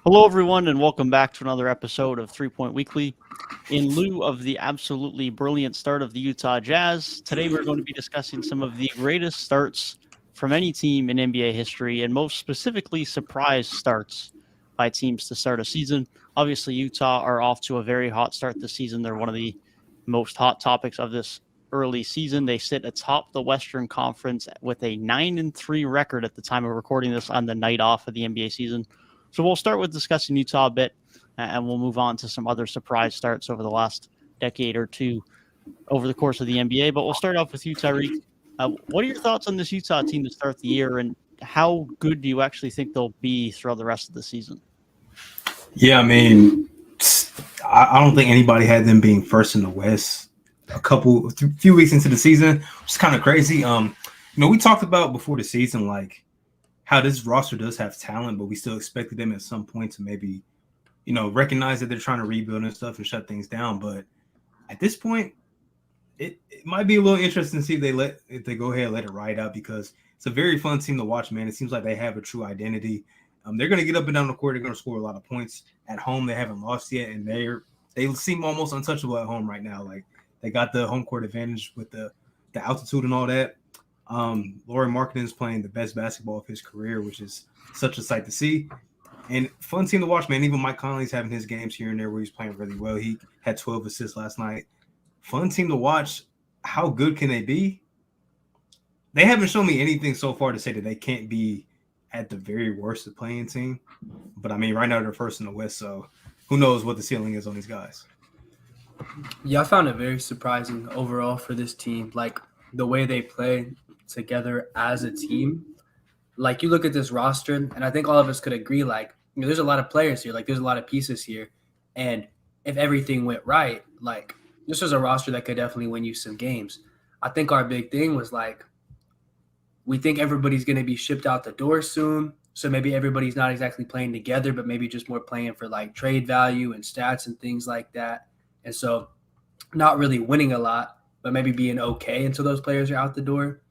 Hello, everyone, and welcome back to another episode of 3 Point Weekly. In lieu of the absolutely brilliant start of the Utah Jazz, today we're going to be discussing some of the greatest starts from any team in NBA history, and most specifically, surprise starts by teams to start a season. Obviously, Utah are off to a very hot start this season. They're one of the most hot topics of this early season. They sit atop the Western Conference with a 9-3 record at the time of recording this on the night off of the NBA season. So we'll start with discussing Utah a bit, and we'll move on to some other surprise starts over the last decade or two over the course of the NBA. But we'll start off with you, Tyrik. What are your thoughts on this Utah team to start the year, and how good do you actually think they'll be throughout the rest of the season? Yeah, I mean, I don't think anybody had them being first in the West a few weeks into the season, which is kind of crazy. We talked about before the season, like, how this roster does have talent, but we still expected them at some point to maybe, recognize that they're trying to rebuild and stuff and shut things down. But at this point, it might be a little interesting to see if they go ahead and let it ride out, because it's a very fun team to watch, man. It seems like they have a true identity. They're going to get up and down the court. They're going to score a lot of points. At home, they haven't lost yet, and they seem almost untouchable at home right now. Like, they got the home court advantage with the altitude and all that. Lauri Markkanen is playing the best basketball of his career, which is such a sight to see. And fun team to watch, man. Even Mike Conley's having his games here and there where he's playing really well. He had 12 assists last night. Fun team to watch. How good can they be? They haven't shown me anything so far to say that they can't be at the very worst of playing team. But, I mean, right now they're first in the West, so who knows what the ceiling is on these guys. Yeah, I found it very surprising overall for this team. Like, the way they play together as a team. Like, you look at this roster, and I think all of us could agree, like, there's a lot of players here. Like, there's a lot of pieces here. And if everything went right, like, this was a roster that could definitely win you some games. I think our big thing was, like, we think everybody's going to be shipped out the door soon. So maybe everybody's not exactly playing together, but maybe just more playing for, like, trade value and stats and things like that. And so not really winning a lot, but maybe being okay until those players are out the door.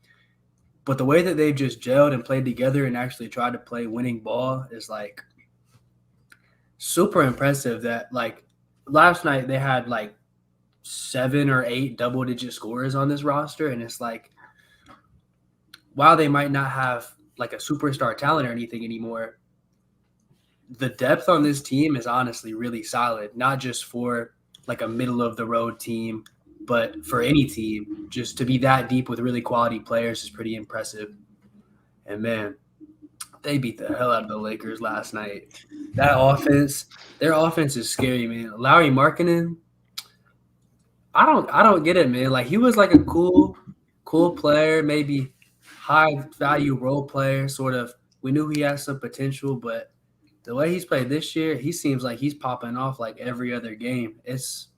But the way that they've just gelled and played together and actually tried to play winning ball is, like, super impressive. That, like, last night they had, like, 7 or 8 double-digit scorers on this roster, and it's like, while they might not have, like, a superstar talent or anything anymore, the depth on this team is honestly really solid, not just for, like, a middle-of-the-road team, but for any team. Just to be that deep with really quality players is pretty impressive. And, man, they beat the hell out of the Lakers last night. That offense, their offense is scary, man. Lauri Markkanen, I don't get it, man. Like, he was like a cool player, maybe high-value role player, sort of. We knew he had some potential, but the way he's played this year, he seems like he's popping off like every other game. It's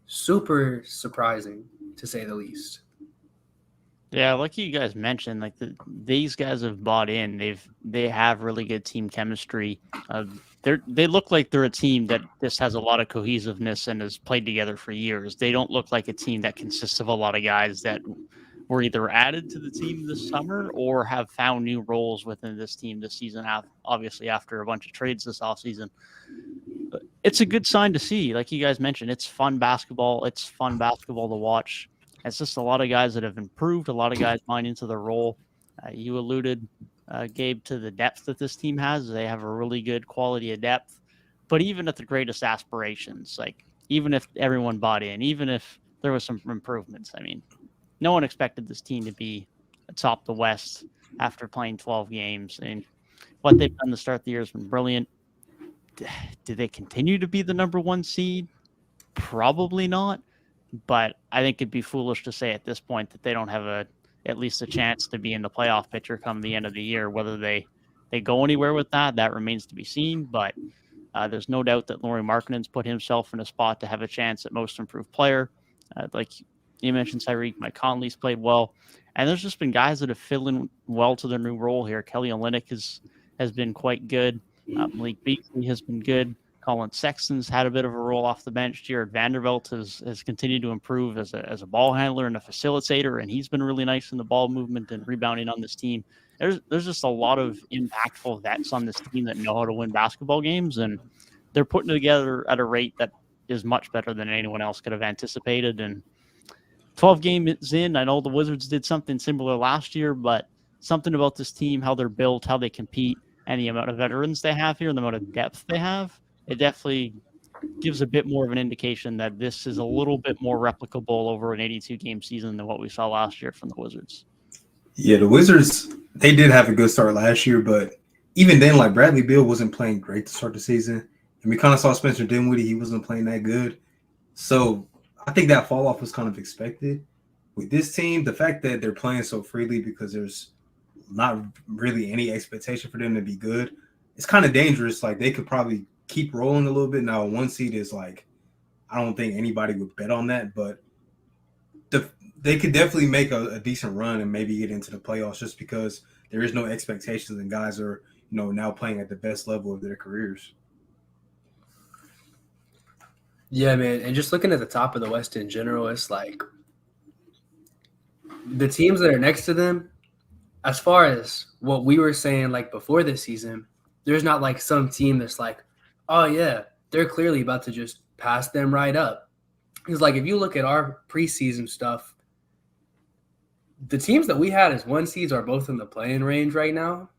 super surprising, to say the least. Yeah, like you guys mentioned, like these guys have bought in. They have really good team chemistry. They look like they're a team that just has a lot of cohesiveness and has played together for years. They don't look like a team that consists of a lot of guys that were either added to the team this summer or have found new roles within this team this season, obviously after a bunch of trades this offseason. It's a good sign to see. Like you guys mentioned, it's fun basketball. It's fun basketball to watch. It's just a lot of guys that have improved, a lot of guys buying into their role. You alluded, Gabe, to the depth that this team has. They have a really good quality of depth. But even at the greatest aspirations, like even if everyone bought in, even if there was some improvements, I mean, no one expected this team to be atop the West after playing 12 games. And what they've done to start the year has been brilliant. Do they continue to be the number 1 seed? Probably not. But I think it'd be foolish to say at this point that they don't have at least a chance to be in the playoff picture come the end of the year. Whether they go anywhere with that remains to be seen. But there's no doubt that Lauri Markkanen's put himself in a spot to have a chance at most improved player. Like you mentioned, Tyrik, Mike Conley's played well. And there's just been guys that have filled in well to their new role here. Kelly Olynyk has been quite good. Malik Beasley has been good. Colin Sexton's had a bit of a roll off the bench. Jared Vanderbilt has continued to improve as a ball handler and a facilitator, and he's been really nice in the ball movement and rebounding on this team. there's just a lot of impactful vets on this team that know how to win basketball games, and they're putting it together at a rate that is much better than anyone else could have anticipated. And 12 games in, I know the Wizards did something similar last year, but something about this team, how they're built, how they compete, and the amount of veterans they have here and the amount of depth they have, it definitely gives a bit more of an indication that this is a little bit more replicable over an 82-game season than what we saw last year from the Wizards. Yeah, the Wizards, they did have a good start last year, but even then, like Bradley Beal wasn't playing great to start the season. And we kind of saw Spencer Dinwiddie, he wasn't playing that good. So I think that fall off was kind of expected. With this team, the fact that they're playing so freely because there's not really any expectation for them to be good, it's kind of dangerous. Like, they could probably keep rolling a little bit. Now, 1 seed is like, I don't think anybody would bet on that, but they could definitely make a decent run and maybe get into the playoffs just because there is no expectations and guys are, now playing at the best level of their careers. Yeah, man. And just looking at the top of the West in general, it's like the teams that are next to them, as far as what we were saying like before this season, there's not like some team that's like, oh yeah, they're clearly about to just pass them right up. Because like if you look at our preseason stuff, the teams that we had as 1 seeds are both in the play-in range right now.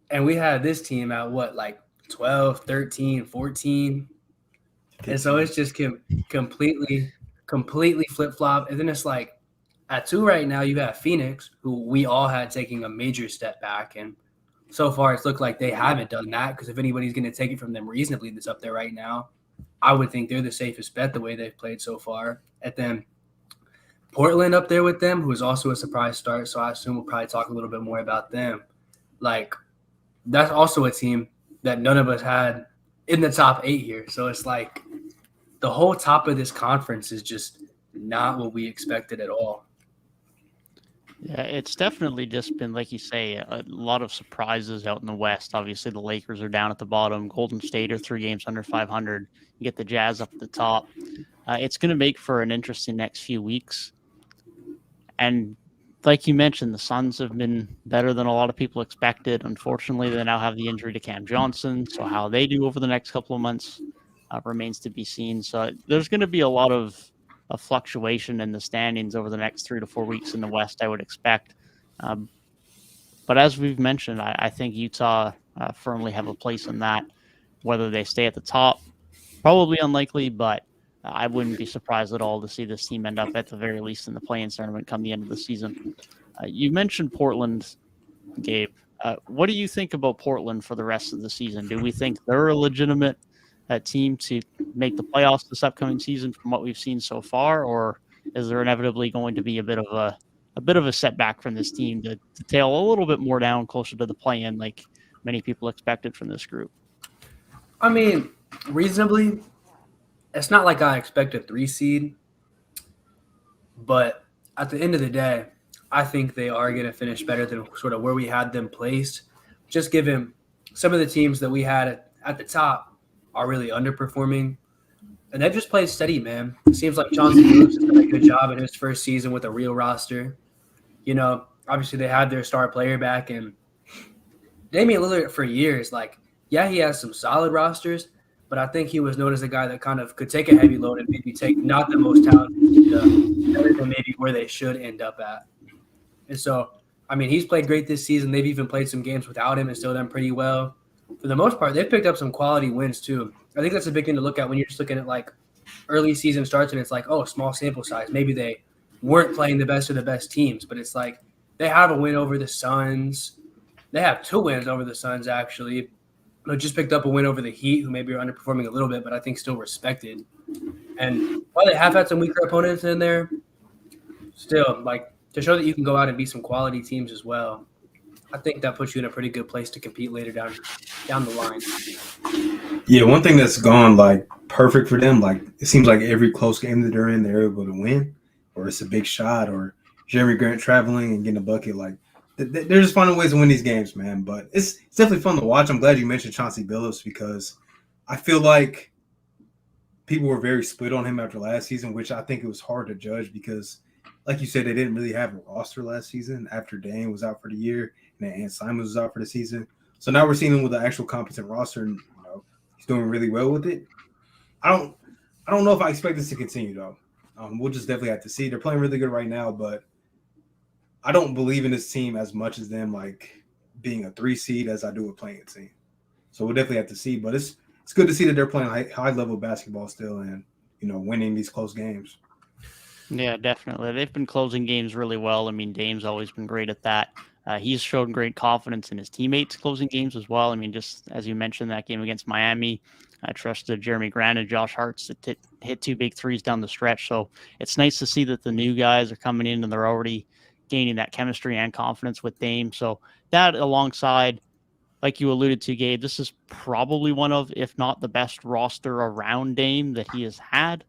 And we had this team at what, like 12, 13, 14. And so it's just completely flip-flop. And then it's like at 2 right now, you have Phoenix, who we all had taking a major step back. And so far it's looked like they haven't done that, because if anybody's going to take it from them reasonably that's up there right now, I would think they're the safest bet the way they've played so far. And then Portland up there with them, who is also a surprise start, so I assume we'll probably talk a little bit more about them. Like, that's also a team that none of us had in the top 8 here. So it's like the whole top of this conference is just not what we expected at all. Yeah, it's definitely just been, like you say, a lot of surprises out in the West. Obviously, the Lakers are down at the bottom. Golden State are 3 games under 500. You get the Jazz up at the top. It's going to make for an interesting next few weeks. And like you mentioned, the Suns have been better than a lot of people expected. Unfortunately, they now have the injury to Cam Johnson. So how they do over the next couple of months remains to be seen. So there's going to be a lot of fluctuation in the standings over the next 3 to 4 weeks in the West, I would expect. But as we've mentioned, I think Utah firmly have a place in that. Whether they stay at the top, probably unlikely, but I wouldn't be surprised at all to see this team end up at the very least in the play-in tournament come the end of the season. You mentioned Portland, Gabe. What do you think about Portland for the rest of the season? Do we think they're a legitimate team to make the playoffs this upcoming season from what we've seen so far, or is there inevitably going to be a bit of a setback from this team to tail a little bit more down closer to the play-in like many people expected from this group? I mean, reasonably, it's not like I expect a 3 seed, but at the end of the day, I think they are going to finish better than sort of where we had them placed, just given some of the teams that we had at the top are really underperforming. And they've just played steady, man. It seems like Chauncey Billups has done a good job in his first season with a real roster. Obviously they had their star player back, and Damian Lillard for years, like, yeah, he has some solid rosters, but I think he was known as a guy that kind of could take a heavy load and maybe take not the most talented team better than maybe where they should end up at. And so, I mean, he's played great this season. They've even played some games without him and still done pretty well. For the most part, they've picked up some quality wins too. I think that's a big thing to look at when you're just looking at like early season starts and it's like, oh, small sample size. Maybe they weren't playing the best of the best teams, but it's like they have a win over the Suns. They have 2 wins over the Suns, actually. They just picked up a win over the Heat, who maybe are underperforming a little bit, but I think still respected. And while they have had some weaker opponents in there, still, like, to show that you can go out and beat some quality teams as well, I think that puts you in a pretty good place to compete later down the line. Yeah, one thing that's gone like perfect for them, like it seems like every close game that they're in, they're able to win, or it's a big shot, or Jeremy Grant traveling and getting a bucket. Like they're just finding ways to win these games, man. But it's definitely fun to watch. I'm glad you mentioned Chauncey Billups because I feel like people were very split on him after last season, which I think it was hard to judge because like you said, they didn't really have a roster last season after Dane was out for the year and then Simons was out for the season. So now we're seeing him with an actual competent roster, and he's doing really well with it. I don't know if I expect this to continue though. We'll just definitely have to see. They're playing really good right now, but I don't believe in this team as much as them like being a 3 seed as I do a playing team. So we'll definitely have to see. But it's good to see that they're playing high level basketball still and winning these close games. Yeah, definitely. They've been closing games really well. I mean, Dame's always been great at that. He's shown great confidence in his teammates closing games as well. I mean, just as you mentioned, that game against Miami, I trusted Jeremy Grant and Josh Hart's to hit 2 big threes down the stretch. So it's nice to see that the new guys are coming in and they're already gaining that chemistry and confidence with Dame. So that alongside, like you alluded to, Gabe, this is probably one of, if not the best roster around Dame that he has had.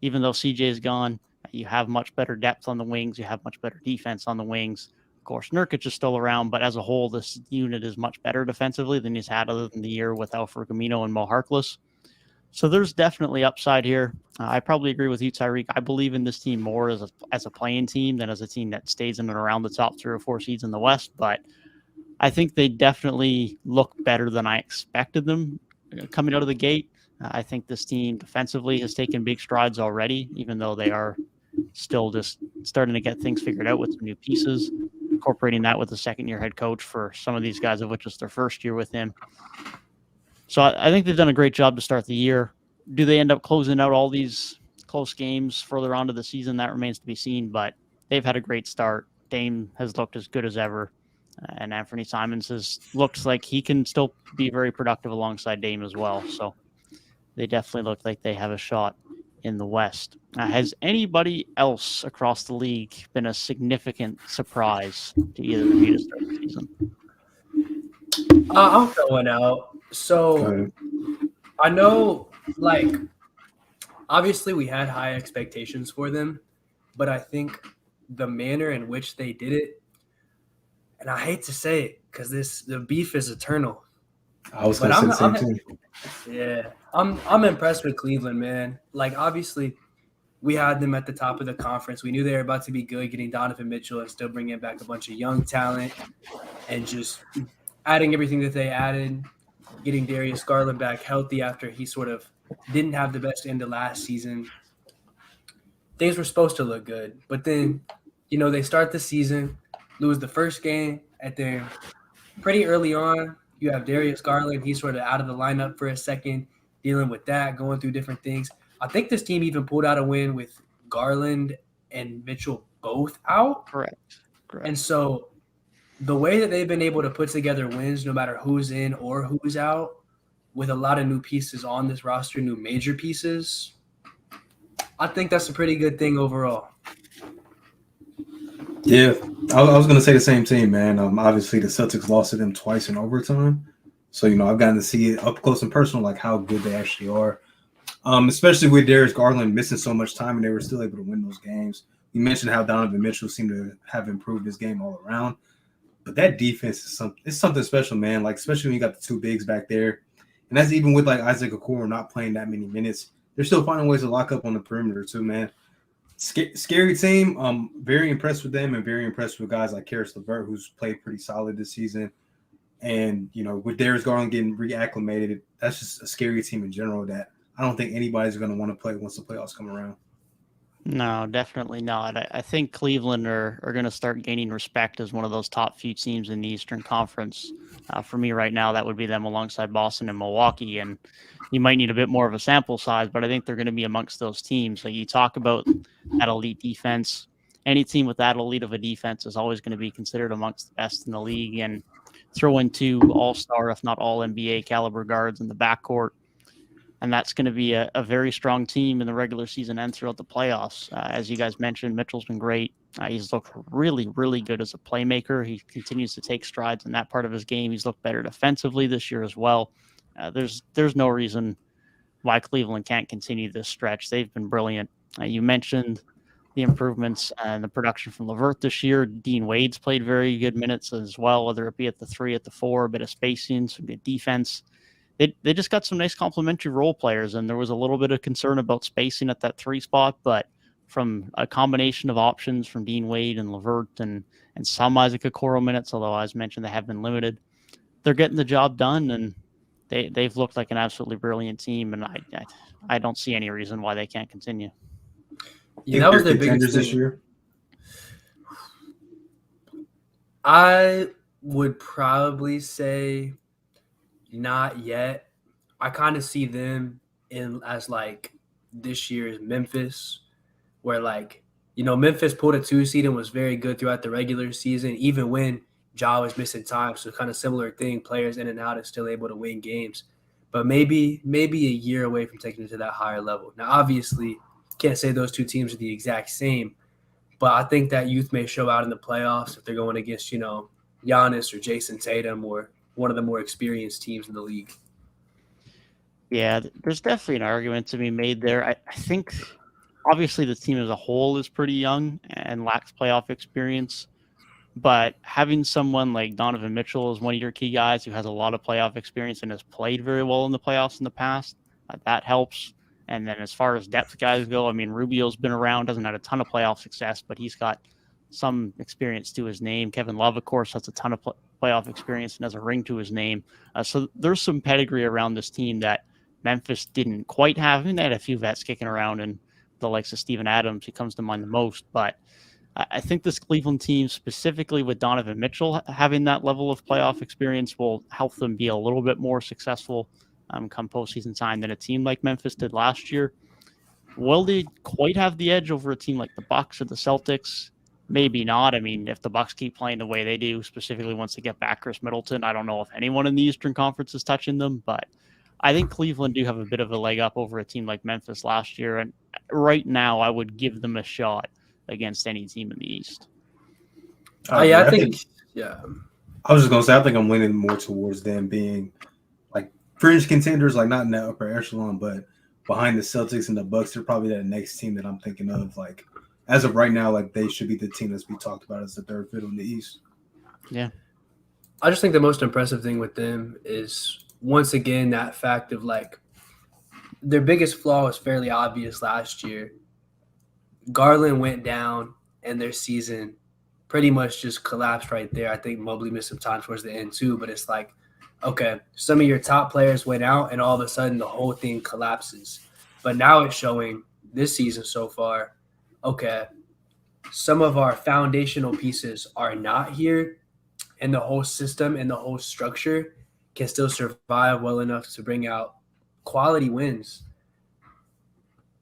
Even though CJ is gone, you have much better depth on the wings. You have much better defense on the wings. Of course, Nurkic is still around, but as a whole, this unit is much better defensively than he's had other than the year with Alfred Camino and Mo Harkless. So there's definitely upside here. I probably agree with you, Tyrik. I believe in this team more as a playing team than as a team that stays in and around the top 3 or 4 seeds in the West. But I think they definitely look better than I expected them coming out of the gate. I think this team defensively has taken big strides already, even though they are still just starting to get things figured out with some new pieces, incorporating that with the second-year head coach for some of these guys, of which is their first year with him. So I think they've done a great job to start the year. Do they end up closing out all these close games further on to the season? That remains to be seen, but they've had a great start. Dame has looked as good as ever, and Anthony Simons looks like he can still be very productive alongside Dame as well. So they definitely look like they have a shot in the West. Has anybody else across the league been a significant surprise to either of you to start the season? I'll throw one out. So I know, like, obviously we had high expectations for them, but I think the manner in which they did it, and I hate to say it because the beef is eternal. I was going to say the same thing. Yeah, I'm impressed with Cleveland, man. Like, obviously, we had them at the top of the conference. We knew they were about to be good, getting Donovan Mitchell and still bringing back a bunch of young talent and just adding everything that they added, getting Darius Garland back healthy after he sort of didn't have the best end of last season. Things were supposed to look good, but then, they start the season, lose the first game at their pretty early on. You have Darius Garland. He's sort of out of the lineup for a second, dealing with that, going through different things. I think this team even pulled out a win with Garland and Mitchell both out. Correct. And so the way that they've been able to put together wins, no matter who's in or who's out, with a lot of new pieces on this roster, new major pieces, I think that's a pretty good thing overall. Yeah, I was going to say the same thing, man. Obviously, the Celtics lost to them twice in overtime. So, I've gotten to see it up close and personal, like how good they actually are. Especially with Darius Garland missing so much time and they were still able to win those games. You mentioned how Donovan Mitchell seemed to have improved his game all around. But that defense is something special, man. Like, especially when you got the 2 bigs back there. And that's even with, like, Isaac Okoro not playing that many minutes. They're still finding ways to lock up on the perimeter, too, man. Scary team. Very impressed with them and very impressed with guys like Karis LeVert, who's played pretty solid this season. And, with Darius Garland getting reacclimated, that's just a scary team in general that I don't think anybody's going to want to play once the playoffs come around. No, definitely not. I think Cleveland are going to start gaining respect as one of those top few teams in the Eastern Conference. For me right now, that would be them alongside Boston and Milwaukee. And you might need a bit more of a sample size, but I think they're going to be amongst those teams. Like, you talk about that elite defense. Any team with that elite of a defense is always going to be considered amongst the best in the league. And throw in 2 all-star, if not all NBA caliber guards in the backcourt. And that's going to be a very strong team in the regular season and throughout the playoffs. As you guys mentioned, Mitchell's been great. He's looked really, really good as a playmaker. He continues to take strides in that part of his game. He's looked better defensively this year as well. There's no reason why Cleveland can't continue this stretch. They've been brilliant. You mentioned the improvements and the production from LeVert this year. Dean Wade's played very good minutes as well, whether it be at the 3, at the 4, a bit of spacing, some good defense. They just got some nice complementary role players, and there was a little bit of concern about spacing at that 3 spot, but from a combination of options from Dean Wade and LeVert and some Isaac Okoro minutes, although as mentioned, they have been limited. They're getting the job done, and they've looked like an absolutely brilliant team, and I don't see any reason why they can't continue. Yeah, that was their biggest this thing. year. I would probably say not yet. I kind of see them as like this year's Memphis, where like, Memphis pulled a 2 seed and was very good throughout the regular season, even when Ja was missing time. So kind of similar thing, players in and out is still able to win games. But maybe a year away from taking it to that higher level. Now, obviously, can't say those two teams are the exact same, but I think that youth may show out in the playoffs if they're going against, Giannis or Jason Tatum or one of the more experienced teams in the league. Yeah, there's definitely an argument to be made there. I think obviously the team as a whole is pretty young and lacks playoff experience, but having someone like Donovan Mitchell as one of your key guys who has a lot of playoff experience and has played very well in the playoffs in the past, that helps. And then as far as depth guys go, I mean, Rubio's been around, doesn't have a ton of playoff success, but he's got some experience to his name. Kevin Love, of course, has a ton of playoff experience and has a ring to his name. So there's some pedigree around this team that Memphis didn't quite have. I mean, they had a few vets kicking around, and the likes of Steven Adams, who comes to mind the most. But I think this Cleveland team, specifically with Donovan Mitchell having that level of playoff experience, will help them be a little bit more successful come postseason time than a team like Memphis did last year. Will they quite have the edge over a team like the Bucks or the Celtics? Maybe not. I mean, if the Bucks keep playing the way they do, specifically once they get back Chris Middleton, I don't know if anyone in the Eastern Conference is touching them, but I think Cleveland do have a bit of a leg up over a team like Memphis last year, and right now I would give them a shot against any team in the East. I think I was just gonna say I think I'm leaning more towards them being like fringe contenders, like not in the upper echelon, but behind the Celtics and the Bucks. They're probably that next team that I'm thinking of. Like as of right now, like they should be the team that's be talked about as the third fiddle in the East. Yeah, I just think the most impressive thing with them is once again that fact of like their biggest flaw was fairly obvious last year. Garland went down and their season pretty much just collapsed right there. I think Mobley missed some time towards the end too, but it's like, okay, some of your top players went out and all of a sudden the whole thing collapses. But now it's showing this season so far, okay, some of our foundational pieces are not here and the whole system and the whole structure can still survive well enough to bring out quality wins.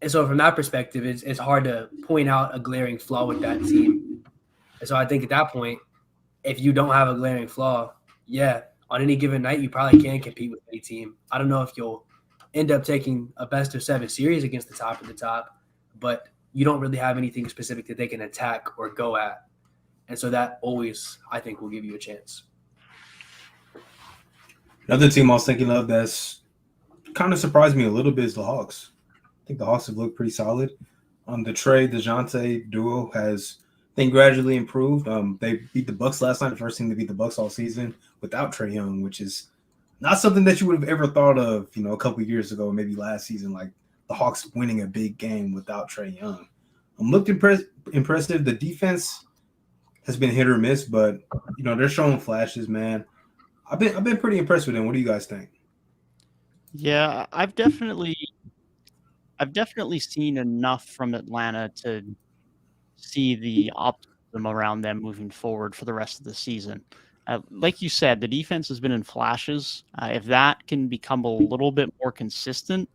And so from that perspective, it's hard to point out a glaring flaw with that team. And so I think at that point, if you don't have a glaring flaw, yeah, on any given night, you probably can compete with any team. I don't know if you'll end up taking a best-of-7 series against the top of the top, but you don't really have anything specific that they can attack or go at. And so that always, I think, will give you a chance. Another team I was thinking of that's kind of surprised me a little bit is the Hawks. I think the Hawks have looked pretty solid. The DeJounte duo has, I think, gradually improved. They beat the Bucks last night, the first team to beat the Bucks all season without Trae Young, which is not something that you would have ever thought of, a couple of years ago, maybe last season, like the Hawks winning a big game without Trae Young. Looked impressive. The defense has been hit or miss, but they're showing flashes, man. I've been pretty impressed with them. What do you guys think? Yeah, I've definitely seen enough from Atlanta to see the optimism around them moving forward for the rest of the season. Like you said, the defense has been in flashes. If that can become a little bit more consistent,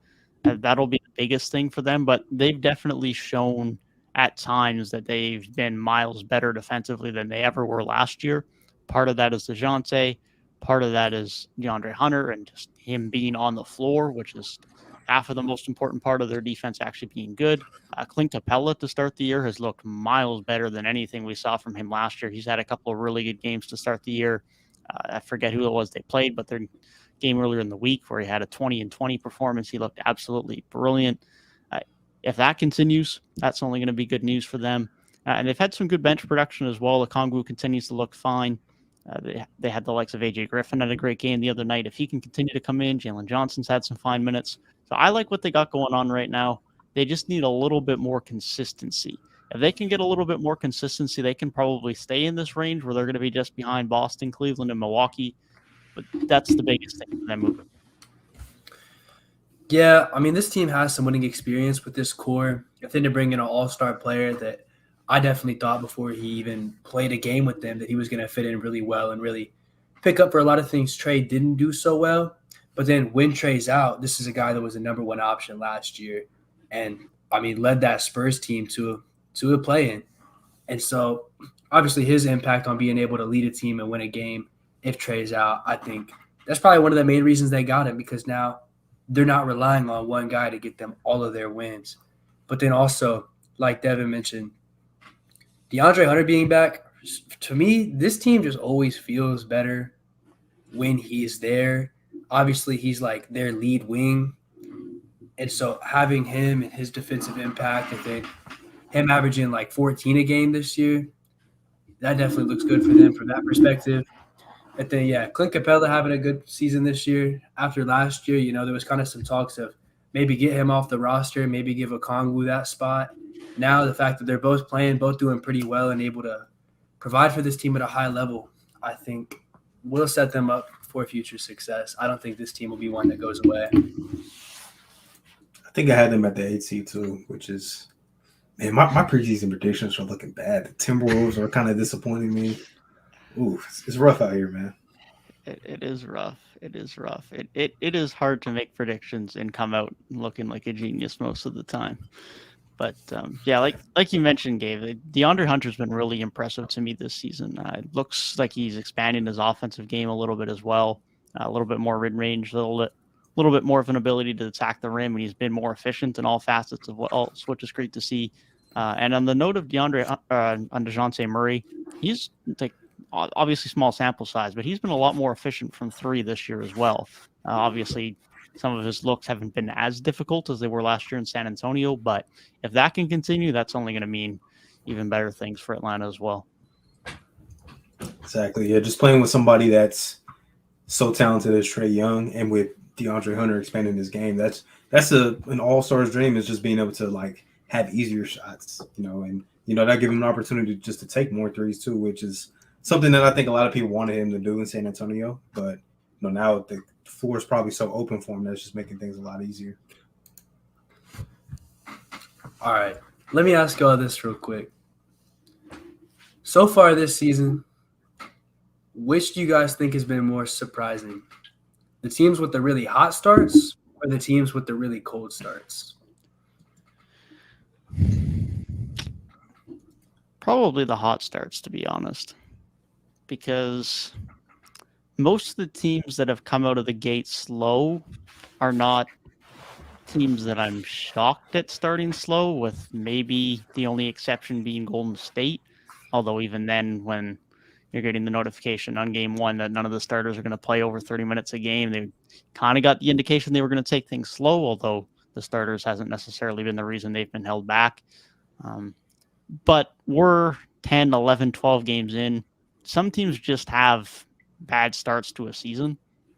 that'll be the biggest thing for them. But they've definitely shown at times that they've been miles better defensively than they ever were last year. Part of that is DeJounte. Part of that is DeAndre Hunter and just him being on the floor, which is half of the most important part of their defense actually being good. Clint Capella to start the year has looked miles better than anything we saw from him last year. He's had a couple of really good games to start the year. I forget who it was they played, but their game earlier in the week where he had a 20-20 performance, he looked absolutely brilliant. If that continues, that's only going to be good news for them. And they've had some good bench production as well. Okongwu continues to look fine. They had the likes of AJ Griffin had a great game the other night. If he can continue to come in, Jalen Johnson's had some fine minutes. So I like what they got going on right now. They just need a little bit more consistency. If they can get a little bit more consistency, they can probably stay in this range where they're going to be just behind Boston, Cleveland, and Milwaukee. But that's the biggest thing for them moving. Yeah, I mean, this team has some winning experience with this core. If they bring in an all-star player that I definitely thought before he even played a game with them that he was going to fit in really well and really pick up for a lot of things Trey didn't do so well. But then when Trey's out, this is a guy that was a number one option last year and, I mean, led that Spurs team to a play-in. And so, obviously, his impact on being able to lead a team and win a game if Trey's out, I think that's probably one of the main reasons they got him, because now they're not relying on one guy to get them all of their wins. But then also, like Devin mentioned, DeAndre Hunter being back, to me, this team just always feels better when he's there. Obviously, he's like their lead wing. And so having him and his defensive impact, and then him averaging like 14 a game this year, that definitely looks good for them from that perspective. And then, yeah, Clint Capella having a good season this year. After last year, there was kind of some talks of maybe get him off the roster, maybe give Okongwu that spot. Now the fact that they're both playing, both doing pretty well and able to provide for this team at a high level, I think will set them up for future success. I don't think this team will be one that goes away. I think I had them at the 8 seed too, which is, man, my preseason predictions are looking bad. The Timberwolves are kind of disappointing me. Ooh, it's rough out here, man. It is rough. It is rough. It is hard to make predictions and come out looking like a genius most of the time. But yeah, like you mentioned, Gabe, DeAndre Hunter's been really impressive to me this season. It looks like he's expanding his offensive game a little bit as well, a little bit more mid-range, a little bit more of an ability to attack the rim, and he's been more efficient in all facets of which is great to see. And on the note of DeJounte Murray, he's like obviously small sample size, but he's been a lot more efficient from three this year as well. Obviously, some of his looks haven't been as difficult as they were last year in San Antonio, but if that can continue, that's only going to mean even better things for Atlanta as well. Exactly. Yeah, just playing with somebody that's so talented as Trae Young and with DeAndre Hunter expanding his game, that's an all-star's dream, is just being able to like have easier shots, and that give him an opportunity just to take more threes too, which is something that I think a lot of people wanted him to do in San Antonio, but now the floor is probably so open for him that's just making things a lot easier. All right, let me ask y'all this real quick. So far this season, which do you guys think has been more surprising? The teams with the really hot starts or the teams with the really cold starts? Probably the hot starts, to be honest, because most of the teams that have come out of the gate slow are not teams that I'm shocked at starting slow, with maybe the only exception being Golden State. Although even then, when you're getting the notification on game one that none of the starters are going to play over 30 minutes a game, they kind of got the indication they were going to take things slow, although the starters hasn't necessarily been the reason they've been held back. But we're 10, 11, 12 games in. Some teams just have bad starts to a season.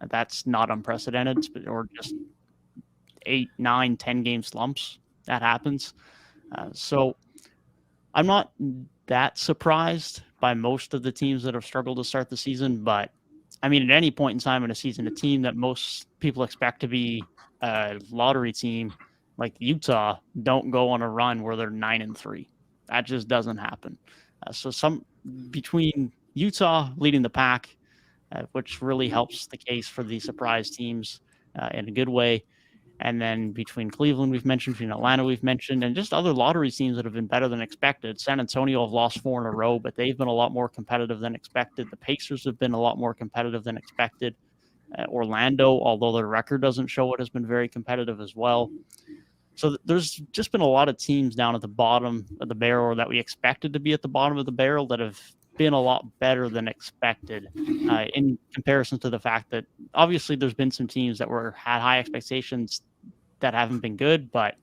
That's not unprecedented, or just 8, 9, 10 game slumps. That happens. So I'm not that surprised by most of the teams that have struggled to start the season. But I mean, at any point in time in a season, a team that most people expect to be a lottery team like Utah don't go on a run where they're 9-3. That just doesn't happen. So between Utah leading the pack, which really helps the case for the surprise teams in a good way. And then between Cleveland, we've mentioned, between Atlanta, we've mentioned, and just other lottery teams that have been better than expected. San Antonio have lost 4 in a row, but they've been a lot more competitive than expected. The Pacers have been a lot more competitive than expected. Orlando, although their record doesn't show it, has been very competitive as well. So there's just been a lot of teams down at the bottom of the barrel, or that we expected to be at the bottom of the barrel, that have been a lot better than expected in comparison to the fact that obviously there's been some teams that had high expectations that haven't been good, but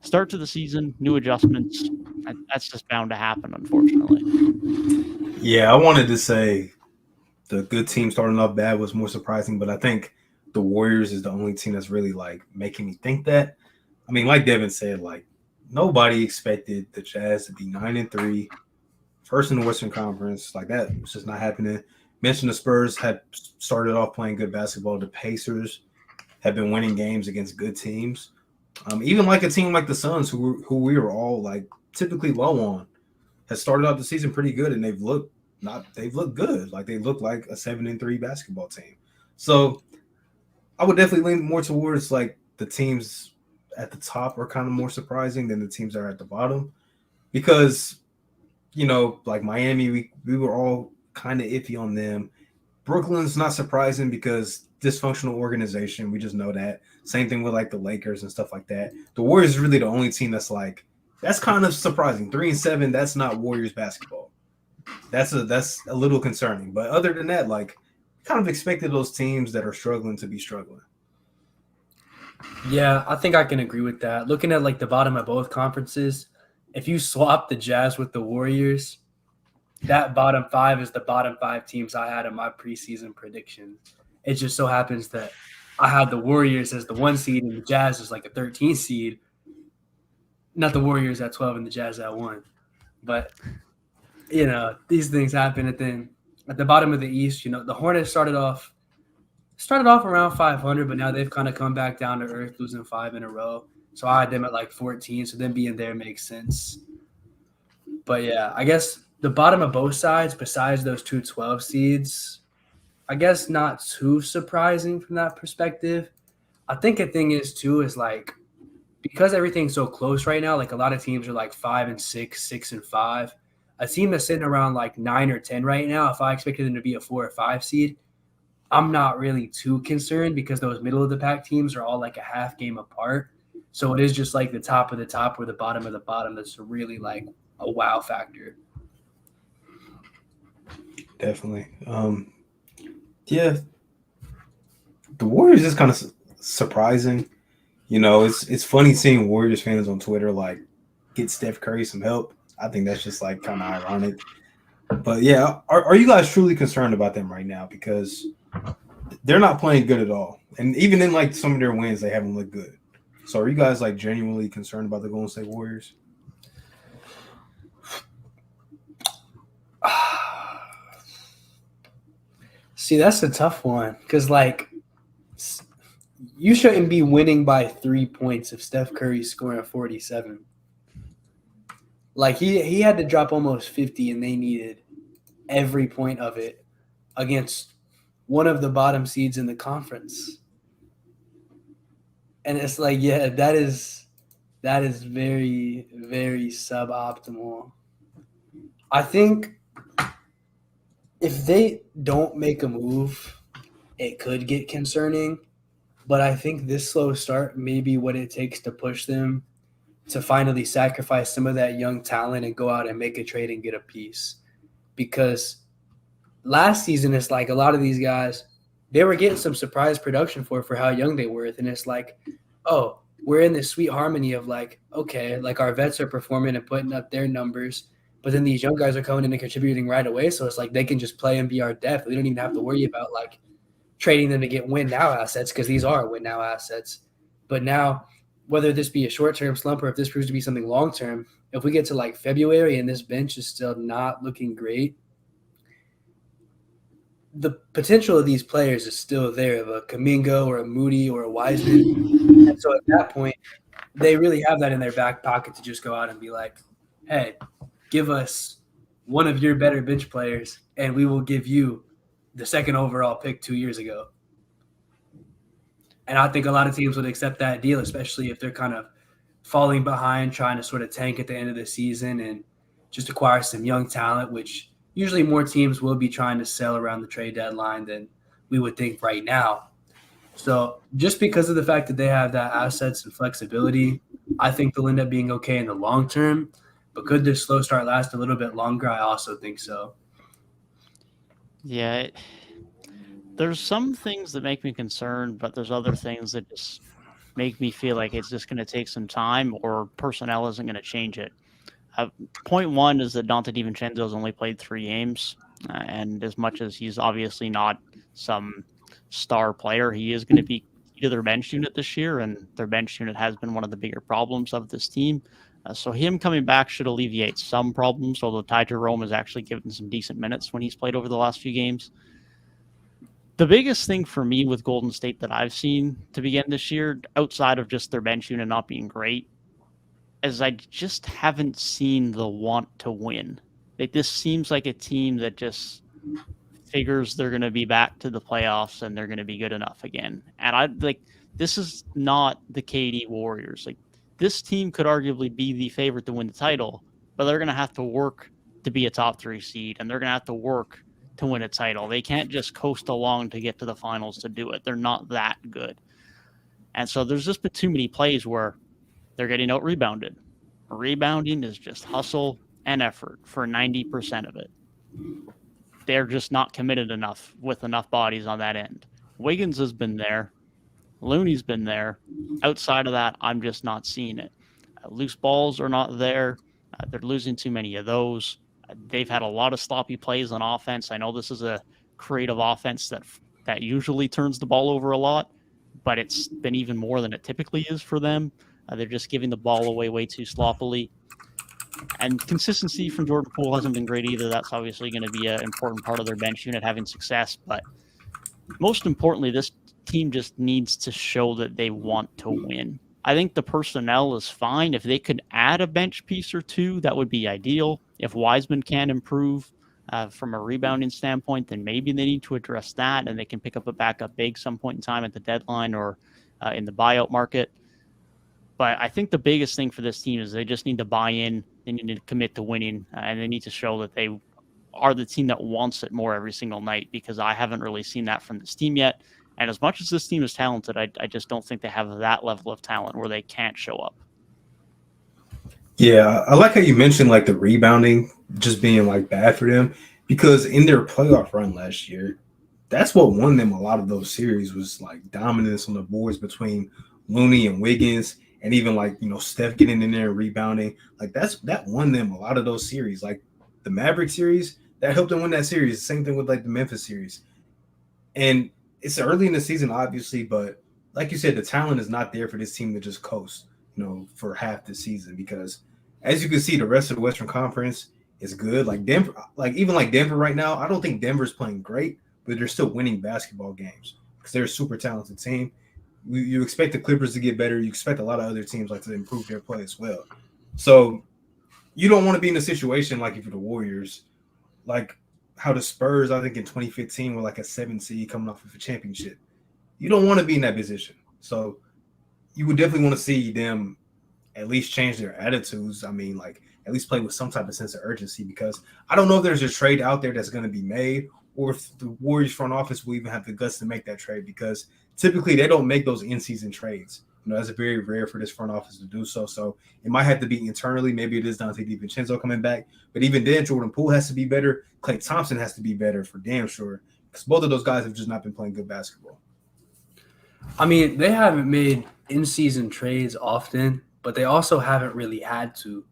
start to the season, new adjustments, that's just bound to happen, unfortunately. Yeah, I wanted to say the good team starting off bad was more surprising, but I think the Warriors is the only team that's really like making me think that. I mean, like Devin said, like nobody expected the Jazz to be 9-3, first in the Western Conference. Like that was just not happening. Mentioned the Spurs had started off playing good basketball. The Pacers have been winning games against good teams. Even like a team like the Suns, who we were all like typically low on, has started out the season pretty good, and they've looked good. Like they look like a 7-3 basketball team. So I would definitely lean more towards like the teams at the top are kind of more surprising than the teams that are at the bottom, because like Miami, we were all kind of iffy on them. Brooklyn's not surprising because dysfunctional organization. We just know that. Same thing with like the Lakers and stuff like that. The Warriors is really the only team that's kind of surprising. 3-7, that's not Warriors basketball. That's a little concerning. But other than that, like kind of expected those teams that are struggling to be struggling. Yeah, I think I can agree with that. Looking at like the bottom of both conferences, if you swap the Jazz with the Warriors, that bottom 5 is the bottom 5 teams I had in my preseason prediction. It just so happens that I had the Warriors as the 1 seed and the Jazz as like a 13 seed. Not the Warriors at 12 and the Jazz at 1. But, these things happen. And then at the bottom of the East, the Hornets started off around 500, but now they've kind of come back down to earth, losing 5 in a row. So I had them at like 14, so them being there makes sense. But yeah, I guess the bottom of both sides, besides those 2 12 seeds, I guess not too surprising from that perspective. I think a thing is like because everything's so close right now, like a lot of teams are like 5-6, 6-5. A team that's sitting around like 9 or 10 right now, if I expected them to be a 4 or 5 seed, I'm not really too concerned because those middle of the pack teams are all like a half game apart. So it is just like the top of the top or the bottom of the bottom that's really like a wow factor. Definitely. Yeah. The Warriors is kind of surprising. It's funny seeing Warriors fans on Twitter like get Steph Curry some help. I think that's just like kind of ironic. But yeah, are you guys truly concerned about them right now? Because they're not playing good at all. And even in like some of their wins, they haven't looked good. So are you guys like genuinely concerned about the Golden State Warriors? See, that's a tough one because like you shouldn't be winning by 3 points if Steph Curry's scoring 47. Like he had to drop almost 50 and they needed every point of it against one of the bottom seeds in the conference. And it's like, yeah, that is very, very suboptimal. I think if they don't make a move, it could get concerning. But I think this slow start may be what it takes to push them to finally sacrifice some of that young talent and go out and make a trade and get a piece. Because last season, it's like a lot of these guys, they were getting some surprise production for how young they were. And it's like, oh, we're in this sweet harmony of like, okay, like our vets are performing and putting up their numbers, but then these young guys are coming in and contributing right away. So it's like they can just play and be our depth. We don't even have to worry about like trading them to get win now assets because these are win now assets. But now, whether this be a short-term slump or if this proves to be something long-term, if we get to like February and this bench is still not looking great, the potential of these players is still there, of a Kuminga or a Moody or a Wiseman. And so at that point, they really have that in their back pocket to just go out and be like, hey, give us one of your better bench players and we will give you the second overall pick 2 years ago. And I think a lot of teams would accept that deal, especially if they're kind of falling behind, trying to sort of tank at the end of the season and just acquire some young talent, which usually more teams will be trying to sell around the trade deadline than we would think right now. So just because of the fact that they have that assets and flexibility, I think they'll end up being okay in the long term. But could this slow start last a little bit longer? I also think so. Yeah. There's some things that make me concerned, but there's other things that just make me feel like it's just going to take some time or personnel isn't going to change it. Point one is that Dante DiVincenzo has only played 3 games. And as much as he's obviously not some star player, he is going to be to their bench unit this year, and their bench unit has been one of the bigger problems of this team. So him coming back should alleviate some problems, although Ty Jerome has actually given some decent minutes when he's played over the last few games. The biggest thing for me with Golden State that I've seen to begin this year, outside of just their bench unit not being great, is I just haven't seen the want to win. This seems like a team that just figures they're going to be back to the playoffs and they're going to be good enough again. And this is not the KD Warriors. Like, this team could arguably be the favorite to win the title, but they're going to have to work to be a top 3 seed, and they're going to have to work to win a title. They can't just coast along to get to the finals to do it. They're not that good. And so there's just been too many plays where they're getting out rebounded. Rebounding is just hustle and effort for 90% of it. They're just not committed enough with enough bodies on that end. Wiggins has been there. Looney's been there. Outside of that, I'm just not seeing it. Loose balls are not there. They're losing too many of those. They've had a lot of sloppy plays on offense. I know this is a creative offense that usually turns the ball over a lot, but it's been even more than it typically is for them. They're just giving the ball away way too sloppily. And consistency from Jordan Poole hasn't been great either. That's obviously going to be an important part of their bench unit having success. But most importantly, this team just needs to show that they want to win. I think the personnel is fine. If they could add a bench piece or two, that would be ideal. If Wiseman can improve from a rebounding standpoint, then maybe they need to address that, and they can pick up a backup big some point in time at the deadline or in the buyout market. But I think the biggest thing for this team is they just need to buy in. They need to commit to winning, and they need to show that they are the team that wants it more every single night, because I haven't really seen that from this team yet. And as much as this team is talented, I just don't think they have that level of talent where they can't show up. Yeah, I like how you mentioned like the rebounding just being like bad for them, because in their playoff run last year, that's what won them a lot of those series, was like dominance on the boards between Looney and Wiggins, and even like, you know, Steph getting in there and rebounding. Like that won them a lot of those series. Like the Maverick series, that helped them win that series. Same thing with like the Memphis series. And it's early in the season, obviously, but like you said, the talent is not there for this team to just coast, you know, for half the season, because as you can see, the rest of the Western Conference is good. Like Denver, even Denver right now, I don't think Denver's playing great, but they're still winning basketball games because they're a super talented team. You expect the Clippers to get better. You expect a lot of other teams like to improve their play as well. So you don't want to be in a situation like if you're the Warriors, like how the Spurs, I think in 2015, were like a 7 seed coming off of a championship. You don't want to be in that position. So you would definitely want to see them at least change their attitudes. I mean, like at least play with some type of sense of urgency, because I don't know if there's a trade out there that's going to be made, or if the Warriors front office will even have the guts to make that trade, because typically they don't make those in-season trades. You know, that's very rare for this front office to do so. So it might have to be internally. Maybe it is Dante DiVincenzo coming back. But even then, Jordan Poole has to be better. Klay Thompson has to be better for damn sure, because both of those guys have just not been playing good basketball. I mean, they haven't made in-season trades often, but they also haven't really had to.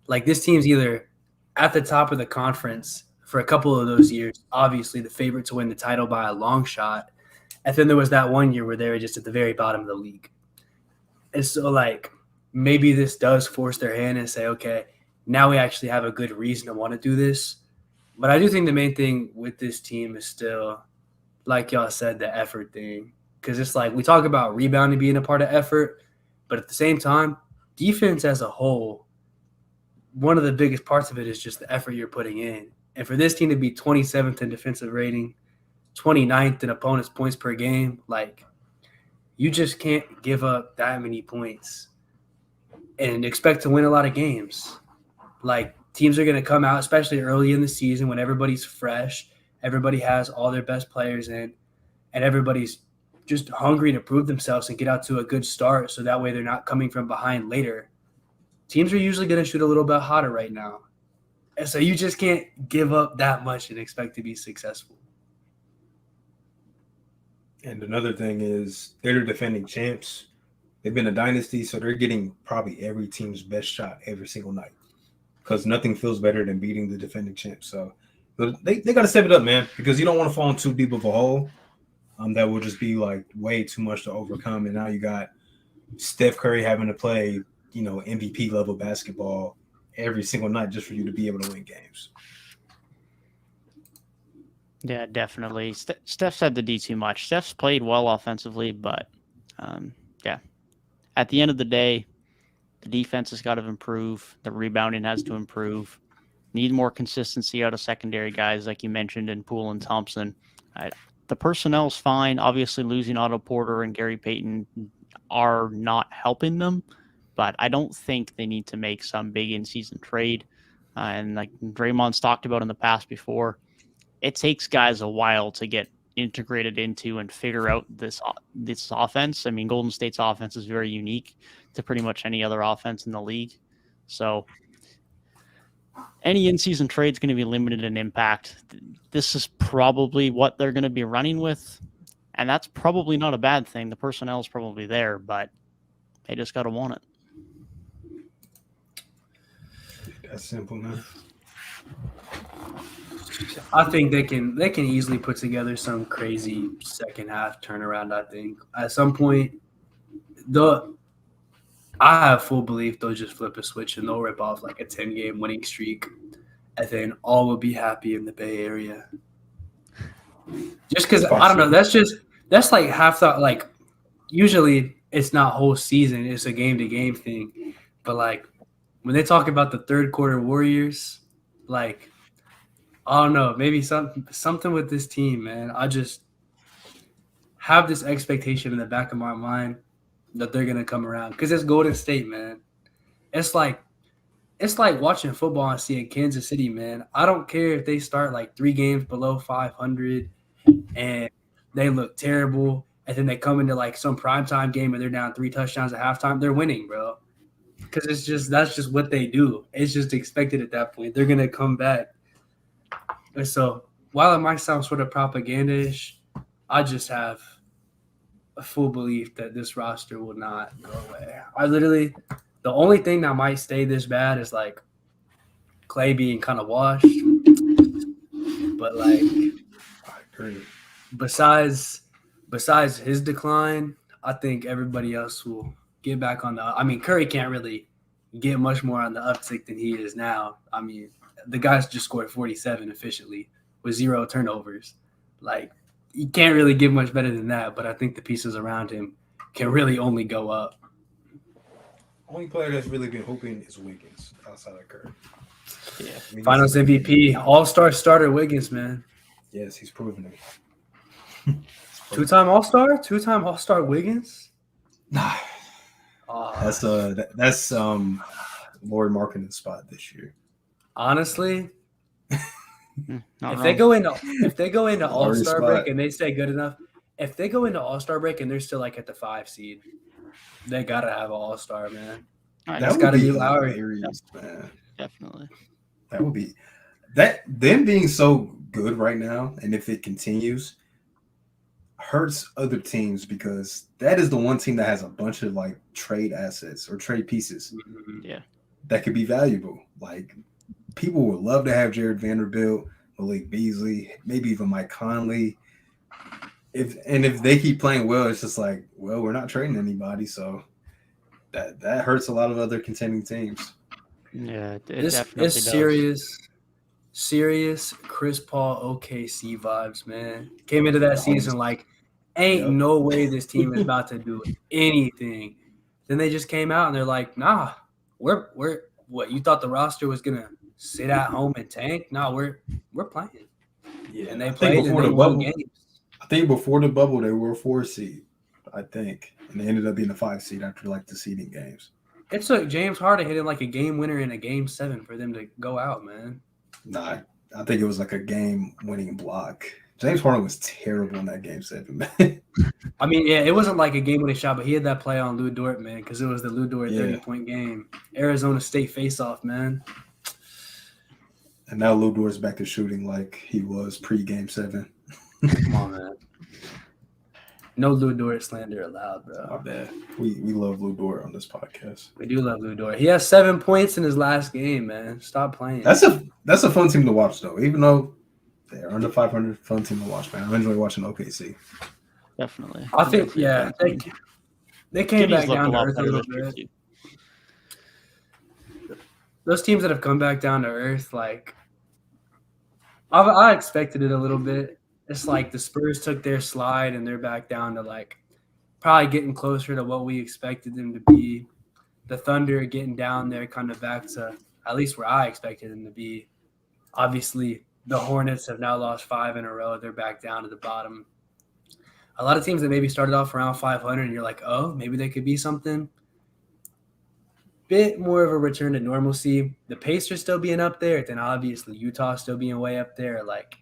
Like, this team's either at the top of the conference for a couple of those years, obviously the favorite to win the title by a long shot. And then there was that one year where they were just at the very bottom of the league. And so, like, maybe this does force their hand and say, okay, now we actually have a good reason to want to do this. But I do think the main thing with this team is still, like y'all said, the effort thing. Because it's like we talk about rebounding being a part of effort, but at the same time, defense as a whole, one of the biggest parts of it is just the effort you're putting in. And for this team to be 27th in defensive rating, 29th in opponents' points per game, like, you just can't give up that many points and expect to win a lot of games. Like, teams are going to come out, especially early in the season when everybody's fresh, everybody has all their best players in, and everybody's just hungry to prove themselves and get out to a good start, so that way they're not coming from behind later. Teams are usually going to shoot a little bit hotter right now. And so you just can't give up that much and expect to be successful. And another thing is they're the defending champs. They've been a dynasty, so they're getting probably every team's best shot every single night, because nothing feels better than beating the defending champs. So they got to step it up, man, because you don't want to fall in too deep of a hole. that will just be like way too much to overcome. And now you got Steph Curry having to play, MVP level basketball every single night just for you to be able to win games. Yeah, definitely. Steph's had to do too much. Steph's played well offensively, but at the end of the day, the defense has got to improve. The rebounding has to improve. Need more consistency out of secondary guys, like you mentioned, in Poole and Thompson. The personnel's fine. Obviously, losing Otto Porter and Gary Payton are not helping them, but I don't think they need to make some big in-season trade. And like Draymond's talked about in the past before, it takes guys a while to get integrated into and figure out this offense. I mean, Golden State's offense is very unique to pretty much any other offense in the league. So any in-season trade is going to be limited in impact. This is probably what they're going to be running with, and that's probably not a bad thing. The personnel is probably there, but they just got to want it. That's simple, man. I think they can easily put together some crazy second half turnaround. I think at some point, I have full belief they'll just flip a switch and they'll rip off like a 10-game winning streak, and then all will be happy in the Bay Area. Just because I don't know, that's like half thought. Like usually it's not whole season; it's a game-to-game thing. But like when they talk about the third quarter Warriors, like. I don't know, maybe something with this team, man. I just have this expectation in the back of my mind that they're gonna come around because it's Golden State, man. It's like watching football and seeing Kansas City, man. I don't care if they start like 3 games below 500 and they look terrible, and then they come into like some primetime game and they're down 3 touchdowns at halftime. They're winning, bro. Because that's just what they do. It's just expected at that point. They're gonna come back. And so while it might sound sort of propaganda-ish, I just have a full belief that this roster will not go away. The only thing that might stay this bad is like Clay being kind of washed. But like, I agree. Besides his decline, I think everybody else will get back on I mean, Curry can't really get much more on the uptick than he is now. I mean, the guys just scored 47 efficiently with 0 turnovers. Like, you can't really get much better than that, but I think the pieces around him can really only go up. Only player that's really been hooping is Wiggins outside of Curry. Yeah. Finals MVP, all-star starter Wiggins, man. Yes, he's proven it. 2-time all-star? 2-time all-star Wiggins? Nah. That's Lauri Markkanen's spot this year. Honestly, if they go into All-Star break and they say good enough, if they go into All-Star break and they're still like at the 5 seed, they gotta have an All-Star, man. That's gotta be Lowry, man. Definitely. That would be them being so good right now, and if it continues, hurts other teams because that is the one team that has a bunch of like trade assets or trade pieces. Yeah, that could be valuable. Like. People would love to have Jared Vanderbilt, Malik Beasley, maybe even Mike Conley. If they keep playing well, it's just like, well, we're not trading anybody, so that hurts a lot of other contending teams. Yeah, it's serious Chris Paul OKC vibes, man. Came into that season like, ain't no way this team is about to do anything. Then they just came out and they're like, nah, we're what you thought the roster was gonna sit at home and tank? No, we're playing. Yeah, and they played and they won games. I think before the bubble they were a 4 seed, I think, and they ended up being a 5 seed after like the seeding games. It took James Harden hitting like a game winner in a game 7 for them to go out, man. Nah, I think it was like a game winning block. James Harden was terrible in that game 7, man. I mean, yeah, it wasn't like a game winning shot, but he had that play on Lou Dort, man, because it was the Lou Dort 30-point game. Arizona State face-off, man. And now Lou Dort's back to shooting like he was pre-game 7. Come on, man. No Lou Dort slander allowed, bro. My bad. We love Lou Dort on this podcast. We do love Lou Dort. He has 7 points in his last game, man. Stop playing. That's a fun team to watch, though. Even though they're under 500, fun team to watch, man. I'm enjoying watching OKC. definitely. I think, yeah, they came back looked down a to lot earth a better little this year bit. too. Those teams that have come back down to earth, like, I expected it a little bit. It's like the Spurs took their slide and they're back down to like probably getting closer to what we expected them to be. The Thunder getting down there, kind of back to at least where I expected them to be. Obviously, the Hornets have now lost 5 in a row. They're back down to the bottom. A lot of teams that maybe started off around 500, and you're like, oh, maybe they could be something. Bit more of a return to normalcy. The Pacers still being up there, then obviously Utah still being way up there, like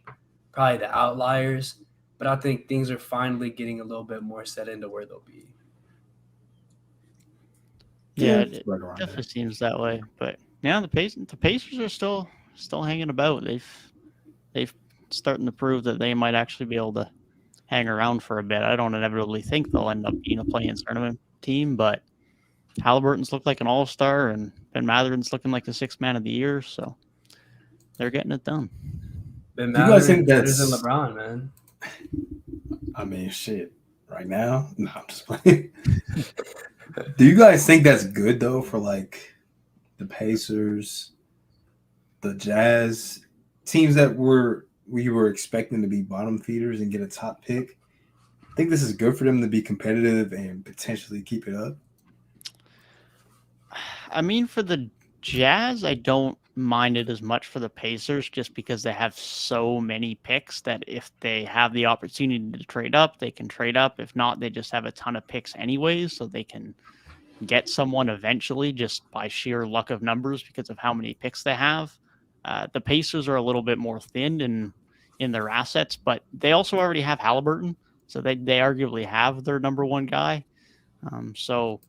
probably the outliers. But I think things are finally getting a little bit more set into where they'll be. Yeah, it's it right around definitely there. seems that way. But yeah, the Pacers are still hanging about. They've starting to prove that they might actually be able to hang around for a bit. I don't inevitably think they'll end up being a play-in tournament team, but Halliburton's looked like an all-star, and Ben Mathurin's looking like the sixth man of the year, so they're getting it done. Ben Do you guys Mathurin think better than that's? LeBron, man. I mean, shit. Right now, no, I'm just playing. Do you guys think that's good though for like the Pacers, the Jazz, teams that we were expecting to be bottom feeders and get a top pick? I think this is good for them to be competitive and potentially keep it up. I mean, for the Jazz, I don't mind it as much for the Pacers just because they have so many picks that if they have the opportunity to trade up, they can trade up. If not, they just have a ton of picks anyways, so they can get someone eventually just by sheer luck of numbers because of how many picks they have. The Pacers are a little bit more thin in their assets, but they also already have Halliburton, so they arguably have their number one guy. So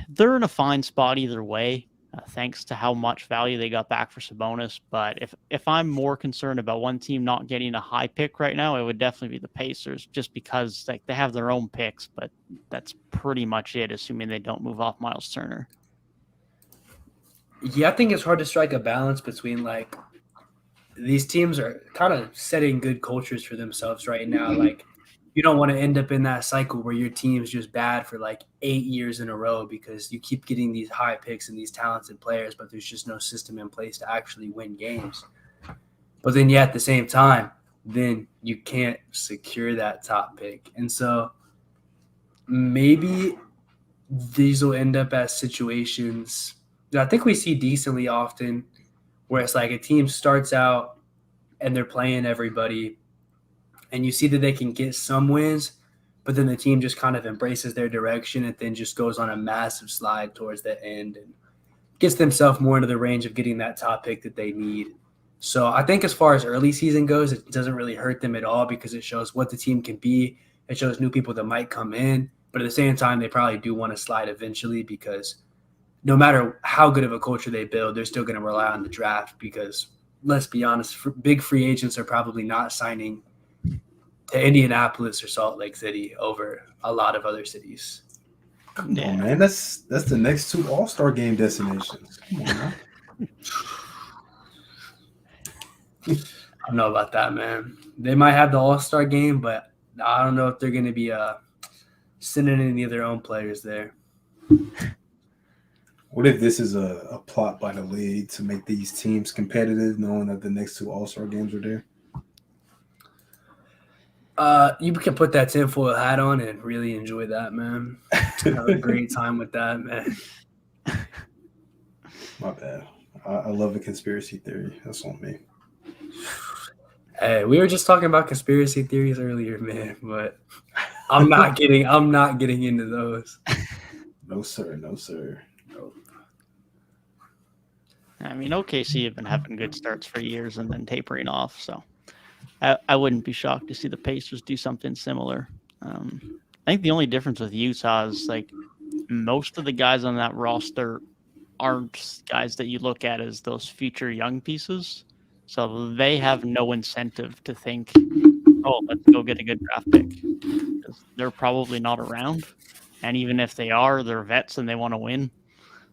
they're in a fine spot either way, thanks to how much value they got back for Sabonis. But if I'm more concerned about one team not getting a high pick right now, it would definitely be the Pacers, just because like they have their own picks, but that's pretty much it, assuming they don't move off Miles Turner. Yeah, I think it's hard to strike a balance between like these teams are kind of setting good cultures for themselves right now. Like you don't want to end up in that cycle where your team's just bad for like 8 years in a row because you keep getting these high picks and these talented players, but there's just no system in place to actually win games. But then, yeah, at the same time, then you can't secure that top pick. And so maybe these will end up as situations that I think we see decently often where it's like a team starts out and they're playing everybody and you see that they can get some wins, but then the team just kind of embraces their direction and then just goes on a massive slide towards the end and gets themselves more into the range of getting that top pick that they need. So I think as far as early season goes, it doesn't really hurt them at all because it shows what the team can be. It shows new people that might come in, but at the same time, they probably do want to slide eventually because no matter how good of a culture they build, they're still going to rely on the draft because let's be honest, big free agents are probably not signing to Indianapolis or Salt Lake City over a lot of other cities. Come on, man. That's the next 2 All-Star game destinations. Come on, man. I don't know about that, man. They might have the All-Star game, but I don't know if they're going to be sending any of their own players there. What if this is a plot by the league to make these teams competitive, knowing that the next 2 All-Star games are there? You can put that tinfoil hat on and really enjoy that, man. Have a great time with that, man. My bad. I love a conspiracy theory. That's on me. Hey, we were just talking about conspiracy theories earlier, man, but I'm not getting into those. No, sir. No, sir. I mean, OKC have been having good starts for years and then tapering off, so I wouldn't be shocked to see the Pacers do something similar. I think the only difference with Utah is like most of the guys on that roster aren't guys that you look at as those future young pieces. So they have no incentive to think, oh, let's go get a good draft pick. Because they're probably not around. And even if they are, they're vets and they want to win.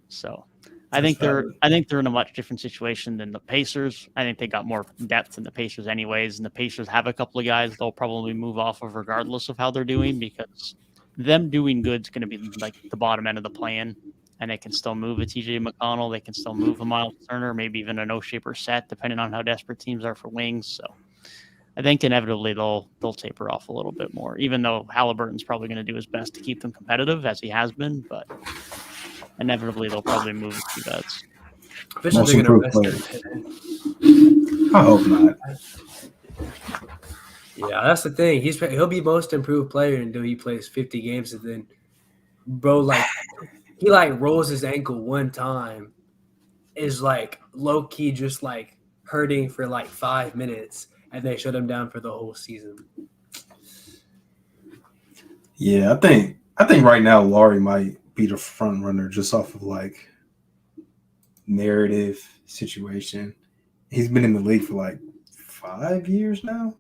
So I think they're in a much different situation than the Pacers. I think they got more depth than the Pacers anyways, and the Pacers have a couple of guys they'll probably move off of regardless of how they're doing, because them doing good is going to be like the bottom end of the plan, and they can still move a TJ McConnell, they can still move a Miles Turner, maybe even a no-shape or set, depending on how desperate teams are for wings. So I think inevitably they'll taper off a little bit more, even though Halliburton's probably going to do his best to keep them competitive as he has been, but inevitably they'll probably move a few guys. Most improved player. I hope not. Yeah, that's the thing. He'll be most improved player until he plays 50 games, and then, bro, like he like rolls his ankle one time, is like low key just like hurting for like 5 minutes, and they shut him down for the whole season. Yeah, I think right now Laurie might be the front runner just off of like narrative situation. He's been in the league for like 5 years now.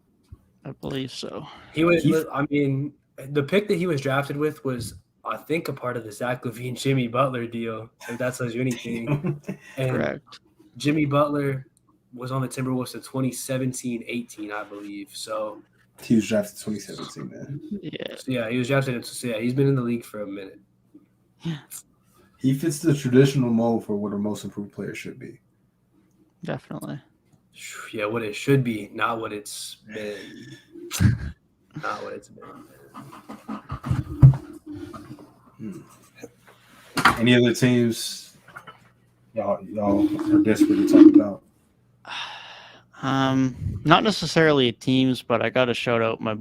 I believe so. I mean, the pick that he was drafted with was, I think, a part of the Zach LaVine Jimmy Butler deal, if that tells you anything. And Correct. Jimmy Butler was on the Timberwolves in 2017-18, I believe. So he was drafted 2017, man. Yeah. So yeah, he was drafted. So yeah, he's been in the league for a minute. He fits the traditional mold for what a most improved player should be. Definitely. Yeah, what it should be, not what it's been. Not what it's been. Any other teams y'all are desperate to talk about? Not necessarily teams, but I got to shout out my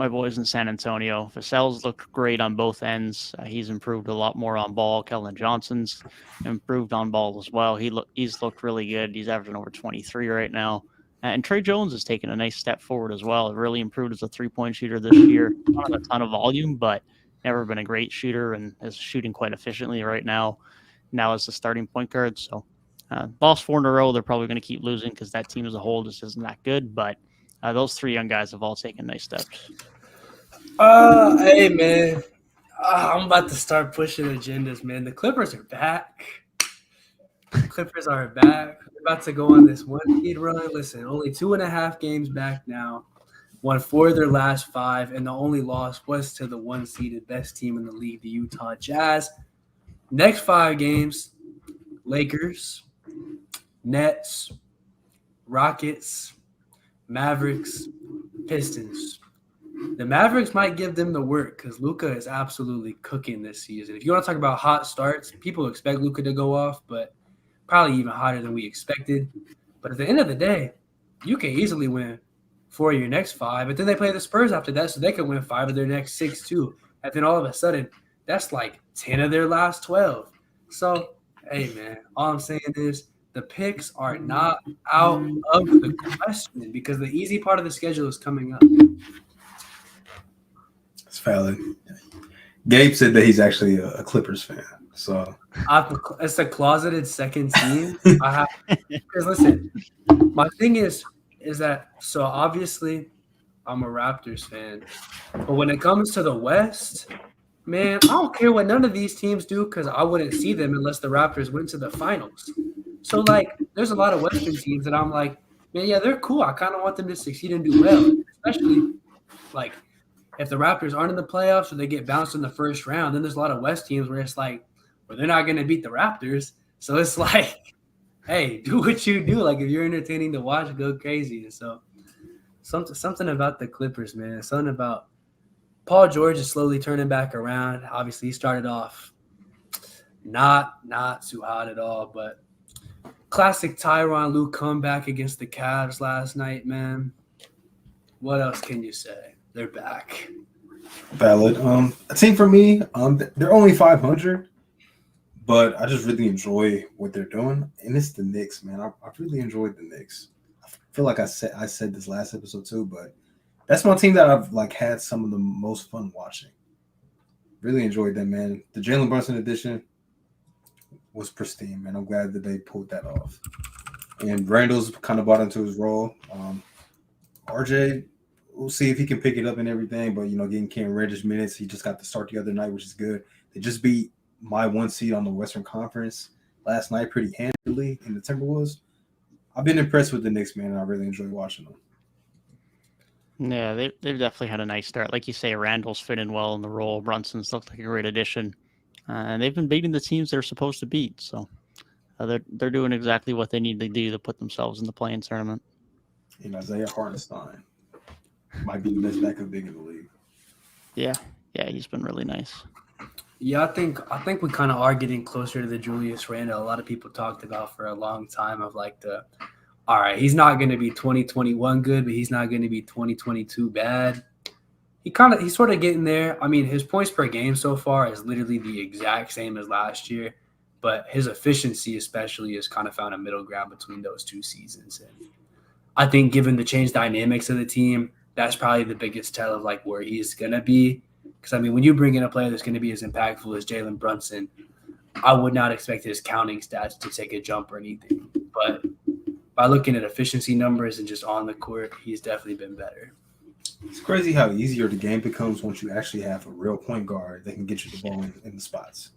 boys in San Antonio. Vassell's looked great on both ends. He's improved a lot more on ball. Kellen Johnson's improved on ball as well. He's looked really good. He's averaging over 23 right now. And Trey Jones has taken a nice step forward as well. Really improved as a three-point shooter this year. Not a ton of volume, but never been a great shooter and is shooting quite efficiently right now. Now as the starting point guard. So lost 4 in a row. They're probably going to keep losing because that team as a whole just isn't that good. But those 3 young guys have all taken nice steps. Hey, man. I'm about to start pushing agendas, man. The Clippers are back. We're about to go on this one-seed run. Listen, only 2.5 games back now. Won 4 of their last 5, and the only loss was to the one-seeded best team in the league, the Utah Jazz. Next 5 games, Lakers, Nets, Rockets, Mavericks, Pistons. The Mavericks might give them the work because Luka is absolutely cooking this season. If you want to talk about hot starts, people expect Luka to go off, but probably even hotter than we expected. But at the end of the day, you can easily win 4 of your next 5, but then they play the Spurs after that, so they can win 5 of their next 6 too. And then all of a sudden, that's like 10 of their last 12. So, hey, man, all I'm saying is the picks are not out of the question because the easy part of the schedule is coming up. It's valid. Gabe said that he's actually a Clippers fan. So it's a closeted second team. Because listen, my thing is that, so obviously I'm a Raptors fan, but when it comes to the West, man, I don't care what none of these teams do because I wouldn't see them unless the Raptors went to the finals. So like, there's a lot of Western teams that I'm like, man, yeah, they're cool. I kind of want them to succeed and do well, especially like if the Raptors aren't in the playoffs or they get bounced in the first round. Then there's a lot of West teams where it's like, well, they're not going to beat the Raptors. So it's like, hey, do what you do. Like if you're entertaining to watch, go crazy. And so something about the Clippers, man. Something about Paul George is slowly turning back around. Obviously, he started off not too hot at all, but classic Tyronn Lue comeback against the Cavs last night, man. What else can you say? They're back. Valid. A team for me, they're only 500, but I just really enjoy what they're doing, and it's the Knicks, man. I really enjoyed the Knicks. I feel like I said this last episode too, but that's my team that I've like had some of the most fun watching. Really enjoyed them, man. The Jalen Brunson edition was pristine, man. I'm glad that they pulled that off. And Randall's kind of bought into his role. RJ, we'll see if he can pick it up and everything, but getting Cam Reddish minutes, he just got to start the other night, which is good. They just beat my 1 seed on the Western Conference. last night pretty handily in the Timberwolves. I've been impressed with the Knicks, man, and I really enjoy watching them. Yeah, they've definitely had a nice start. Like you say, Randall's fit in well in the role. Brunson's looked like a great addition. And they've been beating the teams they're supposed to beat. So they're doing exactly what they need to do to put themselves in the play-in tournament. And Isaiah Hartenstein might be the best backup big in the league. Yeah, he's been really nice. Yeah, I think we kind of are getting closer to the Julius Randle. A lot of people talked about for a long time of like all right, he's not going to be 2021 good, but he's not going to be 2022 bad. He's sort of getting there. I mean, his points per game so far is literally the exact same as last year, but his efficiency especially has kind of found a middle ground between those two seasons. And I think given the changed dynamics of the team, that's probably the biggest tell of like where he's going to be. Because, I mean, when you bring in a player that's going to be as impactful as Jalen Brunson, I would not expect his counting stats to take a jump or anything. But by looking at efficiency numbers and just on the court, he's definitely been better. It's crazy how easier the game becomes once you actually have a real point guard that can get you the ball in the spots.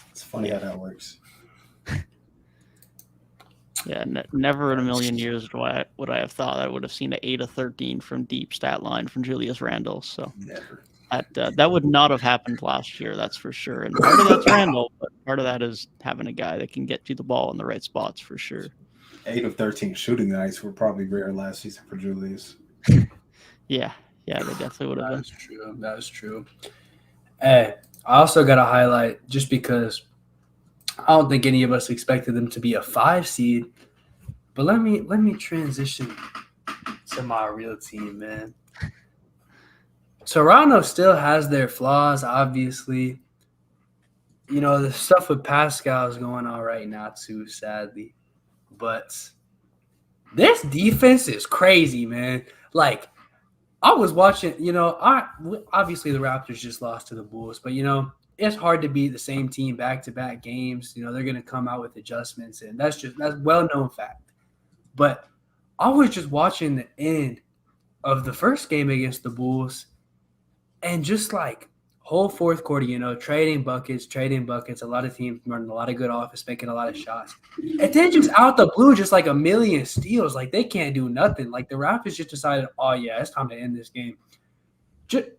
It's funny how that works. Yeah, never in a million years would I have thought I would have seen an 8 of 13 from deep stat line from Julius Randle. So Never. That would not have happened last year, that's for sure. And part of that's Randle, but part of that is having a guy that can get you the ball in the right spots for sure. 8 of 13 shooting nights were probably rare last season for Julius. Yeah, they definitely would have been. That's true. Hey, I also got to highlight, just because I don't think any of us expected them to be a 5 seed, but let me transition to my real team, man. Toronto still has their flaws, obviously. You know, the stuff with Pascal is going on right now too, sadly. But this defense is crazy, man. Like, I was watching, obviously the Raptors just lost to the Bulls, but, it's hard to beat the same team back-to-back games. They're going to come out with adjustments, and that's well-known fact. But I was just watching the end of the first game against the Bulls, and just like whole fourth quarter, trading buckets. A lot of teams running a lot of good offense, making a lot of shots. And then just out the blue, just like a million steals. Like, they can't do nothing. Like, the Raptors just decided, oh, yeah, it's time to end this game. Just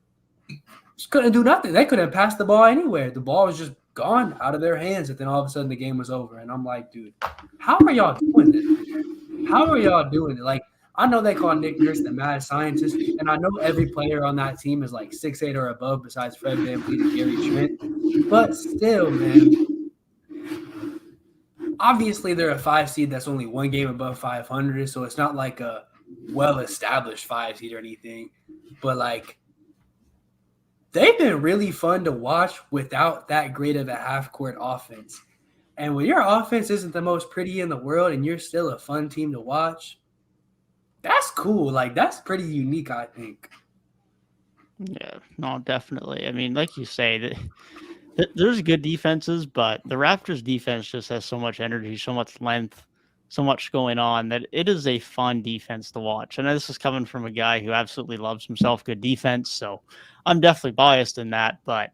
couldn't do nothing. They couldn't pass the ball anywhere. The ball was just gone out of their hands, and then all of a sudden the game was over. And I'm like, dude, how are y'all doing this? How are y'all doing it? Like, I know they call Nick Nurse the mad scientist, and I know every player on that team is like 6'8" or above besides Fred VanVleet and Gary Trent. But still, man, obviously they're a 5 seed that's only one game above 500, so it's not like a well-established 5 seed or anything. But, like, they've been really fun to watch without that great of a half-court offense. And when your offense isn't the most pretty in the world and you're still a fun team to watch, that's cool. Like, that's pretty unique, I think. Yeah, no, definitely. I mean, like you say, there's good defenses, but the Raptors defense just has so much energy, so much length, so much going on that it is a fun defense to watch. And this is coming from a guy who absolutely loves himself good defense, so I'm definitely biased in that. But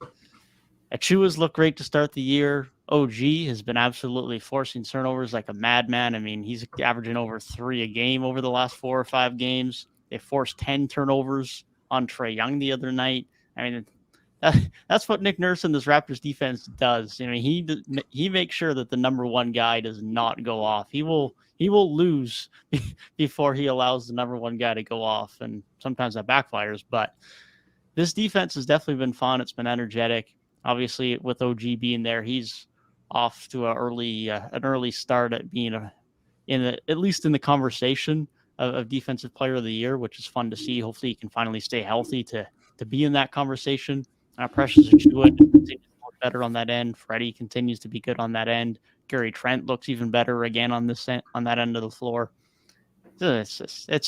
Achua's looked great to start the year. OG has been absolutely forcing turnovers like a madman. I mean, he's averaging over 3 a game over the last 4 or 5 games. They forced 10 turnovers on Trae Young the other night. I mean, that's what Nick Nurse and this Raptors defense does. I mean, he makes sure that the number one guy does not go off. He will lose before he allows the number one guy to go off, and sometimes that backfires. But this defense has definitely been fun. It's been energetic. Obviously, with OG being there, he's off to an early start at being at least in the conversation of defensive player of the year, which is fun to see. Hopefully, he can finally stay healthy to be in that conversation. Precious Achiuwa continues to look better on that end. Freddie continues to be good on that end. Gary Trent looks even better again on that end of the floor. It's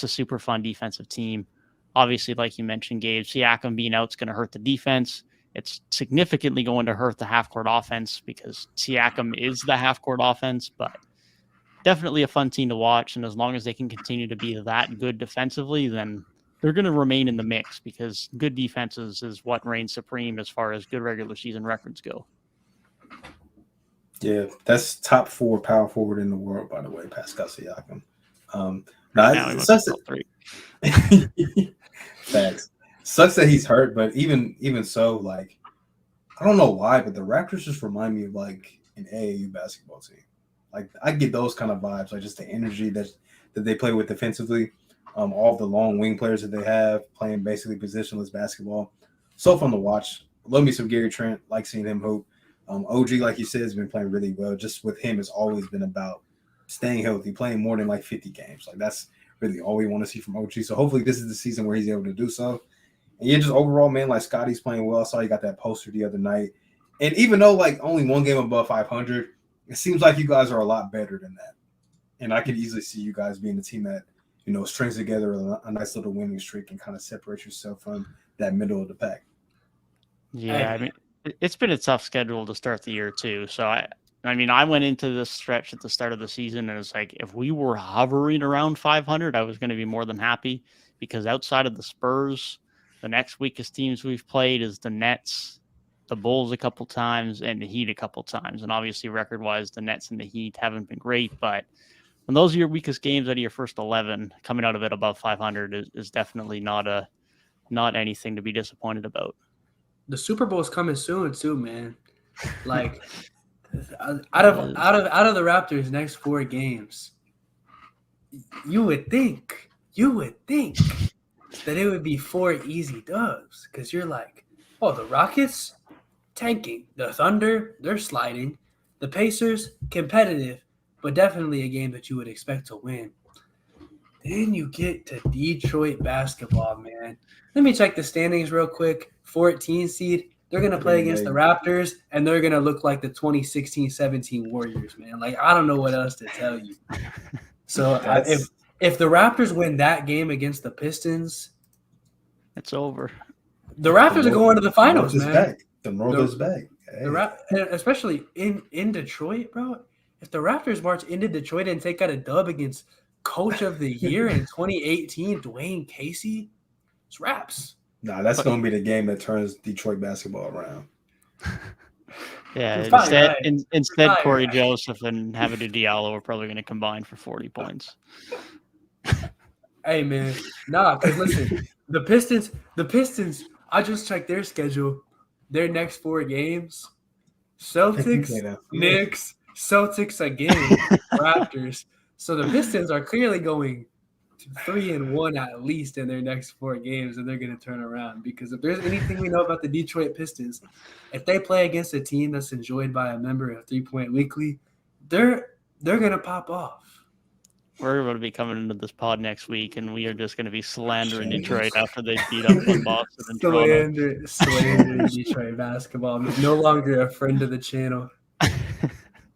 a super fun defensive team. Obviously, like you mentioned, Gabe, Siakam being out is going to hurt the defense. It's significantly going to hurt the half-court offense because Siakam is the half-court offense, but definitely a fun team to watch. And as long as they can continue to be that good defensively, then they're going to remain in the mix because good defenses is what reigns supreme as far as good regular season records go. Yeah, that's top 4 power forward in the world, by the way, Pascal Siakam. Right Now now, he it must sucks be top 3. that facts. Sucks that he's hurt, but even so, like I don't know why, but the Raptors just remind me of like an AAU basketball team. Like I get those kind of vibes, like just the energy that they play with defensively. All the long wing players that they have playing basically positionless basketball. So fun to watch. Love me some Gary Trent. Like seeing him hoop. OG, like you said, has been playing really well. Just with him, it's always been about staying healthy, playing more than like 50 games. Like that's really all we want to see from OG. So hopefully this is the season where he's able to do so. And yeah, just overall, man, like Scotty's playing well. I saw you got that poster the other night. And even though like only one game above 500, it seems like you guys are a lot better than that. And I could easily see you guys being the team that, strings together a nice little winning streak and kind of separate yourself from that middle of the pack. Yeah, I mean, it's been a tough schedule to start the year too. So I went into this stretch at the start of the season and it's like if we were hovering around 500, I was going to be more than happy because outside of the Spurs, the next weakest teams we've played is the Nets, the Bulls a couple times, and the Heat a couple times. And obviously, record-wise, the Nets and the Heat haven't been great. But when those are your weakest games out of your first 11, coming out of it above 500 is definitely not anything to be disappointed about. The Super Bowl is coming soon too, man. Like out of the Raptors' next 4 games, you would think that it would be 4 easy dubs because you're like, oh, the Rockets tanking, the Thunder they're sliding, the Pacers competitive, but definitely a game that you would expect to win. Then you get to Detroit basketball, man. Let me check the standings real quick. 14 seed. They're going to play against the Raptors, and they're going to look like the 2016-17 Warriors, man. Like, I don't know what else to tell you. So if the Raptors win that game against the Pistons, it's over. The Raptors are going to the finals, man. The North is back. Hey. Especially in Detroit, bro. If the Raptors march into Detroit and take out a dub against Coach of the Year in 2018, Dwayne Casey, it's raps. Nah, that's going to be the game that turns Detroit basketball around. Yeah, instead Corey Joseph and Hamidou Diallo are probably going to combine for 40 points. Hey, man. Nah, because listen, the Pistons, I just checked their schedule. Their next 4 games, Celtics, Knicks, Celtics again, Raptors. So the Pistons are clearly going 3-1 at least in their next 4 games, and they're going to turn around. Because if there's anything we know about the Detroit Pistons, if they play against a team that's enjoyed by a member of 3 Point Weekly, they're going to pop off. We're going to be coming into this pod next week, and we are just going to be slandering Detroit after they beat up on Boston and Toronto. Slandering Detroit basketball. I'm no longer a friend of the channel.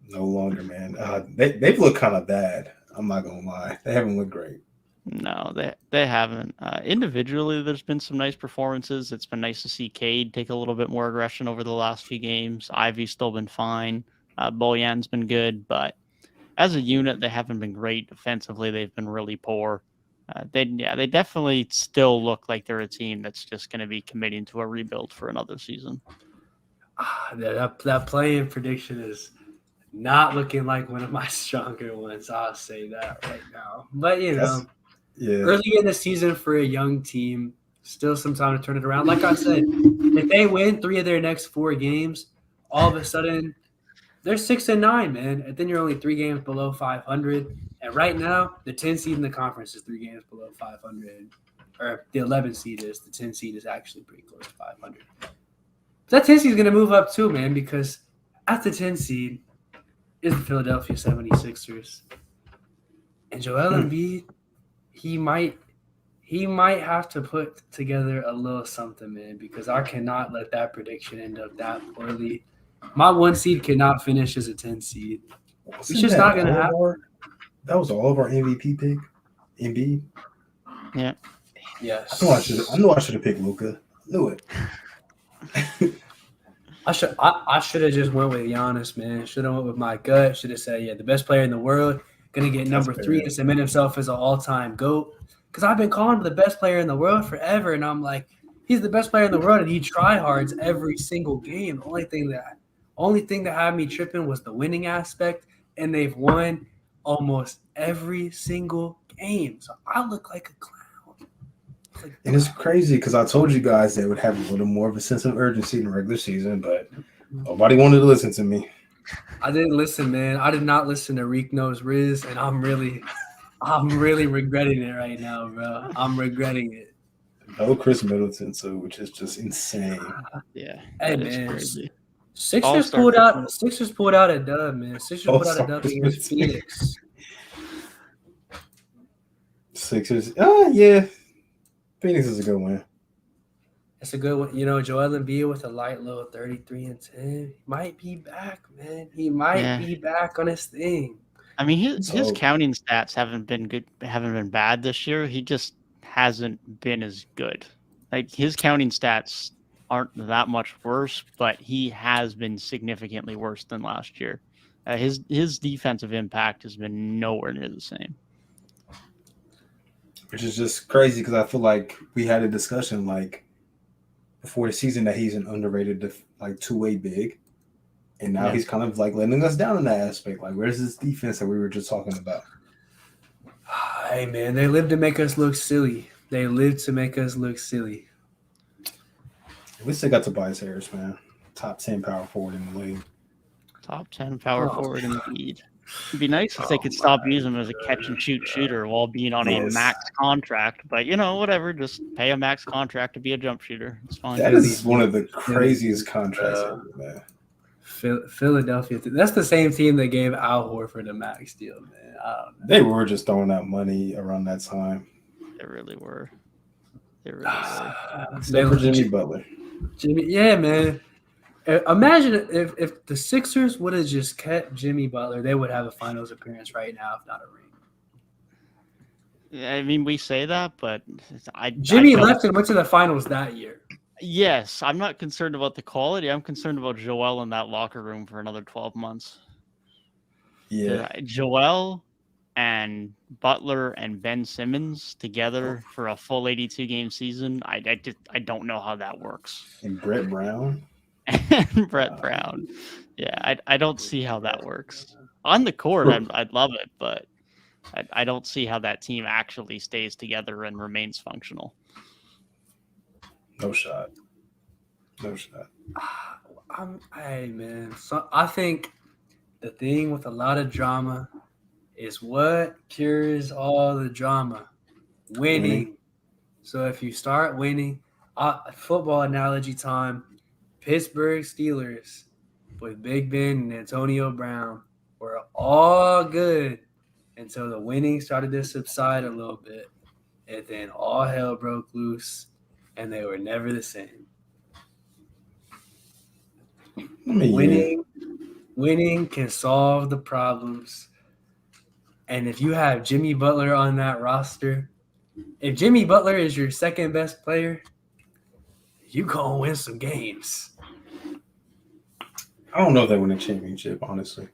No longer, man. They've looked kind of bad. I'm not going to lie. They haven't looked great. No, they haven't. Individually, there's been some nice performances. It's been nice to see Cade take a little bit more aggression over the last few games. Ivy's still been fine. Bojan's been good, but as a unit, they haven't been great defensively. They've been really poor. They definitely still look like they're a team that's just going to be committing to a rebuild for another season. That playing prediction is not looking like one of my stronger ones. I'll say that right now. But, early in the season for a young team, still some time to turn it around. Like I said, if they win 3 of their next 4 games, all of a sudden – they're 6-9, man. And then you're only 3 games below 500. And right now, the 10 seed in the conference is 3 games below 500. Or the 11 seed is. The 10 seed is actually pretty close to 500. But that 10 seed is going to move up too, man, because at the 10 seed is the Philadelphia 76ers. And Joel Embiid, he might have to put together a little something, man, because I cannot let that prediction end up that poorly. My 1 seed cannot finish as a 10 seed. It's just not going to happen. That was all of our MVP pick, Embiid. Yeah. Yes. I knew I should have picked Luka. Knew it. I should have just went with Giannis, man. Should have went with my gut. Should have said, the best player in the world, going to get number 3 to cement himself as an all-time GOAT. Because I've been calling him the best player in the world forever, and I'm like, he's the best player in the world, and he tryhards every single game. The Only thing that had me tripping was the winning aspect, and they've won almost every single game. So I look like a clown. And it's crazy because I told you guys they would have a little more of a sense of urgency in the regular season, but nobody wanted to listen to me. I didn't listen, man. I did not listen to Reek Knows Riz, and I'm really regretting it right now, bro. I'm regretting it. No Chris Middleton, so which is just insane. Yeah. Hey, that is man. crazy. Sixers All-star pulled out. Christmas. Sixers pulled out a dub, man. Sixers pulled out a dub All-star against Christmas. Phoenix. Sixers. Yeah. Phoenix is a good win. It's a good one. You know, Joel Embiid with a light little 33-10. He might be back, man. He might be back on his thing. I mean, his So- counting stats haven't been bad this year. He just hasn't been as good. Like his counting stats aren't that much worse, but he has been significantly worse than last year. His defensive impact has been nowhere near the same. Which is just crazy because I feel like we had a discussion like before the season that he's an underrated like two-way big. And now he's kind of like letting us down in that aspect. Like, where's this defense that we were just talking about? Hey, man, they live to make us look silly. They live to make us look silly. We still got Tobias Harris, man. Top 10 power forward in the league. Top 10 power forward indeed. It'd be nice if they could stop using him as a catch-and-shoot shooter while being on a max contract. But, whatever. Just pay a max contract to be a jump shooter. It's fine. That is one of the craziest contracts ever, man. Philadelphia. That's the same team that gave Al Horford a max deal, man. I don't know. They were just throwing out money around that time. They really were. They really were. Except for Jimmy Butler. Yeah, man. Imagine if the Sixers would have just kept Jimmy Butler, they would have a finals appearance right now, if not a ring. I mean, we say that, but Jimmy left and went to the finals that year. Yes, I'm not concerned about the quality. I'm concerned about Joel in that locker room for another 12 months. Yeah. Joel and Butler and Ben Simmons together for a full 82-game season, I don't know how that works. And Brett Brown. And Brett Brown. Yeah, I don't see how that works. On the court, I'd love it, but I don't see how that team actually stays together and remains functional. No shot. Hey, man. So I think the thing with a lot of drama is what cures all the drama? Winning. So if you start winning, football analogy time, Pittsburgh Steelers with Big Ben and Antonio Brown were all good until the winning started to subside a little bit. And then all hell broke loose, and they were never the same. Winning can solve the problems. And if you have Jimmy Butler on that roster, if Jimmy Butler is your second best player, you gonna win some games. I don't know if they win a championship, honestly,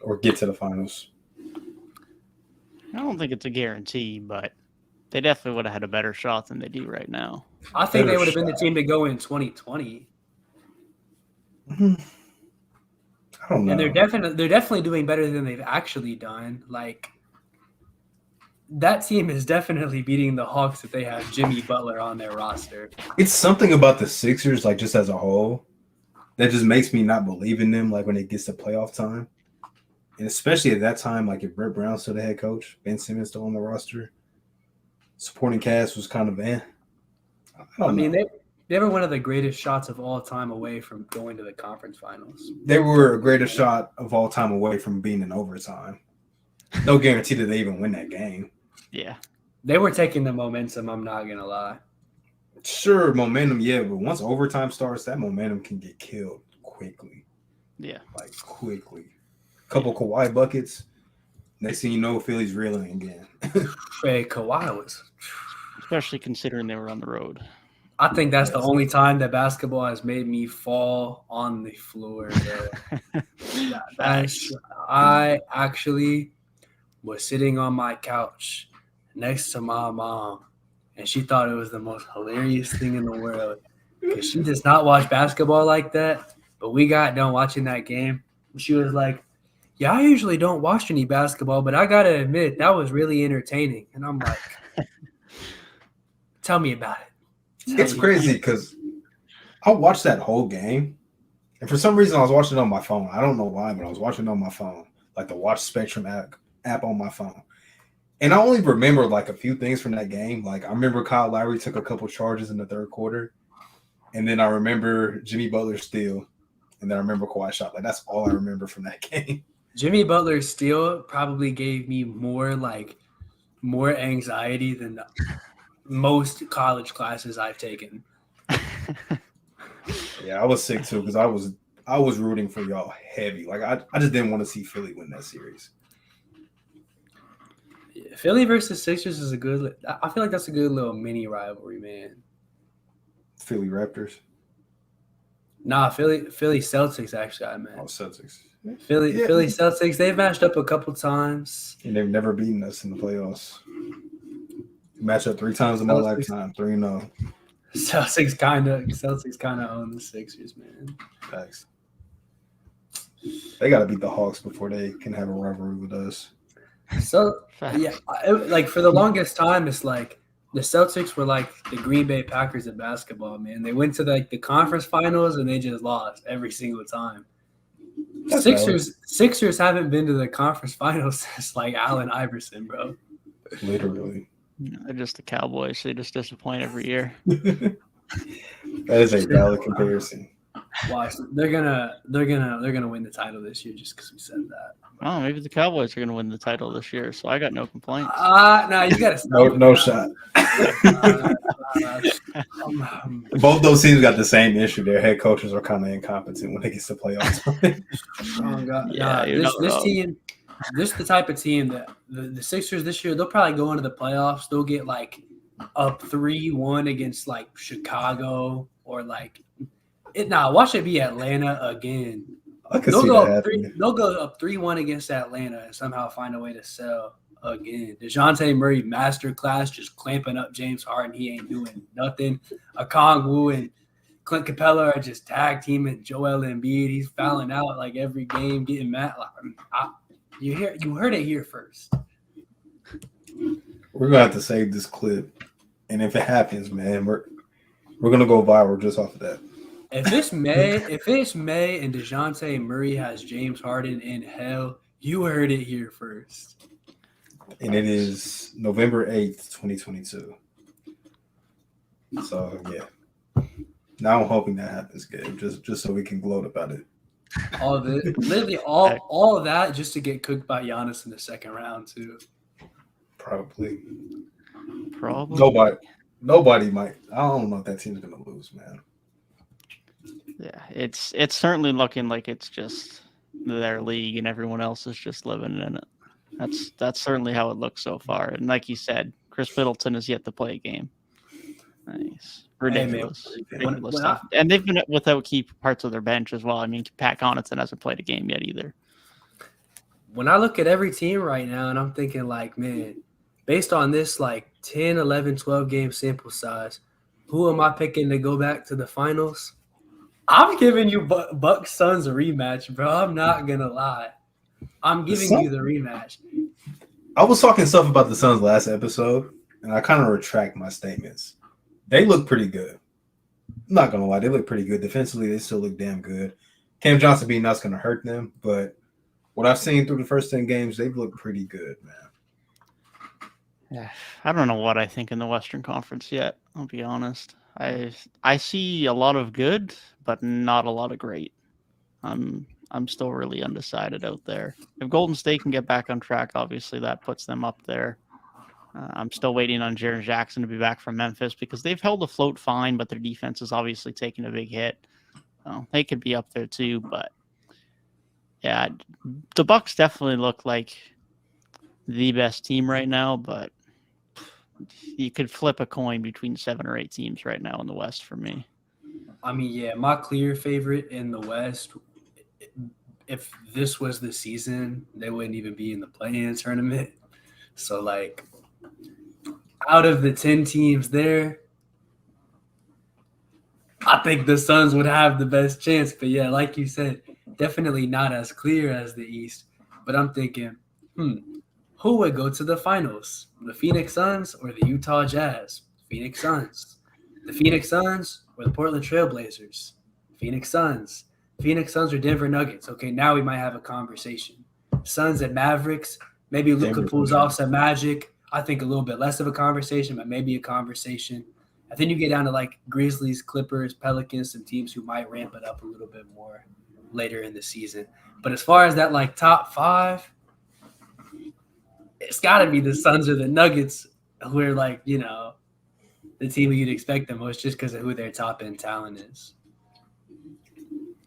or get to the finals. I don't think it's a guarantee, but they definitely would have had a better shot than they do right now. I think they would have been the team to go in 2020. I don't know. And they're definitely doing better than they've actually done. Like, that team is definitely beating the Hawks if they have Jimmy Butler on their roster. It's something about the Sixers, like just as a whole, that just makes me not believe in them. Like when it gets to playoff time, and especially at that time, like if Brett Brown's still the head coach, Ben Simmons still on the roster, supporting cast was kind of I mean, they were one of the greatest shots of all time away from going to the conference finals. They were a greatest shot of all time away from being in overtime. No guarantee that they even win that game. Yeah. They were taking the momentum, I'm not going to lie. Sure, momentum, yeah, but once overtime starts, that momentum can get killed quickly. Yeah. Like, quickly. Couple Kawhi buckets. Next thing you know, Philly's reeling again. Hey, Kawhi was... Especially considering they were on the road. I think that's the only time that basketball has made me fall on the floor. I actually was sitting on my couch next to my mom, and she thought it was the most hilarious thing in the world because she does not watch basketball like that. But we got done watching that game. She was like, yeah, I usually don't watch any basketball, but I got to admit, that was really entertaining. And I'm like, tell me about it. It's crazy because I watched that whole game, and for some reason I was watching it on my phone. I don't know why, but I was watching it on my phone, like the Watch Spectrum app on my phone. And I only remember like a few things from that game. Like I remember Kyle Lowry took a couple charges in the third quarter, and then I remember Jimmy Butler steal, and then I remember Kawhi shot. Like that's all I remember from that game. Jimmy Butler's steal probably gave me more anxiety than most college classes I've taken. Yeah, I was sick too because I was rooting for y'all heavy. Like I just didn't want to see Philly win that series. Yeah, Philly versus Sixers is I feel like that's a good little mini rivalry, man. Philly Raptors. Nah, Philly Celtics actually I meant. Oh, Celtics. Philly Celtics, they've matched up a couple times. And they've never beaten us in the playoffs. Match up 3 times in my lifetime. 3-0. Celtics kind of own the Sixers, man. Thanks. They got to beat the Hawks before they can have a rivalry with us. So yeah, like for the longest time, it's like the Celtics were like the Green Bay Packers of basketball, man. They went to the conference finals and they just lost every single time. Sixers haven't been to the conference finals since like Allen Iverson, bro. Literally. They're just the Cowboys. They just disappoint every year. That is a valid comparison. Watch, they're gonna win the title this year just because we said that. Oh, maybe the Cowboys are gonna win the title this year, so I got no complaints. No, you gotta stop. No shot. Both those teams got the same issue. Their head coaches are kind of incompetent when they get to playoffs. Oh God, Yeah, this team. This is the type of team that the Sixers this year, they'll probably go into the playoffs. They'll get like up 3-1 against like Chicago or like it. Now watch it be Atlanta again. I can see that They'll go up 3-1 against Atlanta and somehow find a way to sell again. DeJounte Murray masterclass just clamping up James Harden. He ain't doing nothing. Okongwu and Clint Capella are just tag teaming Joel Embiid. He's fouling out like every game, getting mad. You heard it here first. We're gonna have to save this clip, and if it happens, man, we're gonna go viral just off of that. If it's May and DeJounte Murray has James Harden in hell, you heard it here first. And it is November 8th, 2022. So yeah. Now I'm hoping that happens, Gabe, just so we can gloat about it. All of it, literally all of that just to get cooked by Giannis in the second round too. Probably. Probably. Nobody might. I don't know if that team's gonna lose, man. Yeah, it's certainly looking like it's just their league and everyone else is just living in it. That's certainly how it looks so far. And like you said, Chris Middleton has yet to play a game. Nice. Ridiculous. Ridiculous stuff. And they've been without key parts of their bench as well. I mean, Pat Connaughton hasn't played a game yet either. When I look at every team right now and I'm thinking like, man, based on this like 10, 11, 12 game sample size, who am I picking to go back to the finals? I'm giving you Bucks Suns a rematch, bro. I'm not going to lie. I'm giving you the rematch. I was talking stuff about the Suns last episode, and I kind of retract my statements. They look pretty good. I'm not going to lie. They look pretty good. Defensively, they still look damn good. Cam Johnson being nut's going to hurt them, but what I've seen through the first 10 games, they've looked pretty good, man. Yeah, I don't know what I think in the Western Conference yet. I'll be honest. I see a lot of good, but not a lot of great. I'm still really undecided out there. If Golden State can get back on track, obviously that puts them up there. I'm still waiting on Jaren Jackson to be back from Memphis because they've held afloat fine, but their defense is obviously taking a big hit. They could be up there too, but yeah, the Bucks definitely look like the best team right now, but you could flip a coin between 7 or 8 teams right now in the West for me. I mean, yeah, my clear favorite in the West, if this was the season, they wouldn't even be in the play-in tournament. So, like, out of the 10 teams there, I think the Suns would have the best chance. But yeah, like you said, definitely not as clear as the East. But I'm thinking, who would go to the finals? The Phoenix Suns or the Utah Jazz? Phoenix Suns. The Phoenix Suns or the Portland Trailblazers? Phoenix Suns. Phoenix Suns or Denver Nuggets? Okay, now we might have a conversation. Suns and Mavericks. Maybe Luka pulls off some magic. I think a little bit less of a conversation, but maybe a conversation. And then you get down to like Grizzlies, Clippers, Pelicans, some teams who might ramp it up a little bit more later in the season. But as far as that like top 5, it's got to be the Suns or the Nuggets who are like, you know, the team you'd expect the most just because of who their top end talent is.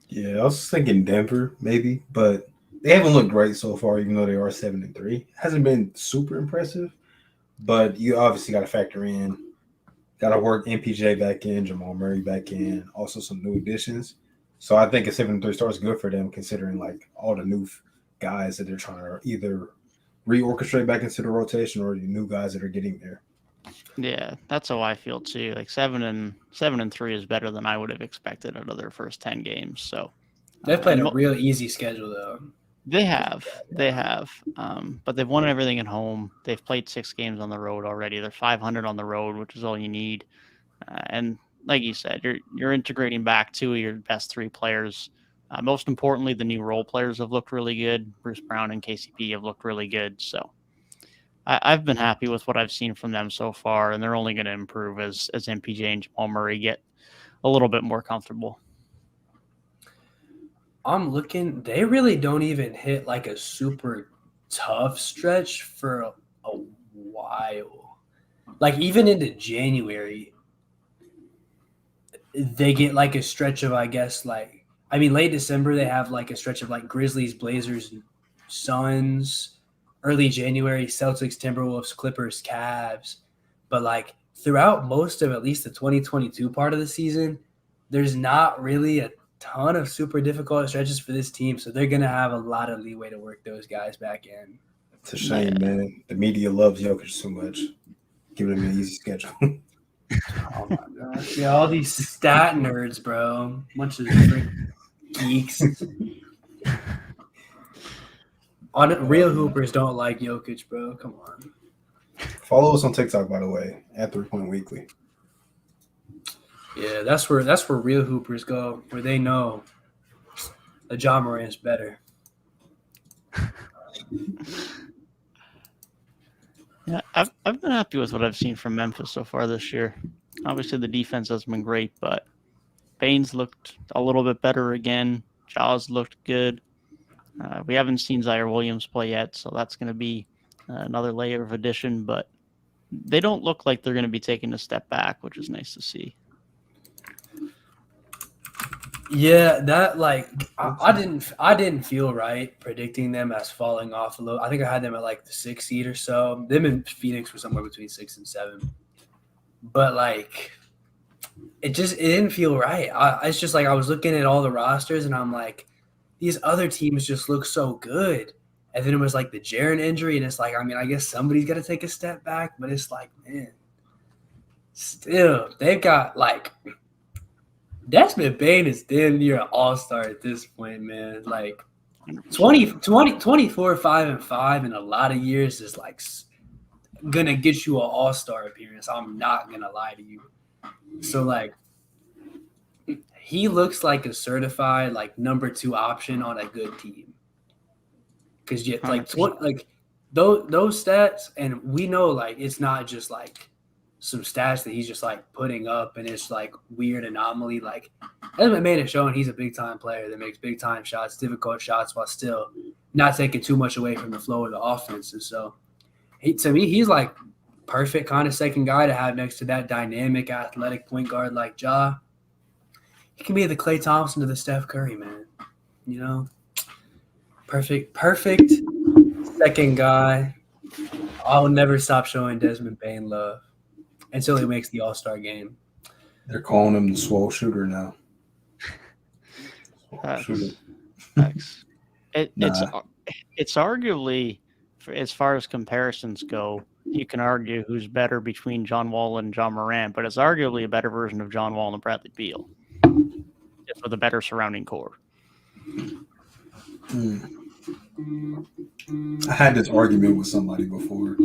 Yeah, I was thinking Denver maybe, but they haven't looked great so far, even though they are 7-3. Hasn't been super impressive, but you obviously got to factor in, got to work MPJ back in, Jamal Murray back in, also some new additions. So I think a 7-3 start is good for them, considering like all the new guys that they're trying to either reorchestrate back into the rotation or the new guys that are getting there. Yeah, that's how I feel too. Like 7-3 is better than I would have expected out of their first 10 games. So they've played a real easy schedule though. They have, but they've won everything at home. They've played 6 games on the road already. They're 500 on the road, which is all you need. And like you said, you're integrating back 2 of your best 3 players. Most importantly, the new role players have looked really good. Bruce Brown and KCP have looked really good. So I've been happy with what I've seen from them so far, and they're only going to improve as MPJ and Jamal Murray get a little bit more comfortable. I'm looking. They really don't even hit like a super tough stretch for a while. Like even into January, they get like a stretch of, I guess, like, I mean, late December, they have like a stretch of like Grizzlies, Blazers, Suns. Early January, Celtics, Timberwolves, Clippers, Cavs. But like throughout most of at least the 2022 part of the season, there's not really a ton of super difficult stretches for this team, so they're gonna have a lot of leeway to work those guys back in. It's a shame, man. The media loves Jokic so much, giving him an easy schedule. Oh my gosh! Yeah, all these stat nerds, bro. Bunch of freaking geeks. Real hoopers don't like Jokic, bro. Come on. Follow us on TikTok, by the way, at 3 Point Weekly. Yeah, that's where real hoopers go, where they know that Ja Morant's better. Yeah, I've been happy with what I've seen from Memphis so far this year. Obviously, the defense has been great, but Baines looked a little bit better again. Jaws looked good. We haven't seen Zaire Williams play yet, so that's going to be another layer of addition, but they don't look like they're going to be taking a step back, which is nice to see. Yeah, that like I didn't feel right predicting them as falling off a little. I think I had them at like the 6th seed or so. Them and Phoenix were somewhere between 6 and 7. But like it didn't feel right. It's just like I was looking at all the rosters and I'm like, these other teams just look so good. And then it was like the Jaren injury, and it's like, I mean, I guess somebody's got to take a step back, but it's like, man, still they've got like Desmond Bane is damn near an all-star at this point, man. Like 24, 5-5 in a lot of years is like going to get you an all-star appearance. I'm not going to lie to you. So like he looks like a certified like number 2 option on a good team. Because you like those stats, and we know like it's not just like some stats that he's just like putting up and it's like weird anomaly. Like Desmond Bane is showing he's a big time player that makes big time shots, difficult shots, while still not taking too much away from the flow of the offense. And so to me, he's like perfect kind of second guy to have next to that dynamic athletic point guard like Ja. He can be the Klay Thompson to the Steph Curry, man. You know? Perfect second guy. I'll never stop showing Desmond Bane love until he makes the All-Star game. They're calling him the swole shooter now. It's arguably, as far as comparisons go, you can argue who's better between John Wall and John Morant, but it's arguably a better version of John Wall and Bradley Beal. just with a better surrounding core. I had this argument with somebody before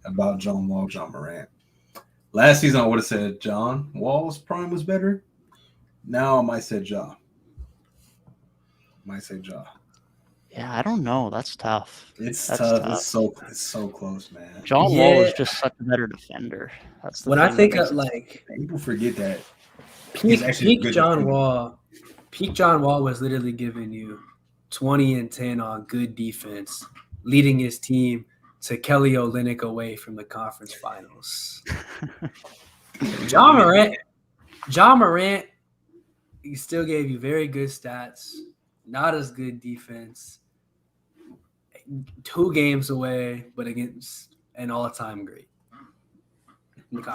about John Wall, John Morant. Last season, I would have said John Wall's prime was better. Now I might say Ja. Yeah, I don't know. That's tough. That's tough. It's so close, man. John Wall is just such a better defender. That's the when thing I think that of like people forget that. Peak John Wall was literally giving you 20 and 10 on good defense, leading his team to Kelly Olynyk away from the conference finals. John Morant, he still gave you very good stats, not as good defense. 2 games away, but against an all-time great.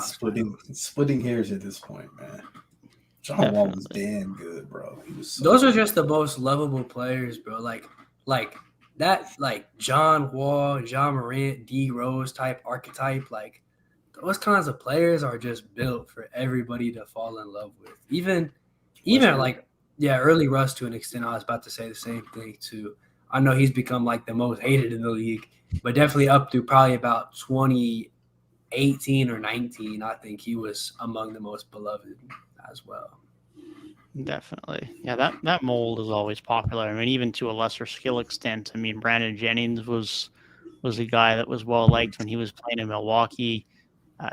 Splitting hairs at this point, man. John Wall was damn good, bro. Those are just the most lovable players, bro. Like John Wall, John Morant, D Rose type archetype. Like those kinds of players are just built for everybody to fall in love with. Even early Russ to an extent. I was about to say the same thing too. I know he's become like the most hated in the league, but definitely up through probably about 2018 or 19, I think he was among the most beloved as well. Definitely. Yeah, that mold is always popular. I mean, even to a lesser skill extent. I mean, Brandon Jennings was a guy that was well liked when he was playing in Milwaukee.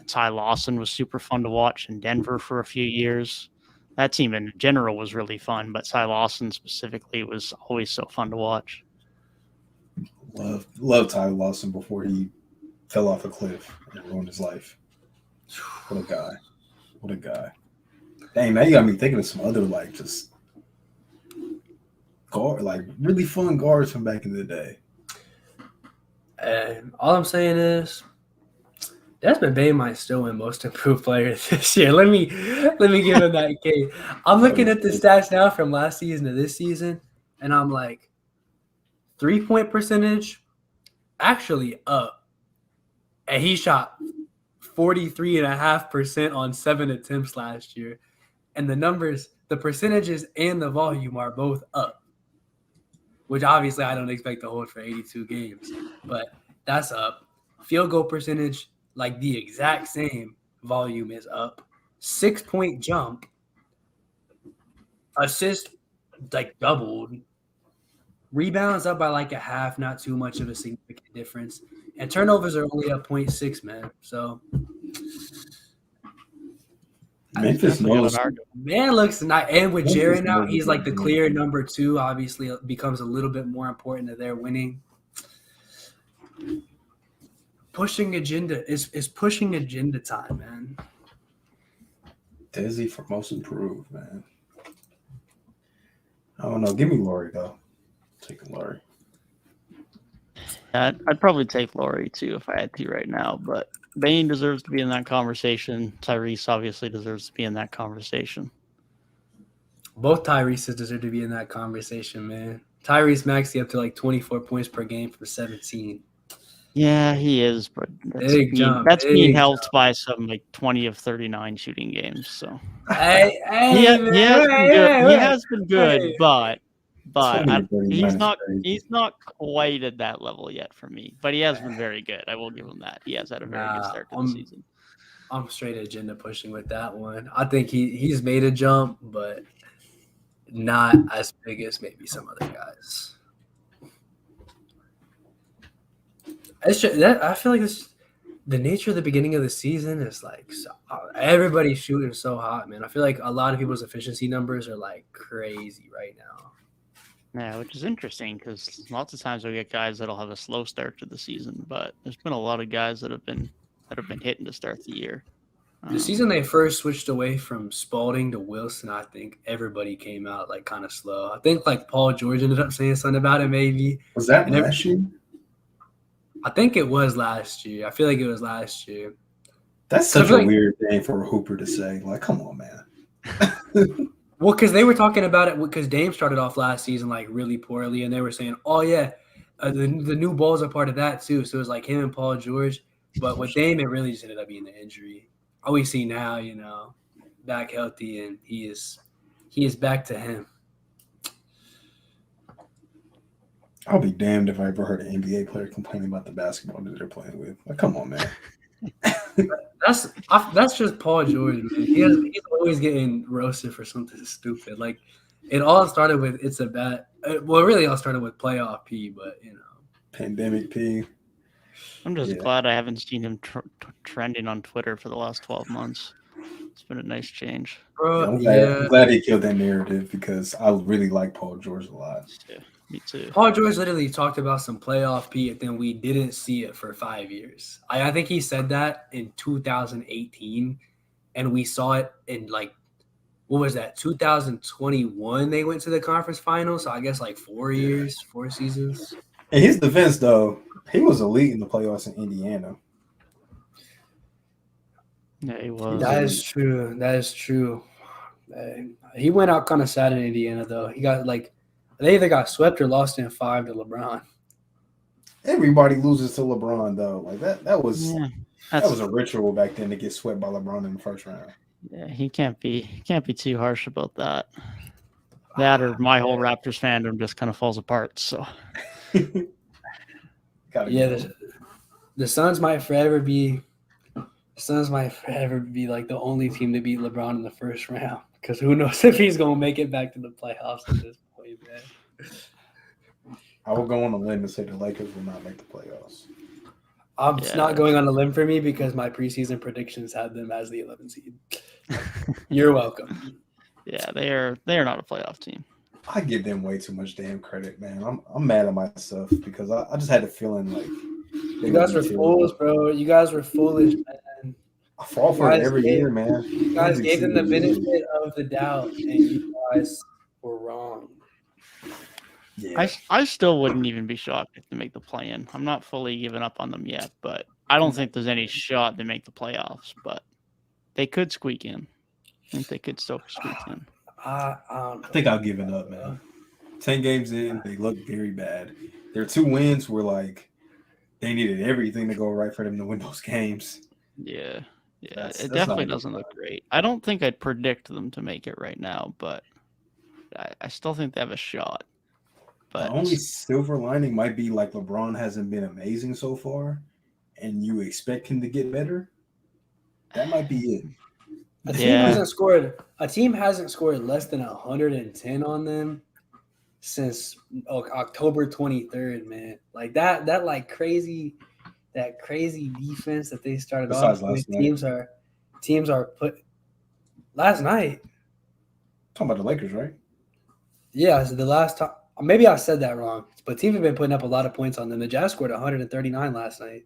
Ty Lawson was super fun to watch in Denver for a few years. That team in general was really fun, but Ty Lawson specifically was always so fun to watch. Love Ty Lawson before he fell off a cliff and ruined his life. What a guy. Dang, now you got me thinking of some other like just guard, like really fun guards from back in the day. And all I'm saying is Desmond Bane might still win Most Improved Player this year. Let me give him that case. I'm looking at the stats now from last season to this season, and I'm like, 3-point percentage actually up, and he shot 43.5% on 7 attempts last year. And the numbers, the percentages and the volume are both up, which obviously I don't expect to hold for 82 games, but that's up. Field goal percentage, like the exact same, volume is up. 6-point jump. Assist, like doubled. Rebounds up by like a half, not too much of a significant difference. And turnovers are only up 0.6, man. So Memphis knows. Man looks nice. And with Jaren out, he's like the clear number 2. Obviously, it becomes a little bit more important that they're winning. Pushing agenda is pushing agenda time, man. Desi for Most Improved, man. I don't know. Give me Laurie though. Taking Laurie. I'd probably take Laurie too if I had to right now, but Bane deserves to be in that conversation. Tyrese obviously deserves to be in that conversation. Both Tyreses deserve to be in that conversation, man. Tyrese maxing up to like 24 points per game from 17. Yeah, he is, but that's being helped by some like 20 of 39 shooting games. So he has been good, but he's not quite at that level yet for me. But he has been very good. I will give him that. He has had a very good start to the season. I'm straight agenda pushing with that one. I think he's made a jump, but not as big as maybe some other guys. I feel like the nature of the beginning of the season is like everybody's shooting so hot, man. I feel like a lot of people's efficiency numbers are like crazy right now. Yeah, which is interesting because lots of times we get guys that'll have a slow start to the season, but there's been a lot of guys that have been hitting to start the year. The season they first switched away from Spalding to Wilson, I think everybody came out like kind of slow. I think like Paul George ended up saying something about it maybe. Was that last year? I think it was last year. I feel like it was last year. That's such a weird thing for a Hooper to say. Like, come on, man. Well, because they were talking about it because Dame started off last season like really poorly, and they were saying, "Oh yeah, the new Bulls are part of that too." So it was like him and Paul George, but with Dame, it really just ended up being the injury. All we see now, back healthy, and he is he is back to him. I'll be damned if I ever heard an NBA player complaining about the basketball that they're playing with. Like, come on, man. That's just Paul George, man. He's always getting roasted for something stupid. Like, it all started with really all started with playoff P, but Pandemic P. I'm just glad I haven't seen him trending on Twitter for the last 12 months. It's been a nice change. bro. I'm glad he killed that narrative because I really like Paul George a lot. Yeah, me too. Paul George literally talked about some playoff P, and then we didn't see it for 5 years. I think he said that in 2018, and we saw it in what was that? 2021. They went to the conference finals. So I guess 4 years, 4 seasons. In his defense, though, he was elite in the playoffs in Indiana. Yeah, he was. That is true. That is true. He went out kind of sad in Indiana, though. He got they either got swept or lost in 5 to LeBron. Everybody loses to LeBron, though. Like that was that was a ritual back then to get swept by LeBron in the first round. Yeah, he can't be too harsh about that. That or my whole Raptors fandom just kind of falls apart. So the Suns might forever be like the only team to beat LeBron in the first round, because who knows if he's gonna make it back to the playoffs at this point, man. I will go on a limb and say the Lakers will not make the playoffs. It's not going on a limb for me because my preseason predictions had them as the 11th seed. You're welcome. Yeah, they are not a playoff team. I give them way too much damn credit, man. I'm mad at myself because I just had a feeling like you guys were fools, bro. You guys were foolish, man. I fall for it every year, man. You guys gave them the benefit of the doubt, and you guys were wrong. Yeah. I still wouldn't even be shocked if they make the play-in. I'm not fully giving up on them yet, but I don't think there's any shot they make the playoffs. But they could squeak in. I think they could still squeak in. I think I'll give it up, man. 10 games in, they look very bad. Their 2 wins were they needed everything to go right for them to win those games. Yeah. It definitely doesn't look great. I don't think I'd predict them to make it right now, but I still think they have a shot. But the only silver lining might be LeBron hasn't been amazing so far, and you expect him to get better. That might be it. A team hasn't scored less than 110 on them since October 23rd, man. That crazy defense that they started off with. Teams are put last night. Talking about the Lakers, right? Yeah, so the last time. Maybe I said that wrong, but teams have been putting up a lot of points on them. The Jazz scored 139 last night.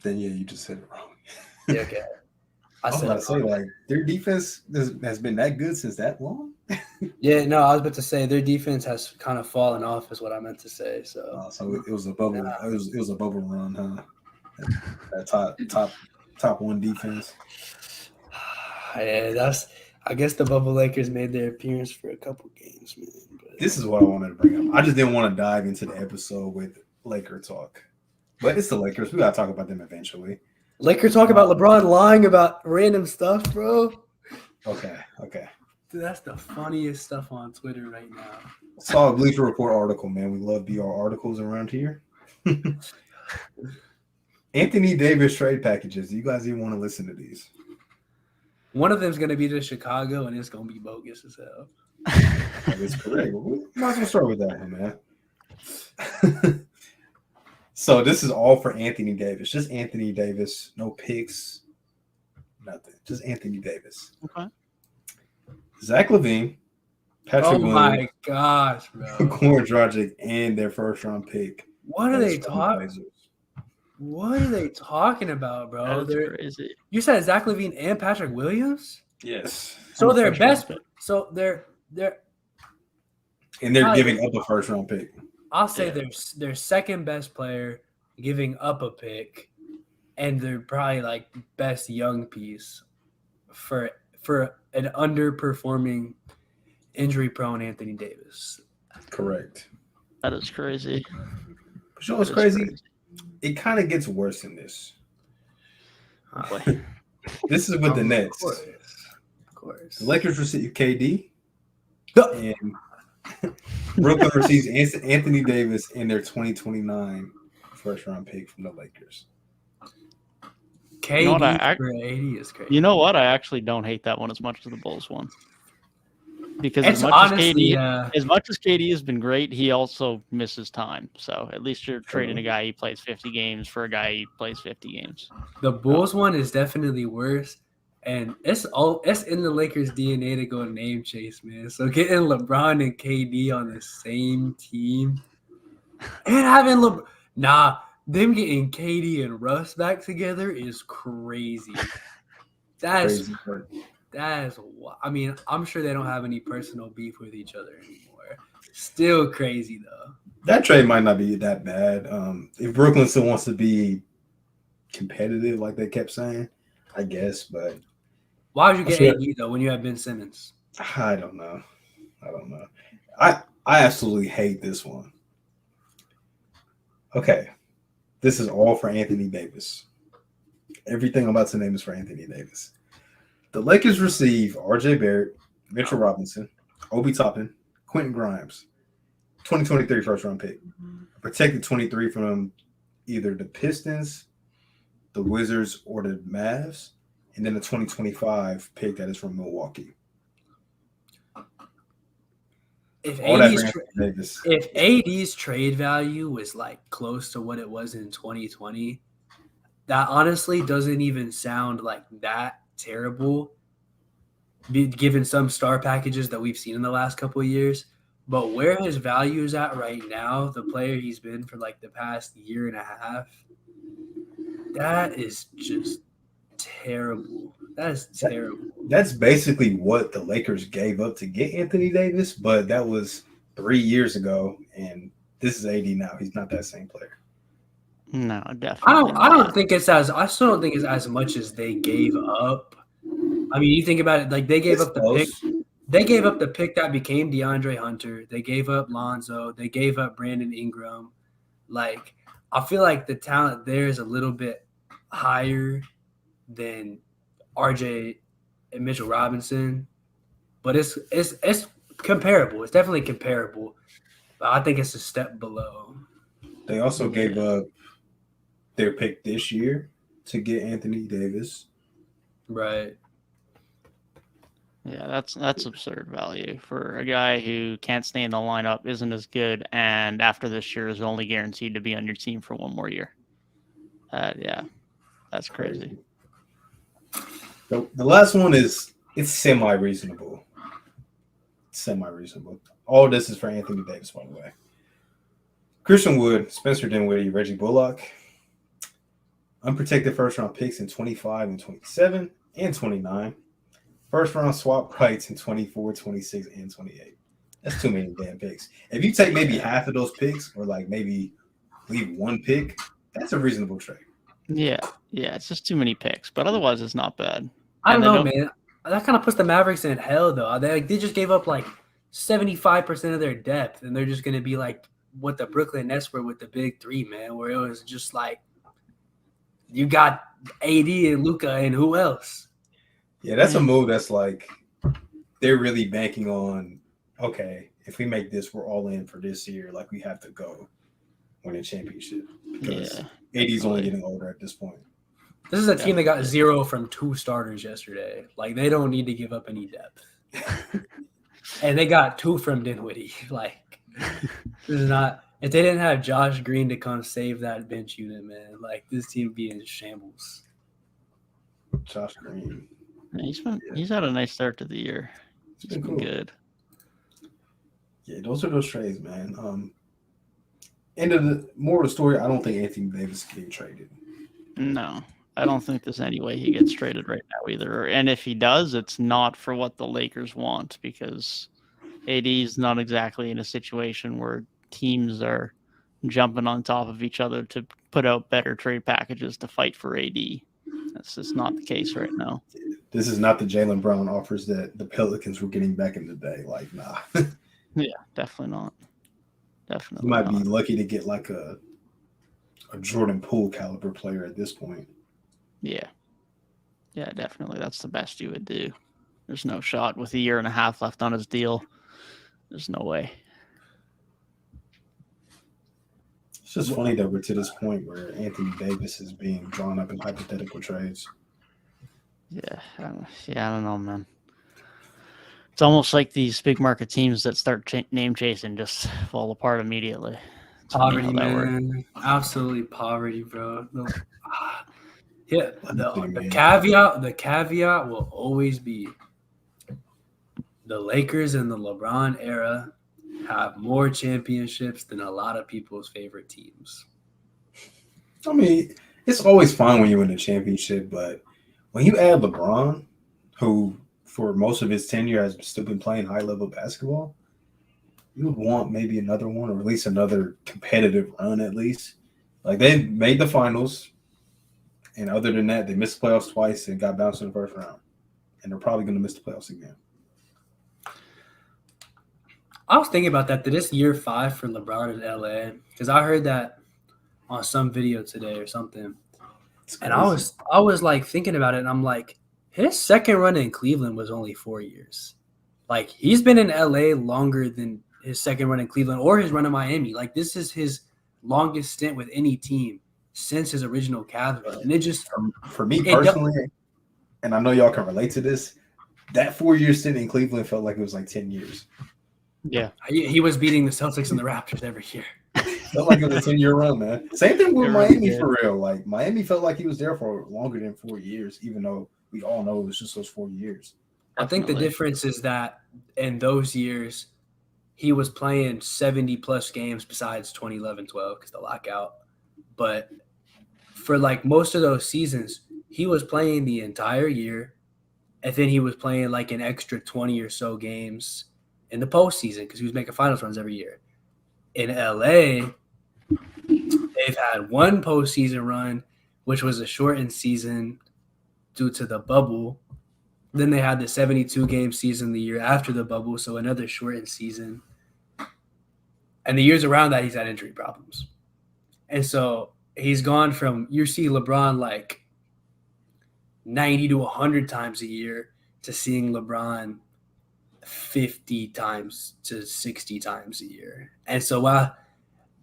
Then you just said it wrong. Yeah, okay. I was about to say their defense has been that good since that long. Yeah, no, I was about to say their defense has kind of fallen off, is what I meant to say. So it was a bubble. It was a bubble run, huh? That top 1 defense. Yeah, I guess the Bubble Lakers made their appearance for a couple games, man. But this is what I wanted to bring up. I just didn't want to dive into the episode with Laker talk, but it's the Lakers. We gotta talk about them eventually. Laker talk about LeBron lying about random stuff, bro. Okay. Dude, that's the funniest stuff on Twitter right now. Saw a Bleacher Report article, man. We love BR articles around here. Anthony Davis trade packages. Do you guys even want to listen to these? One of them's going to be to Chicago, and it's going to be bogus as hell. That is correct. We might as well start with that one, man. So this is all for Anthony Davis. Just Anthony Davis. No picks. Nothing. Just Anthony Davis. Okay. Zach LaVine, Patrick Williams. Oh, my gosh, bro. Goran Dragic, and their first-round pick. What are they talking? What are they talking about, bro? That's crazy. You said Zach LaVine and Patrick Williams? Yes. So they're best. So they're and they're giving up a first-round pick. I'll say their second best player giving up a pick, and they're probably best young piece for an underperforming, injury-prone Anthony Davis. Correct. That is crazy. But you know what's crazy? It kind of gets worse than this. This is with the Nets. Of course. The Lakers receive KD, And Brooklyn receives Anthony Davis in their 2029 first round pick from the Lakers. KD You know what, for 80 is crazy. You know what? I actually don't hate that one as much as the Bulls one. Because It's as much honestly, as KD has been great, he also misses time. So at least you're trading a guy who plays 50 games for a guy who plays 50 games. the Bulls one is definitely worse. And it's in the Lakers' DNA to go name chase, man. So getting LeBron and KD on the same team and having them getting KD and Russ back together is crazy. Crazy. I mean, I'm sure they don't have any personal beef with each other anymore. Still crazy though. That trade might not be that bad. If Brooklyn still wants to be competitive, like they kept saying, I guess. But why would you get AD though when you have Ben Simmons? I don't know. I absolutely hate this one. Okay, this is all for Anthony Davis. Everything I'm about to name is for Anthony Davis. The Lakers receive R.J. Barrett, Mitchell Robinson, Obi Toppin, Quentin Grimes, 2023 first round pick, a protected 23 from either the Pistons, the Wizards, or the Mavs, and then a 2025 pick that is from Milwaukee. If AD's trade value was like close to what it was in 2020, that honestly doesn't even sound like that terrible, given some star packages that we've seen in the last couple of years. But where his value is at right now, the player he's been for like the past year and a half, that is just terrible. That is terrible. That's basically what the Lakers gave up to get Anthony Davis, but that was 3 years ago, and this is AD now. He's not that same player. No, definitely. I still don't think it's as much as they gave up. I mean, you think about it, like they gave up the pick. They gave up the pick that became DeAndre Hunter. They gave up Lonzo. They gave up Brandon Ingram. Like, I feel like the talent there is a little bit higher than RJ and Mitchell Robinson, but it's comparable. It's definitely comparable, but I think it's a step below. They also gave up their pick this year to get Anthony Davis. Right. Yeah, that's absurd value for a guy who can't stay in the lineup, isn't as good, and after this year is only guaranteed to be on your team for one more year. Yeah, that's crazy. The last one it's semi-reasonable. All this is for Anthony Davis, by the way. Christian Wood, Spencer Dinwiddie, Reggie Bullock. Unprotected first-round picks in 25 and 27 and 29. First-round swap rights in 24, 26, and 28. That's too many damn picks. If you take maybe half of those picks or like maybe leave one pick, that's a reasonable trade. Yeah, it's just too many picks, but otherwise it's not bad. I don't know, man. That kind of puts the Mavericks in hell, though. They just gave up like 75% of their depth, and they're just going to be like what the Brooklyn Nets were with the big three, man, where it was just like you got AD and Luka and who else? Yeah, that's a move that's like they're really banking on, okay, if we make this, we're all in for this year. Like we have to go win a championship because AD's only getting older at this point. This is a team that got 0 from 2 starters yesterday. Like they don't need to give up any depth. And they got 2 from Dinwiddie. Like this is not – if they didn't have Josh Green to come save that bench unit, man, like this team would be in shambles. Josh Green. He's had a nice start to the year. He's been good. Yeah, those are those trades, man. End of the moral of the story, I don't think Anthony Davis is getting traded. No, I don't think there's any way he gets traded right now either. And if he does, it's not for what the Lakers want because AD's not exactly in a situation where teams are jumping on top of each other to put out better trade packages to fight for AD. That's just not the case right now. This is not the Jaylen Brown offers that the Pelicans were getting back in the day. Like, nah. Yeah, definitely not. Definitely You might be lucky to get like a Jordan Poole caliber player at this point. Yeah, definitely. That's the best you would do. There's no shot with a year and a half left on his deal There's no way. It's just funny that we're to this point where Anthony Davis is being drawn up in hypothetical trades. Yeah, I don't know, man. It's almost like these big market teams that start name chasing just fall apart immediately. It's funny Poverty, how that works. man. Absolutely poverty, bro. Yeah, the Man. caveat will always be the Lakers in the LeBron era have more championships than a lot of people's favorite teams. I mean, it's always fun when you win a championship, but when you add LeBron, who for most of his tenure has still been playing high-level basketball, you would want maybe another one or at least another competitive run at least. Like, they made the finals, and other than that, they missed the playoffs twice and got bounced in the first round. And they're probably going to miss the playoffs again. I was thinking about that this year 5 for LeBron in LA because I heard that on some video today or something, and I was like thinking about it, and I'm like, his second run in Cleveland was only 4 years. Like, he's been in LA longer than his second run in Cleveland or his run in Miami. Like, this is his longest stint with any team since his original Cavs run, and it just for me personally, and I know y'all can relate to this, that 4-year stint in Cleveland felt like it was like 10 years. Yeah, he was beating the Celtics and the Raptors every year. Felt like it was a 10-year run, man. Same thing with Miami for real. Like, Miami felt like he was there for longer than 4 years, even though we all know it was just those 4 years. I think the difference is that in those years, he was playing 70-plus games besides 2011-12 because the lockout. But for, like, most of those seasons, he was playing the entire year, and then he was playing, like, an extra 20 or so games in the postseason because he was making finals runs every year. In LA, they've had one postseason run, which was a shortened season due to the bubble. Then they had the 72-game season the year after the bubble, so another shortened season. And the years around that, he's had injury problems. And so he's gone from, you see LeBron like 90 to 100 times a year to seeing LeBron 50 times to 60 times a year. And so while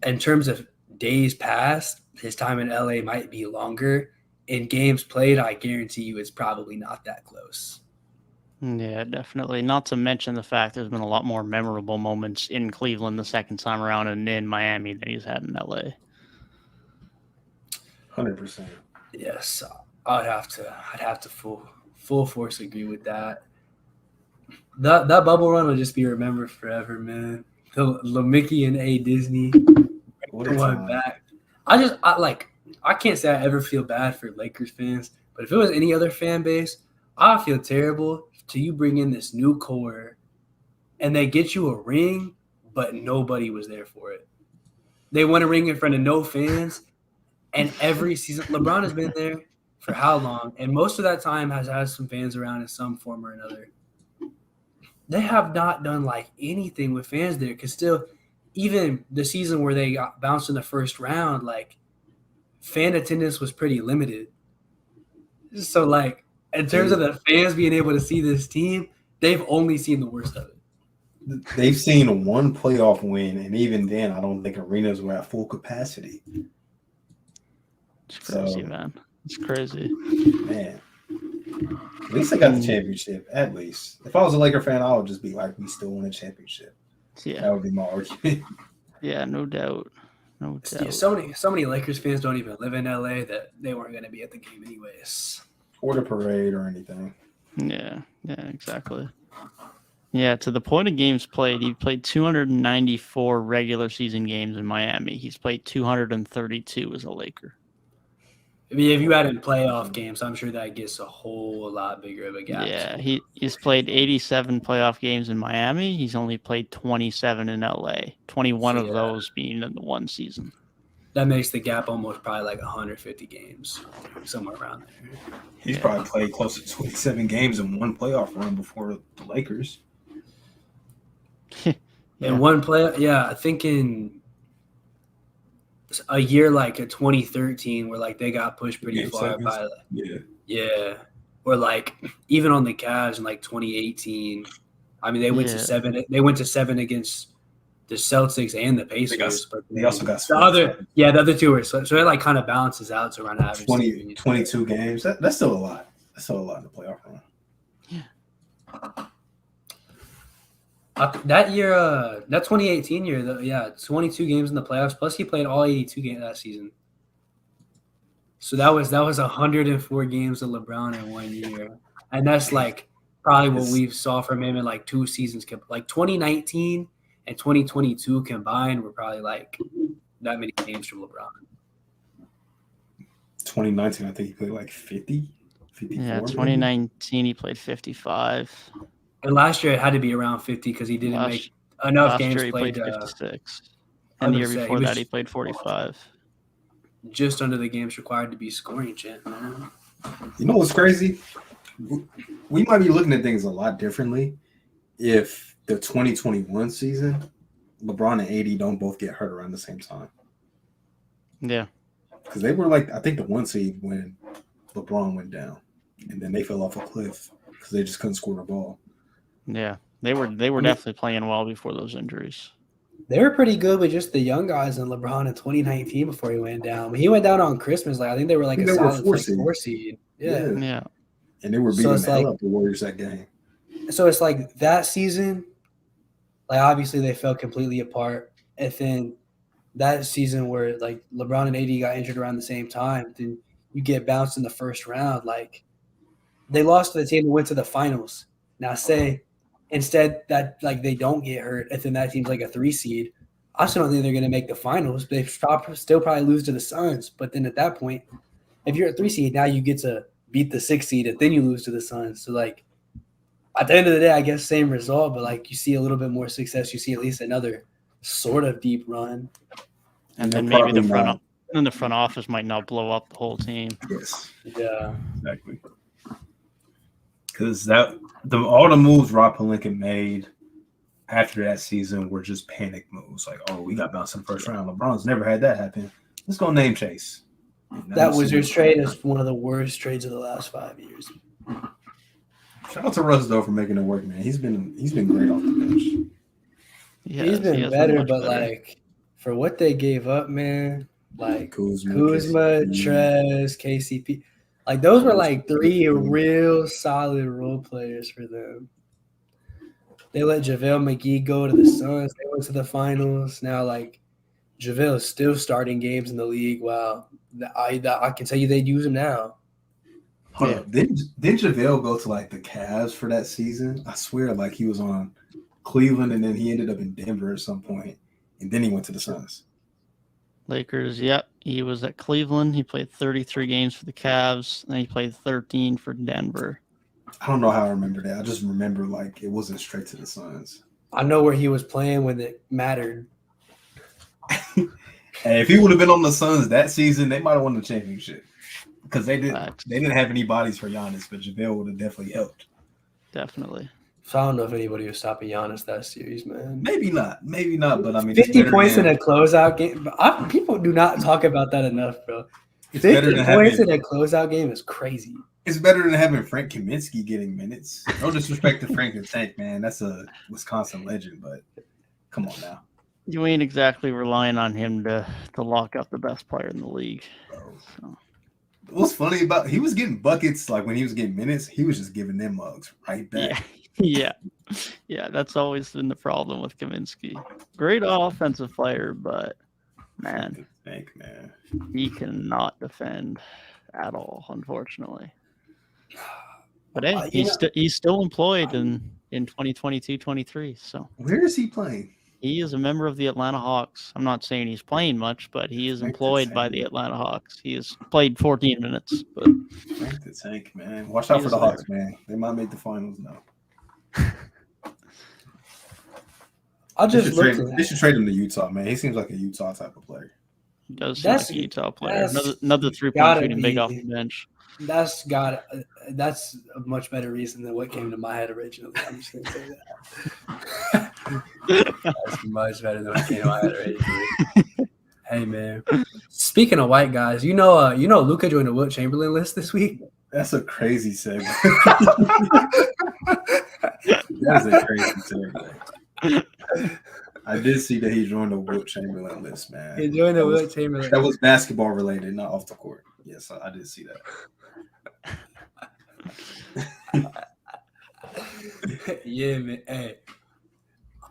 in terms of days passed, his time in LA might be longer. In games played, I guarantee you it's probably not that close. Yeah, definitely. Not to mention the fact there's been a lot more memorable moments in Cleveland the second time around and in Miami than he's had in LA. 100%. Yes, I'd have to full force agree with that. That bubble run will just be remembered forever, man. The Mickey and A Disney going back. I can't say I ever feel bad for Lakers fans, but if it was any other fan base, I feel terrible till you bring in this new core and they get you a ring, but nobody was there for it. They won a ring in front of no fans, and every season LeBron has been there for how long? And most of that time has had some fans around in some form or another. They have not done like anything with fans there because still, even the season where they got bounced in the first round, like fan attendance was pretty limited. So like in terms of the fans being able to see this team, they've only seen the worst of it. They've seen one playoff win, and even then, I don't think arenas were at full capacity. It's crazy, man. It's crazy. Man. At least they got the championship, at least. If I was a Laker fan, I would just be like, we still win a championship. Yeah. That would be my argument. Yeah, no doubt. No doubt. Yeah, so many Lakers fans don't even live in LA that they weren't going to be at the game anyways. Or the parade or anything. Yeah, exactly. Yeah, to the point of games played, he played 294 regular season games in Miami. He's played 232 as a Laker. I mean, if you add in playoff games, I'm sure that gets a whole lot bigger of a gap. Yeah, he's played 87 playoff games in Miami. He's only played 27 in LA, 21 of those being in the one season. That makes the gap almost probably like 150 games, somewhere around there. He's probably played close to 27 games in one playoff run before the Lakers. In one play, I think in a year like a 2013 where like they got pushed pretty far by or like even on the Cavs in like 2018, I mean, they went to 7. They went to 7 against the Celtics and the Pacers. But they also got the other two were so it like kind of balances out to around average. 22 games. That's still a lot. That's still a lot in the playoff run. That year, that 2018 year, 22 games in the playoffs. Plus, he played all 82 games that season. So that was 104 games of LeBron in 1 year, and that's like probably what we saw from him in like 2 seasons. Like 2019 and 2022 combined were probably like that many games from LeBron. 2019, I think he played like 50. 54, yeah, 2019 he played 55. And last year it had to be around 50 because he didn't make enough games. He played 56, and the year before that he played 45. Just under the games required to be scoring champ, man. You know what's crazy? We might be looking at things a lot differently if the 2021 season, LeBron and AD don't both get hurt around the same time. Yeah, because they were like, I think the 1 seed when LeBron went down, and then they fell off a cliff because they just couldn't score the ball. Yeah, they were definitely playing well before those injuries. They were pretty good with just the young guys and LeBron in 2019 before he went down. He went down on Christmas. Like I think they were like a solid 4 seed. Yeah. And they were beating the hell out of the Warriors that game. So it's like that season, like obviously they fell completely apart. And then that season where like LeBron and AD got injured around the same time, then you get bounced in the first round. Like they lost to the team that went to the finals. Now say instead that like they don't get hurt, and then that team's like a 3 seed. I still don't think they're going to make the finals. They still probably lose to the Suns. But then at that point, if you're a 3 seed, now you get to beat the 6 seed, and then you lose to the Suns. So like at the end of the day, I guess same result, but like you see a little bit more success. You see at least another sort of deep run, and then maybe the front office might not blow up the whole team. Yes. Yeah. Exactly. Because all the moves Rob Pelinka made after that season were just panic moves. Like, oh, we got bounced in the first round. LeBron's never had that happen. Let's go name chase. That Wizards trade is one of the worst trades of the last 5 years. Shout out to Russ though for making it work, man. He's been great off the bench. Yeah, he's been better, but like for what they gave up, man, like Kuzma, Trez, KCP, like those were like 3 real solid role players for them. They let JaVale McGee go to the Suns. They went to the finals. Now, like JaVale is still starting games in the league. Wow, I can tell you they'd use him now. Hold up. Didn't JaVale go to like the Cavs for that season? I swear, like he was on Cleveland and then he ended up in Denver at some point, and then he went to the Suns. Lakers, yep. He was at Cleveland. He played 33 games for the Cavs, and he played 13 for Denver. I don't know how I remember that. I just remember like it wasn't straight to the Suns. I know where he was playing when it mattered. Hey, if he would have been on the Suns that season, they might have won the championship. Because they didn't have any bodies for Giannis, but JaVale would have definitely helped. Definitely. So I don't know if anybody was stopping Giannis that series, man. Maybe not. But I mean, 50 points in a closeout game. People do not talk about that enough, bro. 50 points in a closeout game is crazy. It's better than having Frank Kaminsky getting minutes. No disrespect to Frank and Tank, man. That's a Wisconsin legend, but come on now. You ain't exactly relying on him to lock up the best player in the league. So. What's funny about he was getting buckets like when he was getting minutes, he was just giving them mugs right back. Yeah. That's always been the problem with Kaminsky. Great offensive player, but man, he cannot defend at all, unfortunately. But hey, he's still employed in 2022-23. So where is he playing? He is a member of the Atlanta Hawks. I'm not saying he's playing much, but he is employed by the Atlanta Hawks. He has played 14 minutes. But Frank the Tank, man. Watch out for the Hawks, man. They might make the finals now. They should trade him to Utah, man. He seems like a Utah type of player. He does seem like a Utah player. Another 3-point shooting big off the bench. That's a much better reason than what came to my head originally. I'm just gonna say that. That's much better than what came to my head originally. Hey man. Speaking of white guys, you know Luka joined the Wilt Chamberlain list this week. That's a crazy segment. That's a crazy take. I did see that he joined the Wilt Chamberlain list, man. He joined the Wilt Chamberlain. That was basketball related, not off the court. Yes, I did see that. Yeah, man. Hey,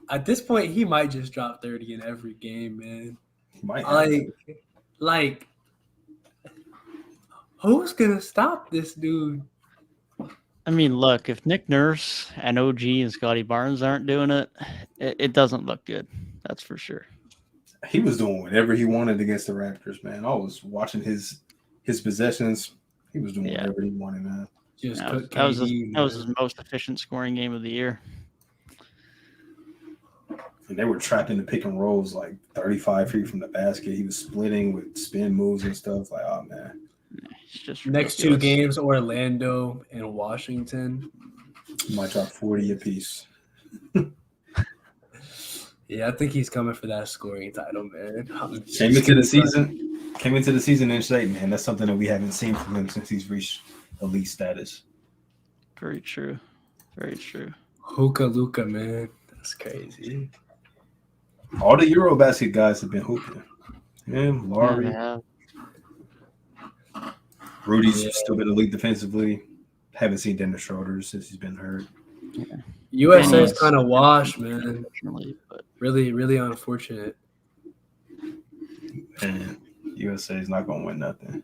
at this point, he might just drop 30 in every game, man. He might have Like, who's gonna stop this dude? I mean, look, if Nick Nurse and OG and Scotty Barnes aren't doing it, it doesn't look good. That's for sure. He was doing whatever he wanted against the Raptors, man. I was watching his possessions. He was doing whatever he wanted, man. Just That was his most efficient scoring game of the year. And they were trapped in the pick and rolls like 35 feet from the basket. He was splitting with spin moves and stuff. Like, oh, man. It's just Next ridiculous. 2 games, Orlando and Washington. He might drop 40 apiece. Yeah, I think he's coming for that scoring title, man. Came into the season in shape, man. That's something that we haven't seen from him since he's reached elite status. Very true. Very true. Hookah Luka, man. That's crazy. All the Eurobasket guys have been hooping. Him, Laurie, Yeah. Rudy's still been elite defensively. Haven't seen Dennis Schroeder since he's been hurt. USA is kind of washed, man. Unfortunately, but Really, really unfortunate. And USA is not going to win nothing.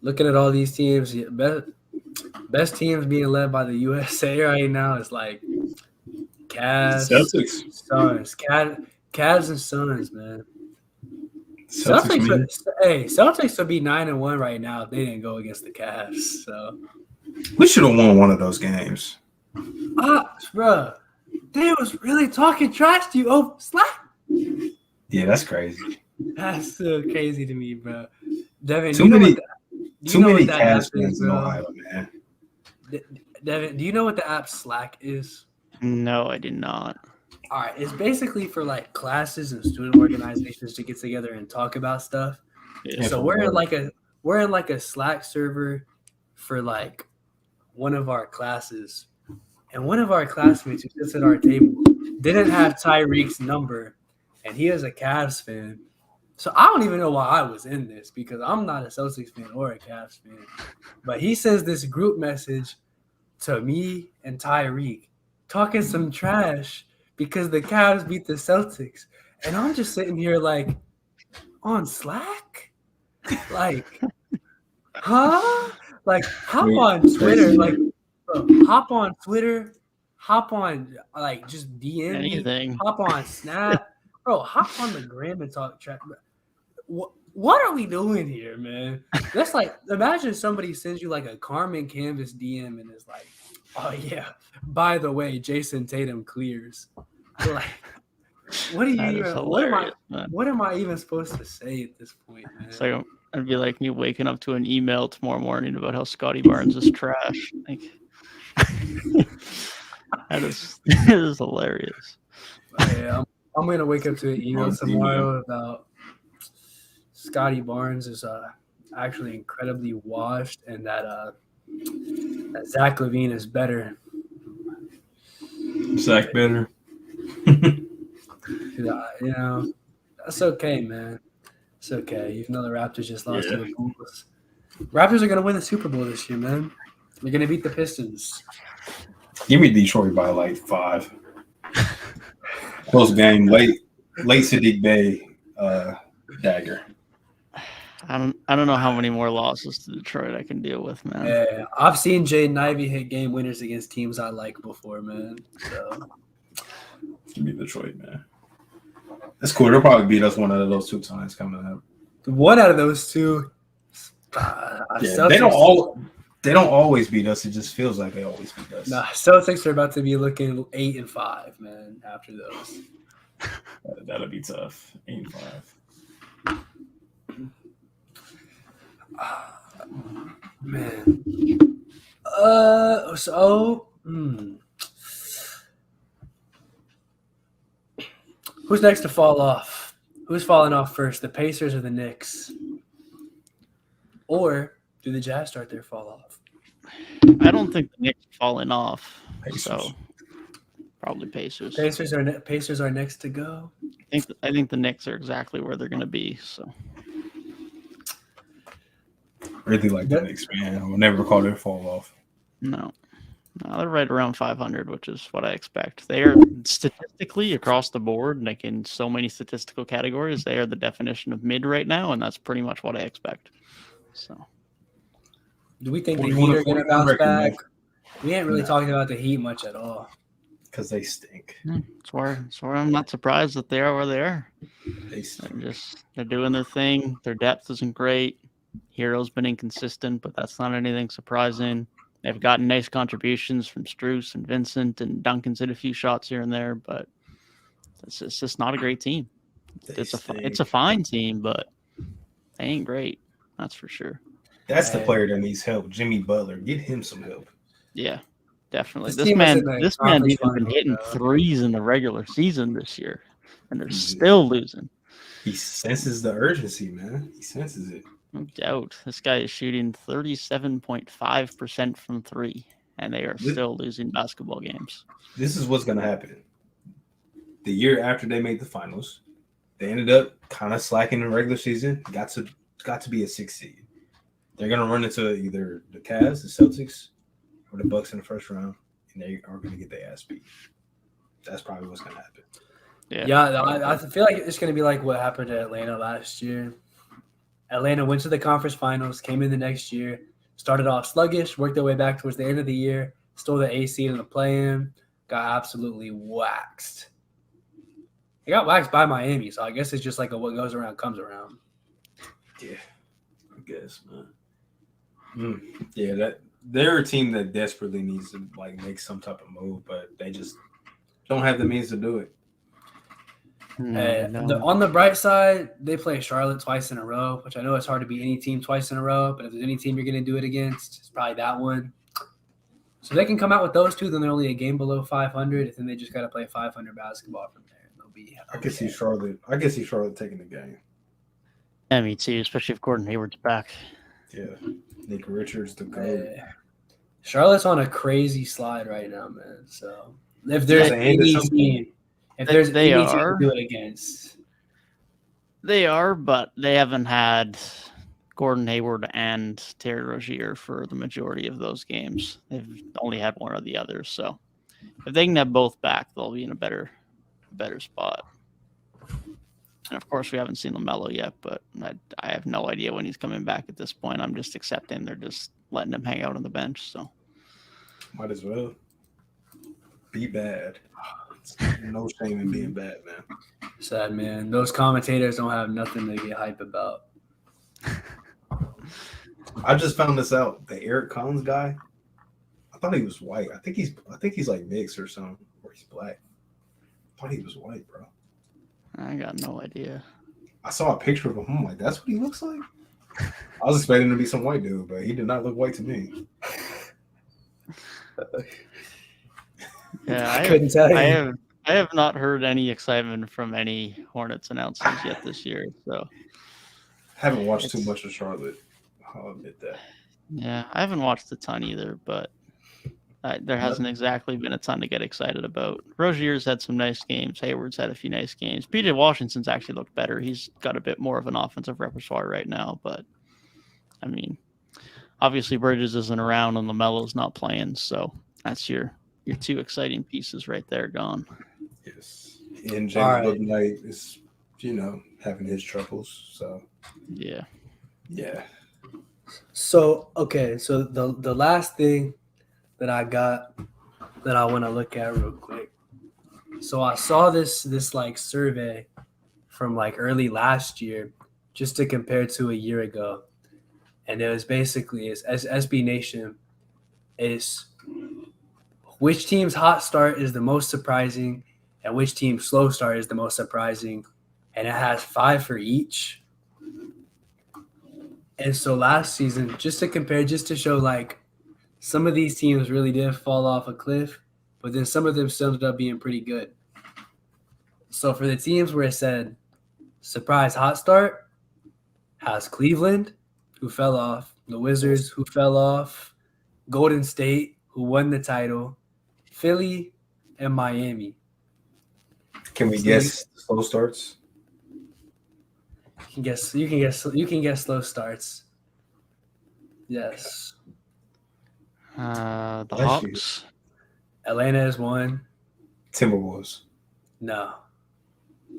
Looking at all these teams, best teams being led by the USA right now is like Cavs, Celtics. Suns, Cavs and Suns, man. Celtics Celtics would be 9-1 right now if they didn't go against the Cavs. So, we should have won one of those games. bro, they was really talking trash to you over Slack. Yeah, that's crazy. That's so crazy to me, bro. Devin, Too many Cavs Cavs fans in Ohio, man. Devin, do you know what the app Slack is? no, I did not. All right, it's basically for like classes and student organizations to get together and talk about stuff. Yeah. So we're in like a Slack server for like one of our classes, and one of our classmates who sits at our table didn't have Tyrik's number, and he is a Cavs fan. So I don't even know why I was in this because I'm not a Celtics fan or a Cavs fan. But he sends this group message to me and Tyrik talking some trash because the Cavs beat the Celtics. And I'm just sitting here like, on Slack? Like, huh? Like, hop on Twitter. Like, bro, hop on Twitter. Hop on, like, just DM me. Anything. Hop on Snap. Bro, hop on the gram and talk trash. What are we doing here, man? That's like, imagine somebody sends you like a Carmen Canvas DM and is like, oh, yeah, by the way, Jason Tatum clears. Like, what am I even supposed to say at this point, man? It's like I'd be like me waking up to an email tomorrow morning about how Scotty Barnes is trash. Like, it is hilarious. Yeah, I'm gonna wake up to an email tomorrow about Scotty Barnes is actually incredibly washed, and that Zach LaVine is better. Zach better. You know, that's okay, man. It's okay. Even though the Raptors just lost to the Bulls, Raptors are gonna win the Super Bowl this year, man. They're gonna beat the Pistons. Give me Detroit by like 5. Close game, late Sadiq Bey dagger. I don't know how many more losses to Detroit I can deal with, man. Yeah, I've seen Jaden Ivey hit game winners against teams I like before, man. So Give me Detroit, man. That's cool. They'll probably beat us one out of those 2 times coming up. one out of those two. Yeah, they don't always beat us. It just feels like they always beat us. Nah, Celtics are about to be looking 8-5, man. After those, That'll be tough. 8-5. man. Who's next to fall off? Who's falling off first, the Pacers or the Knicks? Or do the Jazz start their fall off? I don't think the Knicks are falling off. Pacers. So probably Pacers. Pacers are next to go. I think the Knicks are exactly where they're going to be. So Really like the Knicks, man. I will never call their fall off. no, they're right around 500, which is what I expect. They are statistically across the board, like in so many statistical categories, they are the definition of mid right now, and that's pretty much what I expect. So Do we think the 41 Heat are going to bounce record, man. back? We ain't really talking about the Heat much at all. Because they stink. that's where I'm not surprised that they are where they are. They stink. They're doing their thing. Their depth isn't great. Hero's been inconsistent, but that's not anything surprising. They've gotten nice contributions from Strus and Vincent, and Duncan's hit a few shots here and there, but it's just not a great team. It's a fine team, but they ain't great. That's for sure. That's the player that needs help. Jimmy Butler. Get him some help. Yeah, definitely. This This team was man in the even conference been finals, hitting though. threes in the regular season this year, and they're still losing. He senses the urgency, man. He senses it. No doubt. This guy is shooting 37.5% from three, and they are still losing basketball games. This is what's going to happen. The year after they made the finals, they ended up kind of slacking in the regular season. Got to be a 6 seed. They're going to run into either the Cavs, the Celtics, or the Bucks in the first round, and they are going to get their ass beat. That's probably what's going to happen. Yeah, I feel like it's going to be like what happened to Atlanta last year. Atlanta went to the conference finals, came in the next year, started off sluggish, worked their way back towards the end of the year, stole the A seed in the play-in, got absolutely waxed. They got waxed by Miami, so I guess it's just like what goes around comes around. Yeah, I guess, man. Yeah, they're a team that desperately needs to make some type of move, but they just don't have the means to do it. On the bright side, they play Charlotte twice in a row, which I know it's hard to beat any team twice in a row, but if there's any team you're going to do it against, it's probably that one. So they can come out with those two, then they're only a game below 500, and then they just got to play 500 basketball from there. They'll be okay. I can see Charlotte taking the game. Yeah, me too, especially if Gordon Hayward's back. Yeah. Nick Richards, the GOAT. Charlotte's on a crazy slide right now, man. So if there's any team, to do it against, they are, but they haven't had Gordon Hayward and Terry Rozier for the majority of those games. They've only had one or the other. So if they can have both back, they'll be in a better spot. And of course, we haven't seen LaMelo yet, but I have no idea when he's coming back at this point. I'm just accepting they're just letting him hang out on the bench. So might as well be bad. No shame in being bad, man. Sad, man. Those commentators don't have nothing to get hype about. I just found this out. The Eric Collins guy, I thought he was white. I think he's like mixed or something, or he's black. I thought he was white, bro. I got no idea. I saw a picture of him. I'm like, that's what he looks like? I was expecting him to be some white dude, but he did not look white to me. Yeah, I couldn't tell you. I have not heard any excitement from any Hornets announcers yet this year. So haven't watched too much of Charlotte. I'll admit that. Yeah, I haven't watched a ton either, but there hasn't exactly been a ton to get excited about. Rozier's had some nice games. Hayward's had a few nice games. PJ Washington's actually looked better. He's got a bit more of an offensive repertoire right now, but I mean, obviously Bridges isn't around and LaMelo's not playing, so that's your two exciting pieces right there gone. Yes. And James Bouknight is, having his troubles. So yeah. So the last thing that I got that I want to look at real quick. So I saw this like survey from like early last year just to compare to a year ago. And it was basically as SB Nation is which team's hot start is the most surprising and which team's slow start is the most surprising. And it has 5 for each. And so last season, just to compare, just to show like some of these teams really did fall off a cliff, but then some of them still ended up being pretty good. So for the teams where it said surprise hot start, has Cleveland, who fell off, the Wizards, who fell off, Golden State, who won the title, Philly, and Miami. Can we guess slow starts? You can guess slow starts. Yes. The Last year. Hawks. Atlanta is one. Timberwolves. No.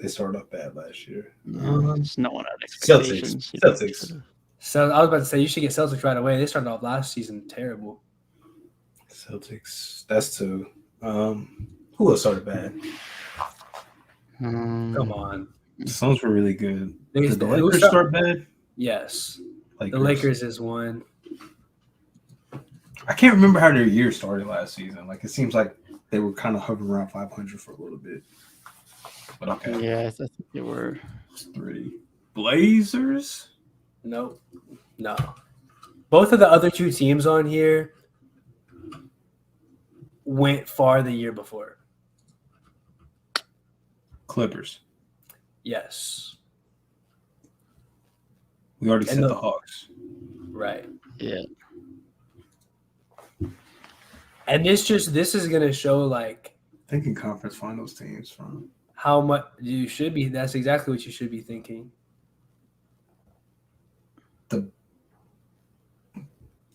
They started off bad last year. Just no one had expectations. Celtics. So I was about to say you should get Celtics right away. They started off last season terrible. Celtics. That's two. Who else started bad? Come on. The Suns were really good. They Did the Lakers start bad? Yes. Lakers. The Lakers is one. I can't remember how their year started last season. Like, it seems like they were kind of hovering around 500 for a little bit. But okay. Yeah, I think they were. 3. Blazers? No. Both of the other two teams on here went far the year before. Clippers. Yes. We already And said the- the Hawks. Right. Yeah. And this is gonna show like Thinking conference finals teams from. how much you should be. That's exactly what you should be thinking.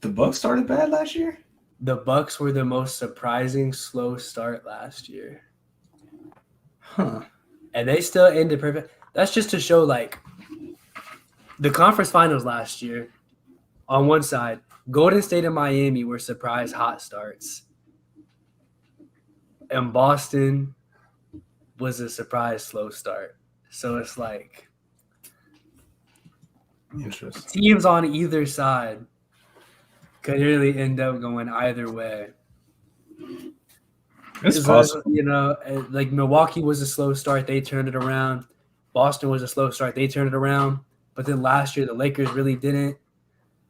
The Bucks started bad last year? The Bucks were the most surprising slow start last year. Huh. And they still ended perfect. That's just to show like the conference finals last year. On one side, Golden State and Miami were surprise hot starts. And Boston was a surprise slow start. So it's like Interesting. teams on either side could really end up going either way. It's possible. You know, like Milwaukee was a slow start. They turned it around. Boston was a slow start. They turned it around. But then last year, the Lakers really didn't.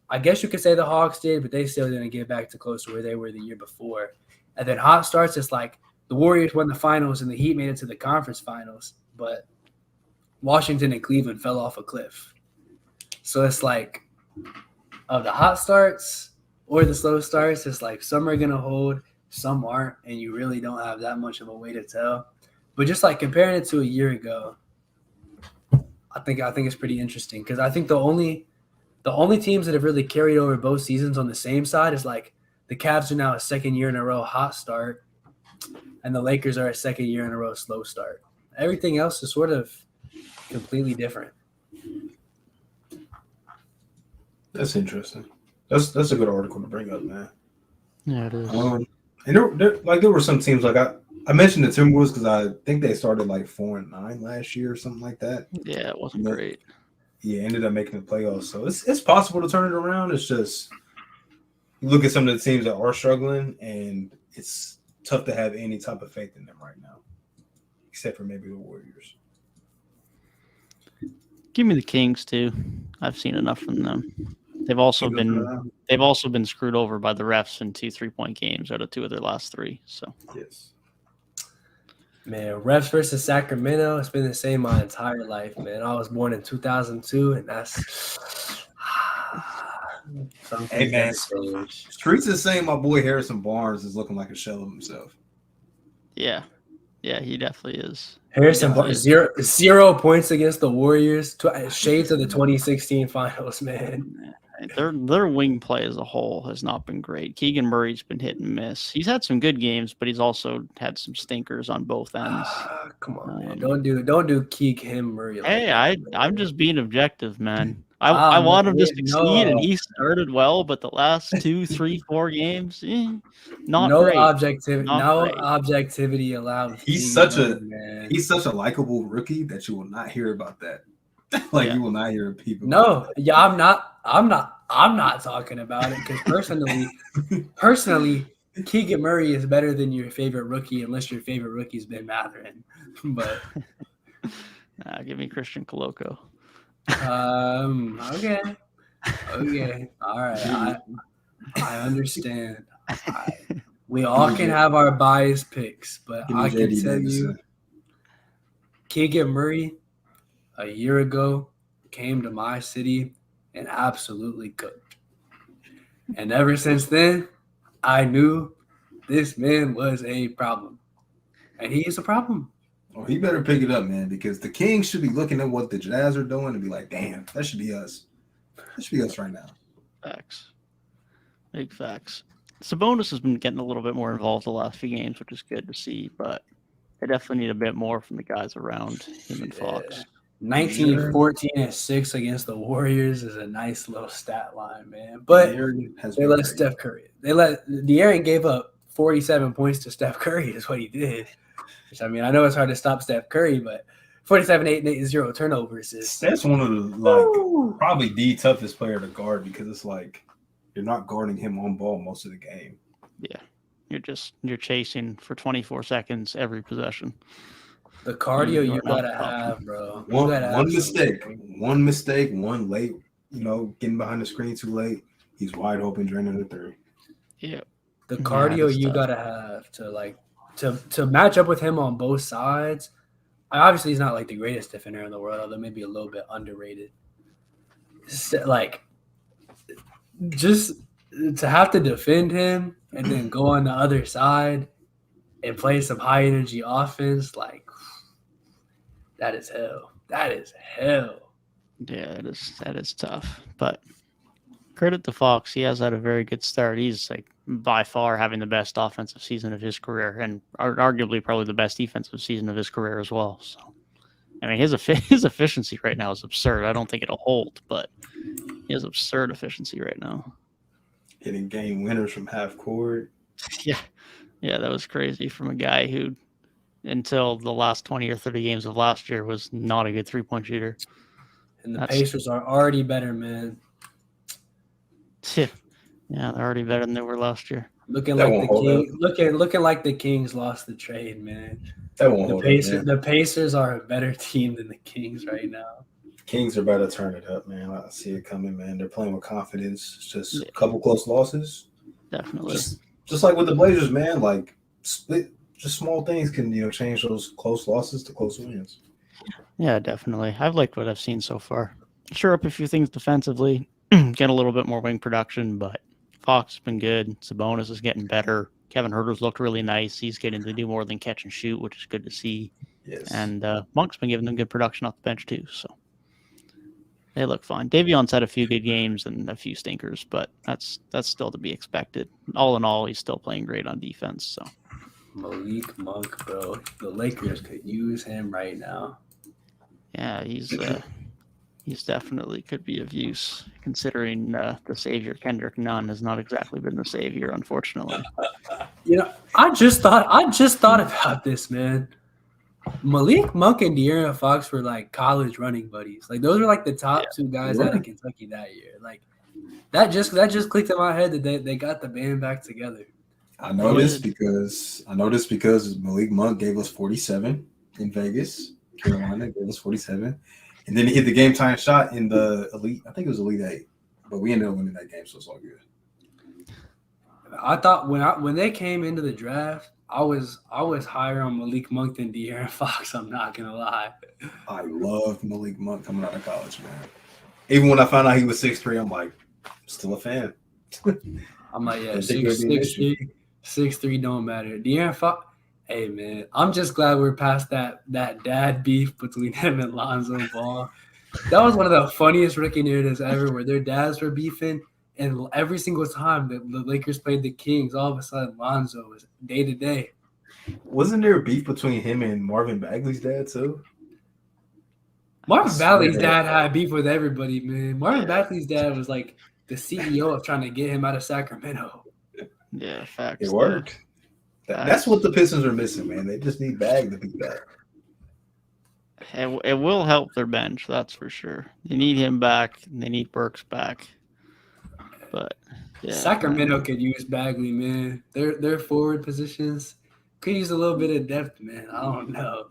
I guess you could say the Hawks did, but they still didn't get back to close to where they were the year before. And then hot starts, it's like the Warriors won the finals and the Heat made it to the conference finals. But Washington and Cleveland fell off a cliff. So it's like of the hot starts or the slow starts, it's like some are going to hold, some aren't, and you really don't have that much of a way to tell. But just like comparing it to a year ago, I think it's pretty interesting because I think the only teams that have really carried over both seasons on the same side is like the Cavs are now a second year in a row hot start, and the Lakers are a second year in a row slow start. Everything else is sort of completely different. That's interesting. That's a good article to bring up, man. Yeah, it is. And there were some teams like I mentioned the Timberwolves because I think they started like 4-9 last year or something like that. Yeah, it wasn't great. Yeah, ended up making the playoffs. So it's possible to turn it around. It's just you look at some of the teams that are struggling, and it's tough to have any type of faith in them right now, except for maybe the Warriors. Give me the Kings too. I've seen enough from them. They've also been screwed over by the refs in 2 3-point games out of 2 of their last 3. So Yes. Man, refs versus Sacramento, it's been the same my entire life, man. I was born in 2002, and that's something. Hey, man. Streets is saying my boy Harrison Barnes is looking like a shell of himself. yeah, he definitely is. Harrison Barnes, 0 points against the Warriors. Shades of the 2016 finals, man. Their wing play as a whole has not been great. Keegan Murray's been hit and miss. He's had some good games, but he's also had some stinkers on both ends. Come on, man. Don't do Keegan Murray. Hey, I'm just being objective, man. I want him to succeed, and he started well, but the last 2, 3, 4 games, not great. Objectivity allowed. He's such a likable rookie that you will not hear about that. You will not hear people. No, I'm not talking about it because personally, Keegan Murray is better than your favorite rookie unless your favorite rookie's Ben Mathurin. But give me Christian Coloco. Okay, all right. I understand. We all can have our biased picks, but I can tell you, Keegan Murray a year ago came to my city and absolutely cooked. And ever since then, I knew this man was a problem, and he is a problem. Oh, he better pick it up, man, because the Kings should be looking at what the Jazz are doing and be like, damn, that should be us. That should be us right now. Facts. Big facts. Sabonis has been getting a little bit more involved the last few games, which is good to see, but they definitely need a bit more from the guys around him and Fox. 19, 14, and 6 against the Warriors is a nice little stat line, man. But they let Steph Curry. De'Aaron gave up 47 points to Steph Curry is what he did. Which, I mean, I know it's hard to stop Steph Curry, but 47, 8, and 8, 0 turnovers is. That's one of the probably the toughest player to guard because it's like you're not guarding him on ball most of the game. Yeah, you're chasing for 24 seconds every possession. The cardio you gotta have, bro. One mistake, one late. Getting behind the screen too late. He's wide open draining the three. Yeah, the cardio you gotta have to match up with him on both sides. Obviously, he's not like the greatest defender in the world, although maybe a little bit underrated. Like, just to have to defend him and then go on the other side and play some high energy offense, like that is hell. That is hell. Yeah, that is tough. But credit to Fox. He has had a very good start. He's like by far having the best offensive season of his career and arguably probably the best defensive season of his career as well. So, I mean, his efficiency right now is absurd. I don't think it'll hold, but he has absurd efficiency right now. Hitting game winners from half court. Yeah, that was crazy from a guy who, until the last 20 or 30 games of last year, was not a good three-point shooter. And the Pacers are already better, man. Yeah, they're already better than they were last year. Looking like the Kings lost the trade, man. The Pacers are a better team than the Kings right now. Kings are about to turn it up, man. I see it coming, man. They're playing with confidence. It's just a couple close losses. Definitely. Just like with the Blazers, man. Like just small things can change those close losses to close wins. Yeah, definitely. I've liked what I've seen so far. Sure up a few things defensively, get a little bit more wing production, but Fox has been good. Sabonis is getting better. Kevin Huerter's looked really nice. He's getting to do more than catch and shoot, which is good to see. Yes. And Monk's been giving them good production off the bench too, so they look fine. Davion's had a few good games and a few stinkers, but that's still to be expected. All in all, he's still playing great on defense. So Malik Monk, bro, the Lakers could use him right now. Yeah, he's definitely could be of use, considering the savior Kendrick Nunn has not exactly been the savior, unfortunately. I just thought about this, man. Malik Monk and De'Aaron Fox were like college running buddies. Like those were like the top two guys out of Kentucky that year. Like that just clicked in my head that they got the band back together. I know this because Malik Monk gave us 47 in Vegas. Carolina gave us 47. And then he hit the game time shot in the Elite. I think it was Elite 8. But we ended up winning that game, so it's all good. I thought when they came into the draft, I was higher on Malik Monk than De'Aaron Fox. I'm not gonna lie. I loved Malik Monk coming out of college, man. Even when I found out he was 6'3", I'm like, still a fan. I'm like, yeah, 6'3" don't matter. De'Aaron Fox. Hey man, I'm just glad we're past that dad beef between him and Lonzo Ball. That was one of the funniest rookie narratives ever, where their dads were beefing, and every single time that the Lakers played the Kings, all of a sudden Lonzo was day to day. Wasn't there a beef between him and Marvin Bagley's dad too? Marvin Bagley's dad had beef with everybody, man. Marvin Bagley's dad was like the CEO of trying to get him out of Sacramento. Yeah, facts. It worked. That's what the Pistons are missing, man. They just need Bag to be back. It will help their bench, that's for sure. They need him back, and they need Burks back. But yeah, Sacramento could use Bagley, man. Their forward positions could use a little bit of depth, man. I don't know.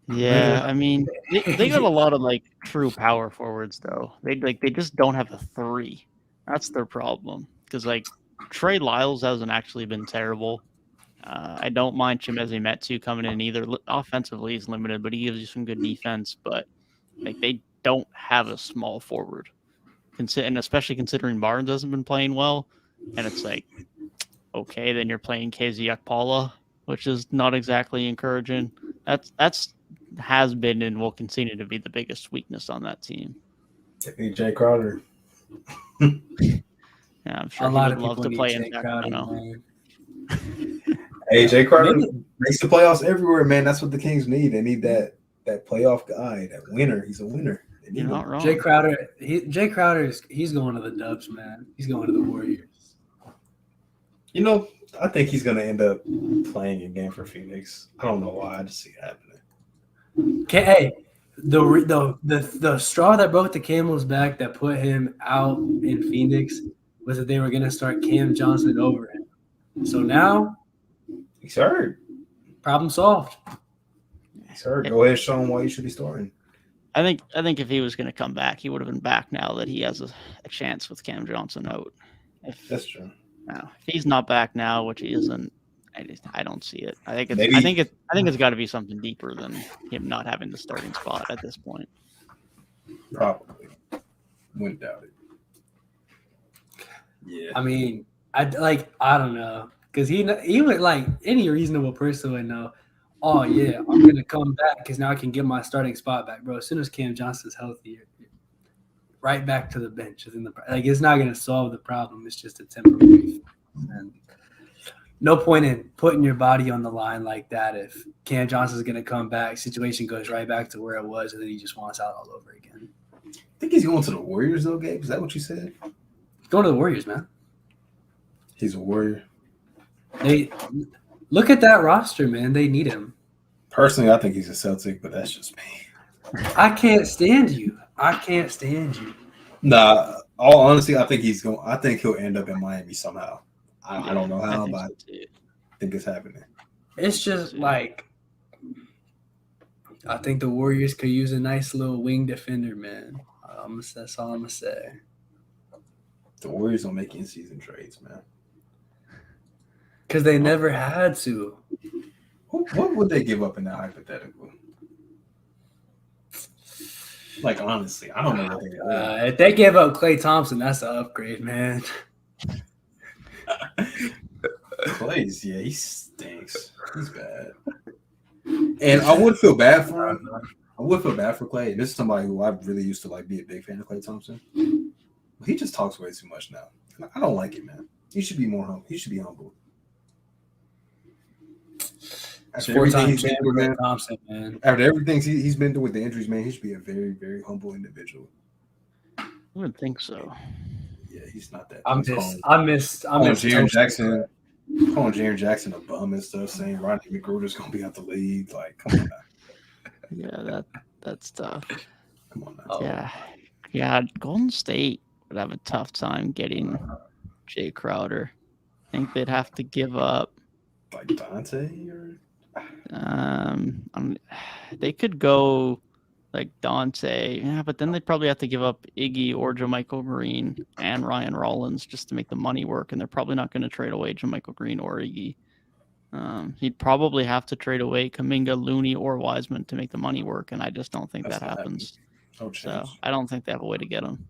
Yeah, I mean, they got a lot of like true power forwards though. They just don't have a three. That's their problem. Because like Trey Lyles hasn't actually been terrible. I don't mind Chimezie Metu coming in either. Offensively, he's limited, but he gives you some good defense. But like they don't have a small forward, and especially considering Barnes hasn't been playing well. And it's like okay, then you're playing KZ Okpala, which is not exactly encouraging. That's has been and will continue to be the biggest weakness on that team. They need Jay Crowder. Yeah, I'm sure A he lot would of love people to need play Jay in Crowder, Sacramento. man. Hey, Jay Crowder Maybe- makes the playoffs everywhere, man. That's what the Kings need. They need that playoff guy, that winner. He's a winner. They need You're him. not wrong. Jay Crowder, he's going to the Dubs, man. He's going to the Warriors. You know, I think he's going to end up playing a game for Phoenix. I don't know why. I just see it happening. Hey, the straw that broke the camel's back that put him out in Phoenix was that they were going to start Cam Johnson over him. So now, He's hurt. problem solved. He's hurt. Go ahead, show him why you should be starting. I think if he was going to come back, he would have been back now that he has a chance with Cam Johnson out. That's true. If he's not back now, which he isn't, I don't see it. I think Maybe- it's got to be something deeper than him not having the starting spot at this point. Probably. Wouldn't doubt it. Yeah. I mean, I don't know, because he would, like, any reasonable person would know. Oh yeah, I'm gonna come back because now I can get my starting spot back, bro. As soon as Cam Johnson's healthy, you're right back to the bench. It's not gonna solve the problem. It's just a temporary. And no point in putting your body on the line like that. If Cam Johnson's gonna come back, situation goes right back to where it was, and then he just wants out all over again. I think he's going to the Warriors, though, Gabe. Is that what you said? Going to the Warriors, man. He's a Warrior. They look at that roster, man. They need him. Personally, I think he's a Celtic, but that's just me. I can't stand you. Nah, all honesty, I think he'll end up in Miami somehow. I don't know how, but I think it's happening. It's just like, I think the Warriors could use a nice little wing defender, man. That's all I'm gonna say. The Warriors don't make in-season trades, man. Because they never had to. What would they give up in that hypothetical? Like, honestly, I don't know what they would. If they give up Klay Thompson, that's an upgrade, man. Clay's, yeah, he stinks. He's bad. And I would feel bad for him. I would feel bad for Klay. This is somebody who I really used to be a big fan of Klay Thompson. But he just talks way too much now. I don't like it, man. He should be more humble. He should be humble. After everything he's been through, man. Thompson, man. After everything he's been through with the injuries, man, he should be a very, very humble individual. I would think so. Yeah, he's not that. I miss Jaren Jackson. Calling Jaren Jackson a bum and stuff, saying Rodney McGruder's gonna be out the league. Like, come on now. Yeah, that's tough. Come on now. Oh. Yeah. Golden State would have a tough time getting Jay Crowder. I think they'd have to give up. Like Dante or They could go like Dante, yeah, but then they'd probably have to give up Iggy or JaMychal Green and Ryan Rollins just to make the money work, and they're probably not going to trade away JaMychal Green or Iggy. He'd probably have to trade away Kuminga, Looney, or Wiseman to make the money work, and I just don't think that happens. no chance. So I don't think they have a way to get him.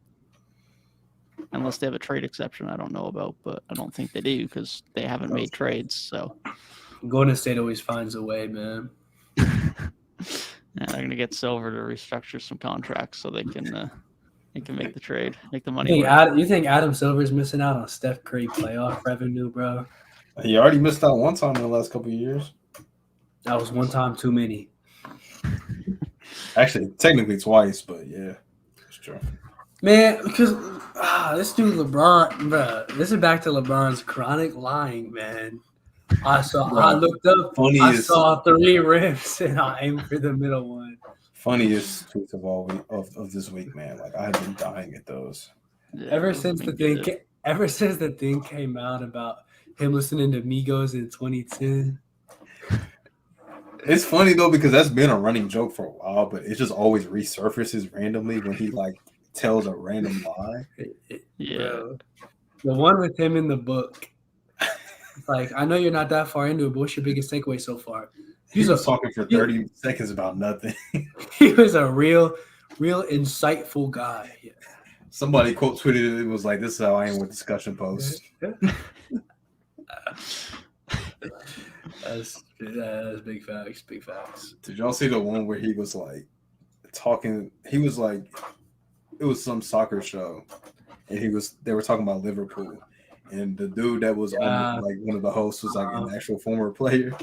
Unless they have a trade exception I don't know about, but I don't think they do because they haven't made trades. So Golden State always finds a way, man. yeah, they're gonna get Silver to restructure some contracts so they can make the trade, make the money. You think Adam Silver's missing out on Steph Curry playoff revenue, bro? He already missed out one time in the last couple of years. That was one time too many. Actually, technically twice, but yeah, it's true. Man, because this dude LeBron, bro, this is back to LeBron's chronic lying, man. I looked up, saw 3 rims, and I aimed for the middle one. Funniest tweets of all week of this week, man. Like, I've been dying at those. Yeah, Ever since the thing came out about him listening to Migos in 2010. It's funny though because that's been a running joke for a while, but it just always resurfaces randomly when he like tells a random lie. Yeah, Bro, the one with him in the book. Like, I know you're not that far into it, but what's your biggest takeaway so far? He was talking for 30 seconds about nothing. He was a real insightful guy. Yeah. Somebody quote tweeted it was like, "This is how I am with discussion posts." That's big facts. Big facts. Did y'all see the one where he was like talking? He was like, it was some soccer show, and they were talking about Liverpool, and the dude that was on like one of the hosts was like an actual former player.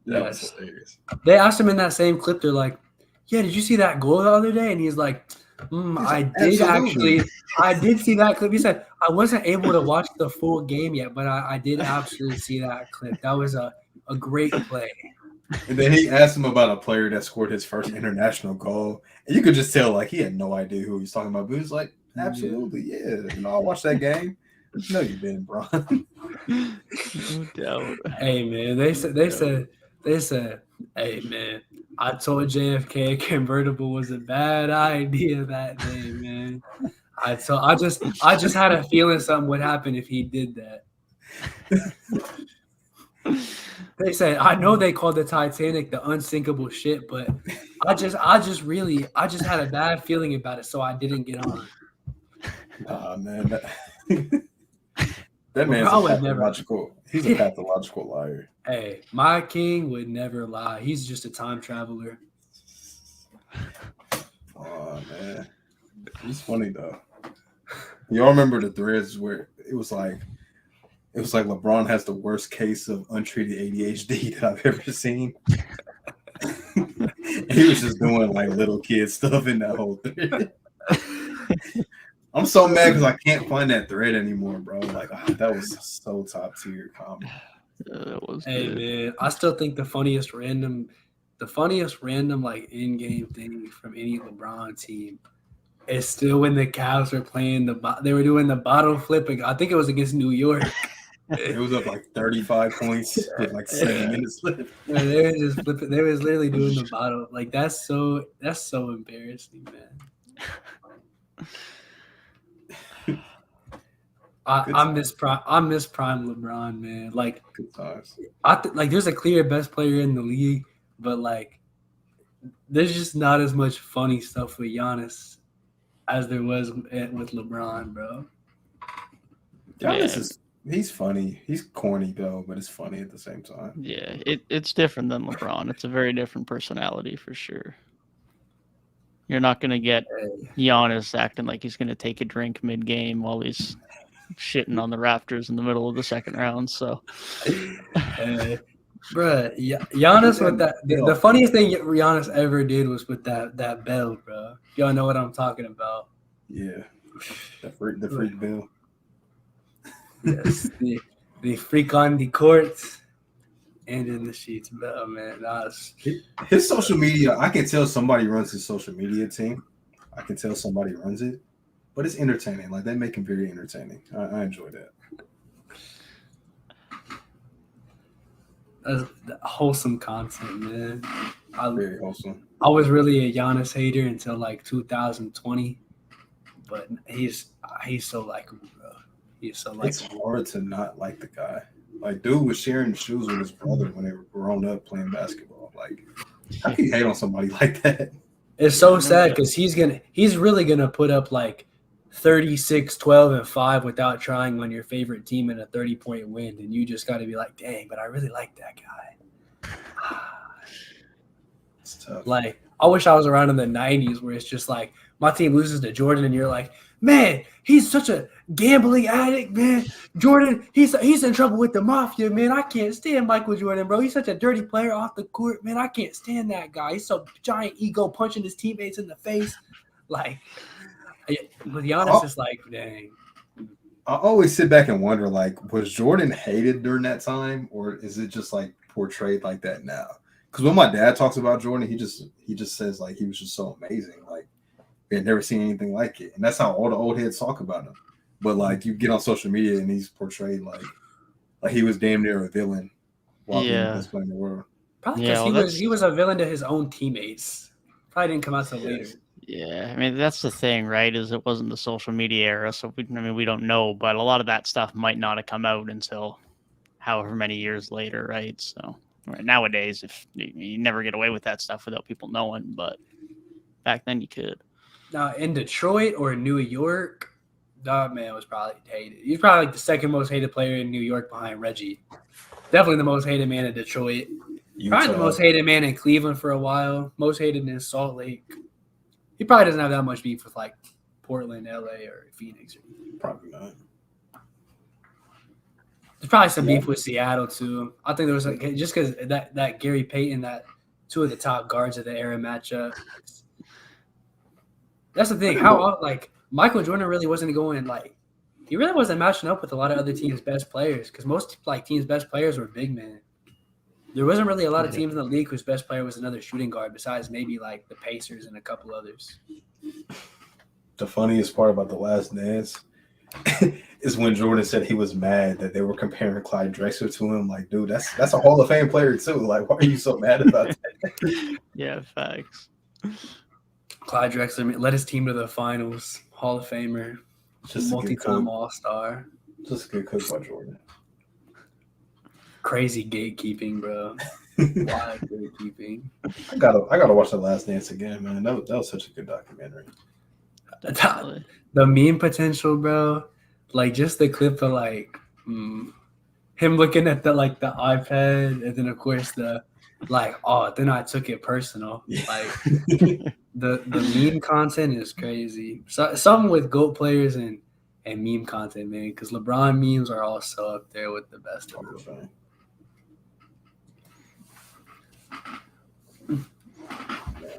That was hilarious. They asked him in that same clip. They're like, "Yeah, did you see that goal the other day?" And he's like, I did see that clip. He said, I wasn't able to watch the full game yet, but I did absolutely see that clip. That was a great play. And then he asked him about a player that scored his first international goal. And you could just tell, like, he had no idea who he was talking about. But he was like, absolutely, yeah. I watched that game. No, you didn't, bro. No doubt. Hey, man, they said, hey, man, I told JFK a convertible was a bad idea that day, man. I just had a feeling something would happen if he did that. They said, I know they called the Titanic the unsinkable ship, but I just had a bad feeling about it, so I didn't get on. Nah, man. That man's he's a pathological liar. Hey, my king would never lie. He's just a time traveler. Oh, man. He's funny, though. Y'all remember the threads where it was like LeBron has the worst case of untreated ADHD that I've ever seen. He was just doing like little kid stuff in that whole thread. I'm so mad because I can't find that thread anymore, bro. Like that was so top tier comedy. That was good. Man, I still think the funniest random like in-game thing from any LeBron team is still when the Cavs were playing they were doing the bottle flipping. I think it was against New York. It was up like 35 points with like 7 minutes left. Yeah, they were just flipping. They was literally doing the bottle. Like that's so embarrassing, man. I miss prime LeBron, man. Like good times. Like there's a clear best player in the league, but like there's just not as much funny stuff with Giannis as there was with LeBron, bro. Giannis he's funny. He's corny though, but it's funny at the same time. Yeah, it's different than LeBron. It's a very different personality for sure. You're not going to get Giannis acting like he's going to take a drink mid-game while he's shitting on the Raptors in the middle of the second round. So, bro, Giannis with that. The funniest thing Giannis ever did was with that bell, bro. Y'all know what I'm talking about. Yeah, the freak bell. Yes, the freak on the courts and in the sheets, bro, man. His social media, I can tell somebody runs his social media team. I can tell somebody runs it, but it's entertaining. Like they make him very entertaining. I enjoy that. That's wholesome content, man. Very wholesome. I was really a Giannis hater until like 2020, but he's so likable, bro. He's so likable. It's hard to not like the guy. Like, dude was sharing shoes with his brother when they were grown up playing basketball. Like, how can you hate on somebody like that? It's so sad because he's really gonna put up like 36, 12, and 5 without trying on your favorite team in a 30-point win, and you just got to be like, dang, but I really like that guy. It's tough. Like, I wish I was around in the 90s where it's just like my team loses to Jordan, and you're like, man, he's such a gambling addict, man. Jordan, he's in trouble with the mafia, man. I can't stand Michael Jordan, bro. He's such a dirty player off the court, man. I can't stand that guy. He's so giant ego punching his teammates in the face. Like, with Giannis, it's like, dang. I always sit back and wonder, like, was Jordan hated during that time, or is it just like portrayed like that now? Because when my dad talks about Jordan, he just says like he was just so amazing, like we had never seen anything like it, and that's how all the old heads talk about him. But like you get on social media and he's portrayed like he was damn near a villain while being the best player in the world. Probably because he was a villain to his own teammates. Probably didn't come out till later. Yeah, I mean that's the thing, right? Is it wasn't the social media era, so we don't know, but a lot of that stuff might not have come out until however many years later, right? So nowadays, if you never get away with that stuff without people knowing, but back then you could. Now in Detroit or New York, That man was probably hated. He's probably like the second most hated player in New York behind Reggie. Definitely the most hated man in Detroit. Probably the most hated man in Cleveland for a while. Most hated in Salt Lake. He probably doesn't have that much beef with like Portland, LA, or Phoenix. Probably not. There's probably some beef with Seattle too. I think there was like just because that Gary Payton, that two of the top guards of the era matchup. That's the thing. How like Michael Jordan really wasn't going like he really wasn't matching up with a lot of other teams' best players because most like teams' best players were big men. There wasn't really a lot of teams in the league whose best player was another shooting guard besides maybe like the Pacers and a couple others. The funniest part about The Last Dance is when Jordan said he was mad that they were comparing Clyde Drexler to him. Like, dude, that's a Hall of Fame player too. Like, why are you so mad about that? Yeah, facts. Clyde Drexler led his team to the finals. Hall of Famer, Just multi-time All-Star. Just a good coach by Jordan. Crazy gatekeeping, bro. Wild gatekeeping. I gotta watch The Last Dance again, man. That was such a good documentary. Definitely. The meme potential, bro. Like just the clip of like him looking at the iPad, and then of course the like, oh, then I took it personal. Like the meme content is crazy. So something with GOAT players and meme content, man. Because LeBron memes are also up there with the best of them.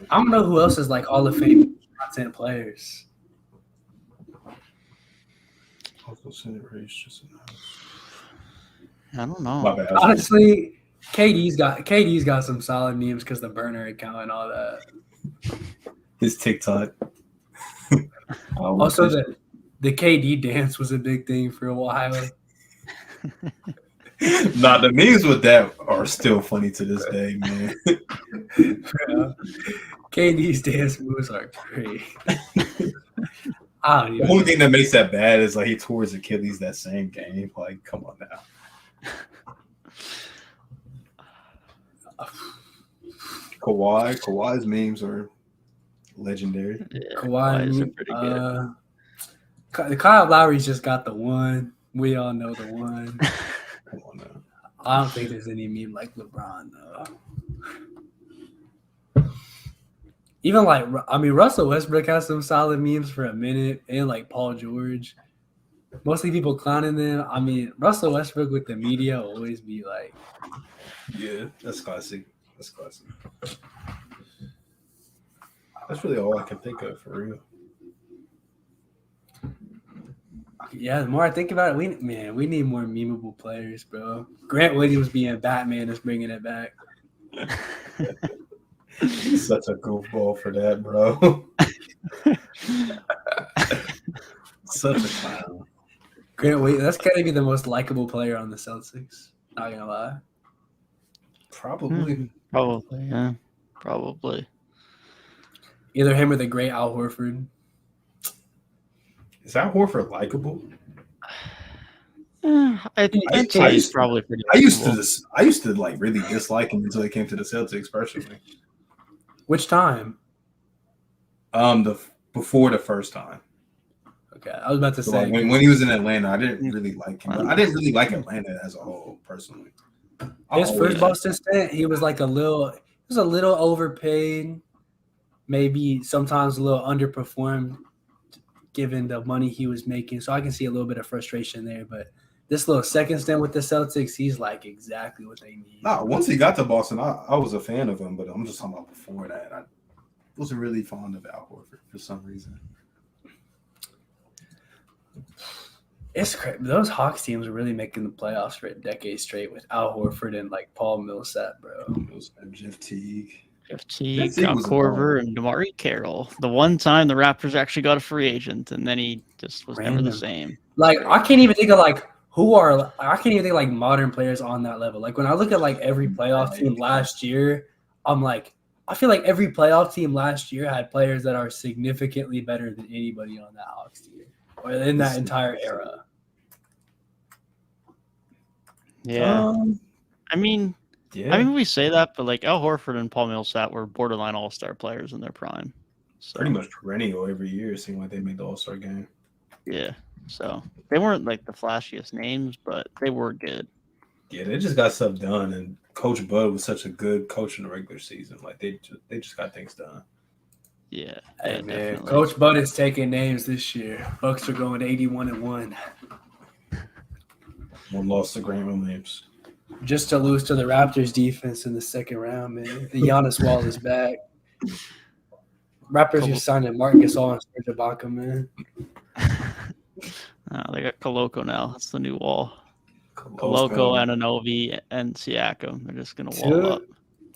I don't know who else is like Hall of Fame content players. I don't know. My bad. Honestly, KD's got some solid memes because the burner account and all that. His TikTok. Also, the KD dance was a big thing for a while. Nah, the memes with that are still funny to this day, man. KD's dance moves are great. The only thing that makes that bad is like he tore his Achilles that same game. Like, come on now. Kawhi's memes are legendary. Yeah, Kawhi are pretty good. Kyle Lowry's just got the one. We all know the one. Come on now. I don't think there's any meme like LeBron though. Even like, I mean, Russell Westbrook has some solid memes for a minute, and like Paul George. Mostly people clowning them. I mean, Russell Westbrook with the media will always be like, Yeah, that's classic. That's really all I can think of for real. yeah. The more I think about it, we need more memeable players, bro. Grant Williams being Batman is bringing it back. He's such a goofball for that, bro. Such a clown. Grant Williams, that's gotta be the most likable player on the Celtics. Not gonna lie. Probably. Probably, yeah. Probably. Either him or the great Al Horford. Is Al Horford likable? I'd say he's probably pretty. I used to like really dislike him until he came to the Celtics personally. Which time? Before the first time. Okay, I was about to So say like when he was in Atlanta, I didn't really like him. I didn't really like Atlanta as a whole, personally. his first Boston stint, he was like a little overpaid, maybe sometimes a little underperformed given the money he was making. So I can see a little bit of frustration there. But this little second stint with the Celtics, he's like exactly what they need. Nah, once he got to Boston, I was a fan of him, but I'm just talking about before that. I wasn't really fond of Al Horford for some reason. It's crazy. Those Hawks teams are really making the playoffs for a decade straight with Al Horford and like Paul Millsap, bro. Jeff Teague. Jeff Teague, Kyle Korver, and DeMar Carroll. The one time the Raptors actually got a free agent, and then he just was never the same. Like I can't even think of like modern players on that level. Like when I look at like every playoff team last year, I'm like, I feel like every playoff team last year had players that are significantly better than anybody on that Hawks team or in that entire era. Yeah. I mean, we say that, but like Al Horford and Paul Millsap were borderline all-star players in their prime. So. Pretty much perennial every year. It seemed like they made the All-Star game. Yeah. So they weren't like the flashiest names, but they were good. Yeah, they just got stuff done, and Coach Bud was such a good coach in the regular season. Like they just got things done. Yeah. Hey, Yeah, man, definitely. Coach Bud is taking names this year. Bucks are going 81-1. One loss to Grant Williams. Just to lose to the Raptors defense in the second round, man. The Giannis wall is back. Raptors just signed Mark Gasol and Serge Ibaka, man. They got Koloko now. That's the new wall. Koloko. Koloko, Anunoby, and Siakam. They're just gonna wall up.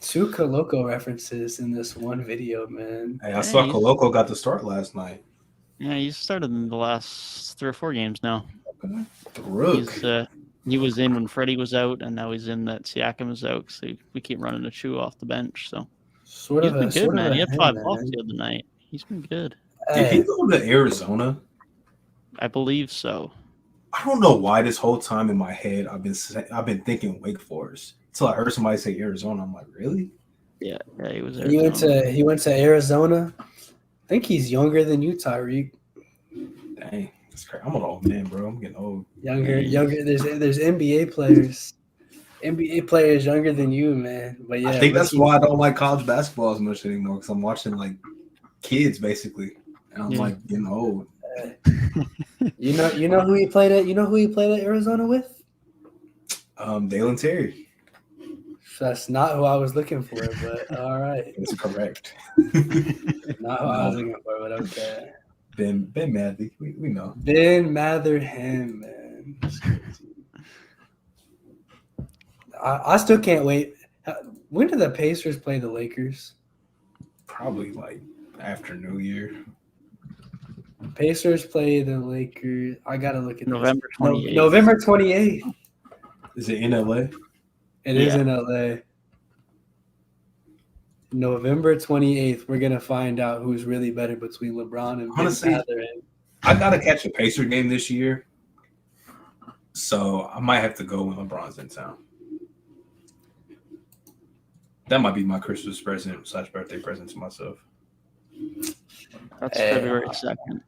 Two Koloko references in this one video, man. Hey, I saw Koloko got the start last night. Yeah, he's started in the last 3 or 4 games now. Okay. Rook. He was in when Freddie was out, and now he's in that Siakam is out. So we keep running a shoe off the bench. So he's been good, man. He had 5 blocks the other night. He's been good. Did he go to Arizona? I believe so. I don't know why this whole time in my head I've been thinking Wake Forest until I heard somebody say Arizona. I'm like, really? Yeah, he was. He went to Arizona. I think he's younger than you, Tyrik. Dang, that's crazy. I'm an old man, bro. I'm getting old. Younger. There's NBA players. NBA players younger than you, man. But yeah, I think that's why I don't like college basketball as much anymore, because I'm watching like kids basically, and I'm like getting old. You know who he played at? You know who he played at Arizona with? Dalen Terry. That's not who I was looking for, but all right. That's correct. Not who I was looking for, but okay. Ben Mathy, we know. Ben Matherham, man. That's crazy. I still can't wait. When do the Pacers play the Lakers? Probably like after New Year. Pacers play the Lakers. I gotta look at November 28th. November 28th. Is it in LA? It is in LA. November 28th. We're gonna find out who's really better between LeBron and Honestly, Matherham. I gotta catch a Pacer game this year, so I might have to go when LeBron's in town. That might be my Christmas present / birthday present to myself. That's February 2nd.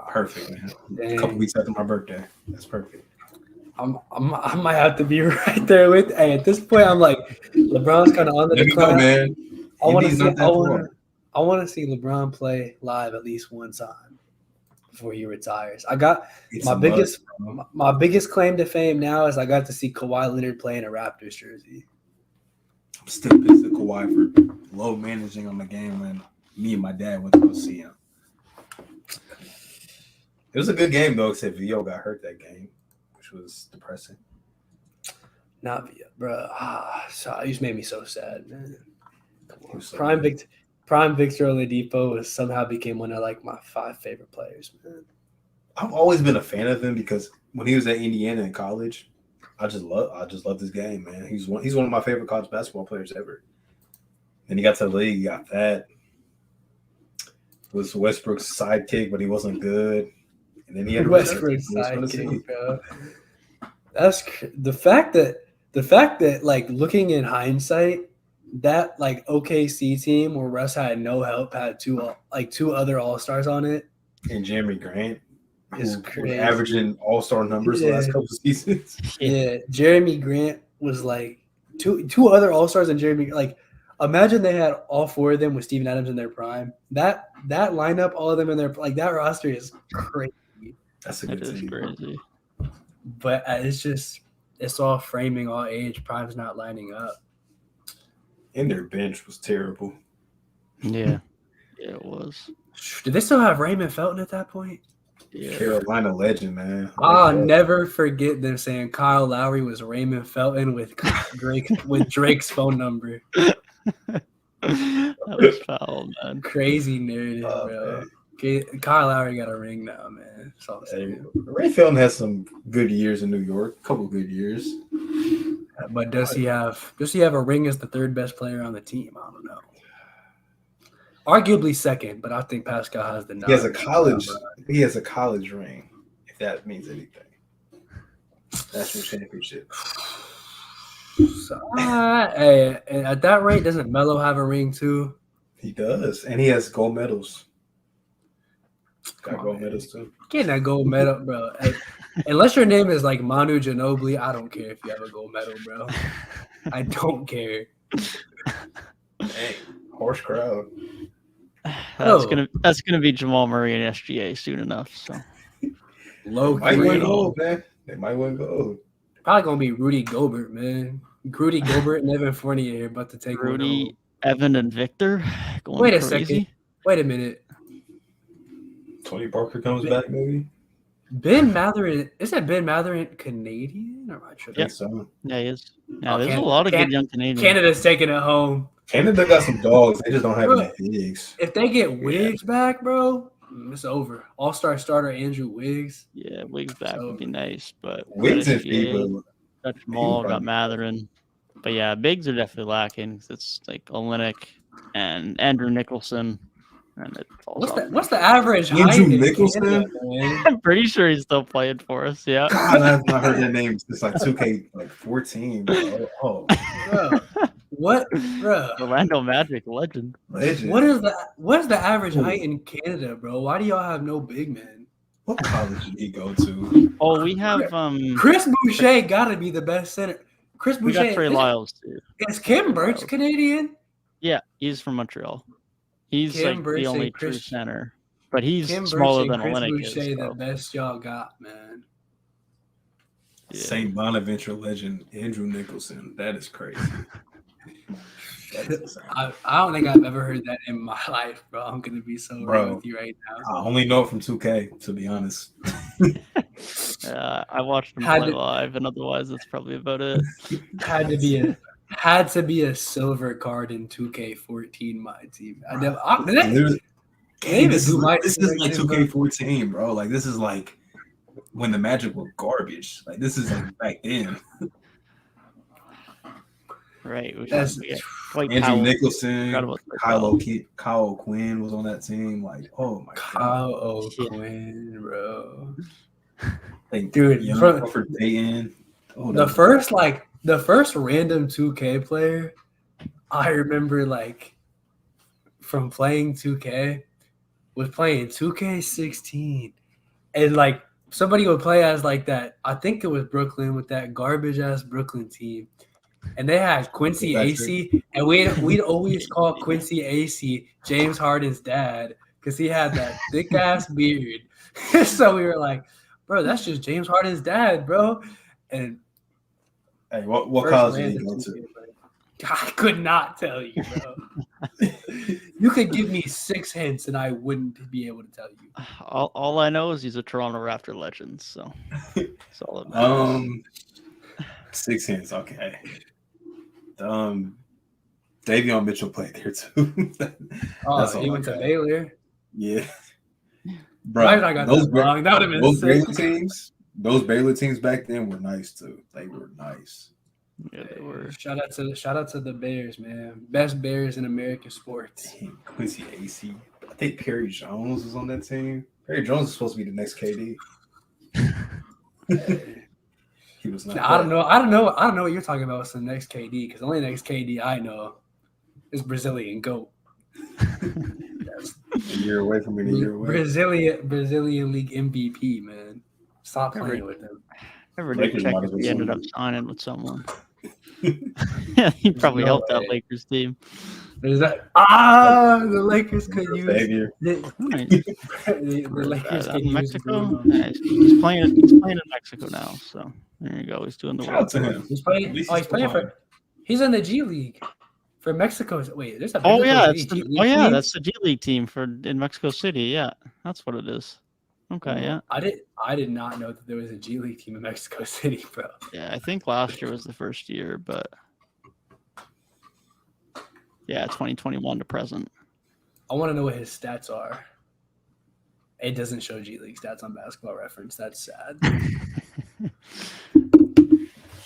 Perfect, man. Dang. A couple weeks after my birthday. That's perfect. I might have to be right there with. Hey, at this point, I'm like, LeBron's kind of on the Let me decline. go, man. I want to see LeBron play live at least one time before he retires. I got my biggest claim to fame now is I got to see Kawhi Leonard play in a Raptors jersey. I'm still pissed at Kawhi for low managing on the game when me and my dad went to go see him. It was a good game though, except Vio got hurt that game, which was depressing. Not Vio, bro. So you just made me so sad, man. So Prime Victor Oladipo somehow became one of like my 5 favorite players, man. I've always been a fan of him because when he was at Indiana in college, I just love this game, man. He's one of my favorite college basketball players ever. Then he got to the league, he got that. Was Westbrook's sidekick, but he wasn't good. And then he had Westbrook's sidekick, bro. That's the fact that like looking in hindsight, that like OKC team where Russ had no help had two other All-Stars on it. And Jeremy Grant is crazy. Averaging All-Star numbers the last couple of seasons. Yeah, Jeremy Grant was like two other All-Stars and Jeremy. Like, imagine they had all 4 of them with Steven Adams in their prime. That lineup, all of them in their like that roster is crazy. That's a good team. Crazy. But it's all framing, all age. Prime's not lining up. And their bench was terrible. Yeah, it was. Did they still have Raymond Felton at that point? Yeah. Carolina legend, man. I'll never forget them saying Kyle Lowry was Raymond Felton with Drake's phone number. That was foul, man. Crazy narrative, bro. Okay, Kyle Lowry got a ring now, man. Ray Felton has some good years in New York, a couple good years. But does he have a ring as the 3rd best player on the team? I don't know. Arguably 2nd, but I think Pascal has the. He has a college ring, if that means anything. National championship. So, hey, and at that rate, doesn't Melo have a ring too? He does, and he has gold medals. Got on, gold man. medals too. Getting that gold medal, bro. Unless your name is like Manu Ginobili, I don't care if you have a gold medal, bro. I don't care. Dang, horse crowd. That's gonna be Jamal Murray and SGA soon enough. So Low They might key. win gold, man. They might win gold. Probably gonna be Rudy Gobert, man. Rudy Gobert and Evan Fournier about to take one Rudy, home. Evan, and Victor going Wait a crazy. second. Wait a minute. Tony Parker comes back, maybe. Ben Mathurin, is that Ben Mathurin Canadian? Or am I I tripping? think so. Yeah, he is. Yeah, Oh, there's a Canada- lot of Can- good young Canadians. Canada's taking it home. Canada got some dogs. They just don't have Bro. any bigs. If they get Wiggs back, bro, it's over. All-star starter Andrew Wiggs. Yeah, Wiggs back would be nice, but Wiggs and SGA, FIBA. got Jamal, got probably- Matherin. But yeah, bigs are definitely lacking. It's like Olenek and Andrew Nicholson, and it falls off. What's the average Andrew height in Nicholson? Canada, man? I'm pretty sure he's still playing for us. Yeah. God, I've not heard that name since like 2K14. Bro. Oh, Bro, what, bro? Orlando Magic legend. legend. What's the average height in Canada, bro? Why do y'all have no big men? What college did he go to? Oh, we have Chris Boucher got to be the best center. Chris we got Boucher. Trey Lyles too. Is Kim Birch Canadian? Yeah, he's from Montreal. He's Kim like Birch the only and true Chris- center, but he's Kim smaller Birch than and Chris Olenek Boucher, is. the So. best y'all got, man. Yeah. St. Bonaventure legend Andrew Nicholson. That is crazy. That is insane. I don't think I've ever heard that in my life, bro. I'm gonna be so Bro. real with you right now. I only know it from 2K, to be honest. I watched him Had play to- live, and otherwise that's probably about it. Had to be a silver card in 2K14, my team. Literally, David, this who is, might this is like 2K14, bro. Like, this is like when the Magic were garbage. Like, this is like back then. Right. We That's- should get Dwight Andrew Powell. Nicholson, Forgot about Dwight Kyle O'Quinn was on that team. Like, oh my god. Kyle O'Quinn, bro. Like, Dude, young from- Crawford Dayton. Oh, The first random 2K player I remember like from playing 2K was playing 2K16, and like somebody would play as like that. I think it was Brooklyn with that garbage ass Brooklyn team, and they had Quincy AC, and we'd always call Quincy AC James Harden's dad because he had that thick ass beard. So we were like, bro, that's just James Harden's dad, bro. And Hey, what first college did he random go to? 2K player. I could not tell you, bro. You could give me 6 hints and I wouldn't be able to tell you. All I know is he's a Toronto Raptor legend. So that's all that matters. 6 hints, okay. Davion Mitchell played there too. Oh, That's all he I went to got. Baylor. Yeah, Why did bro. I got Those that wrong? That would have been those sick. Baylor teams back then were nice too. They were nice. Yeah, they were. Shout out to the Bears, man. Best Bears in American sports. Dang, Quincy AC. I think Perry Jones was on that team. Perry Jones is supposed to be the next KD. He was not. I don't know what you're talking about with the next KD, because the only next KD I know is Brazilian GOAT. A year away from being a year away. Brazilian League MVP, man. Stop playing with him. Never did Lakers check might if as well he ended sign up signing with someone. Yeah, he probably no helped that way. Lakers team. There's that. The Lakers could use Savior. the Nice. Lakers could In use Mexico. Bruno. Nice. He's playing in Mexico now. So there you go. He's doing the Shout out work. to him. He's playing. At least Oh, he's playing playing. for. He's in the G League for Mexico. Wait, there's a. Oh Mexico yeah, City it's G the, League oh yeah, team? that's the G League team for in Mexico City. Yeah, that's what it is. Okay, yeah, I did not know that there was a G League team in Mexico City, bro. yeah. I think last year was the first year, but yeah, 2021 to present. I want to know what his stats are. It doesn't show G League stats on Basketball Reference. That's sad.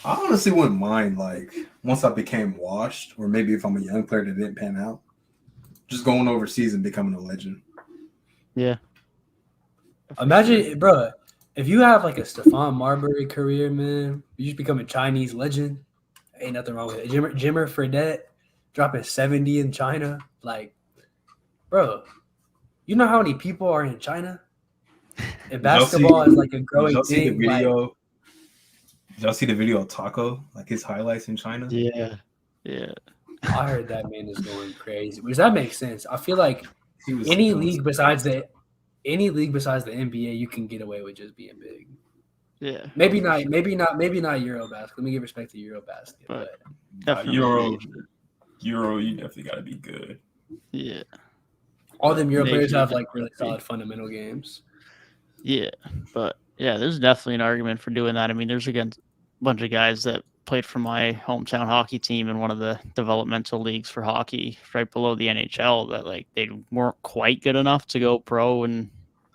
I honestly wouldn't mind, like, once I became washed, or maybe if I'm a young player that didn't pan out, just going overseas and becoming a legend. Yeah. Imagine, bro, if you have like a Stephon Marbury career, man, you just become a Chinese legend. Ain't nothing wrong with it. Jimmer Fredette dropping 70 in China, like, bro, You know how many people are in China? And Did y'all basketball is like a Did growing y'all see the thing. Like, video? Did y'all see the video of Taco? Like his highlights in China? Yeah. I heard that man is going crazy, which that makes sense. I feel like He was any doing league some besides crazy the NBA, you can get away with just being big. Yeah. Maybe for not sure. Eurobasket. Let me give respect to Eurobasket, But but definitely Euro, you definitely got to be good. Yeah. all them Euro They players can have like really be. solid fundamental games. Yeah. But yeah, there's definitely an argument for doing that. I mean, there's against a bunch of guys that played for my hometown hockey team in one of the developmental leagues for hockey right below the NHL that like they weren't quite good enough to go pro in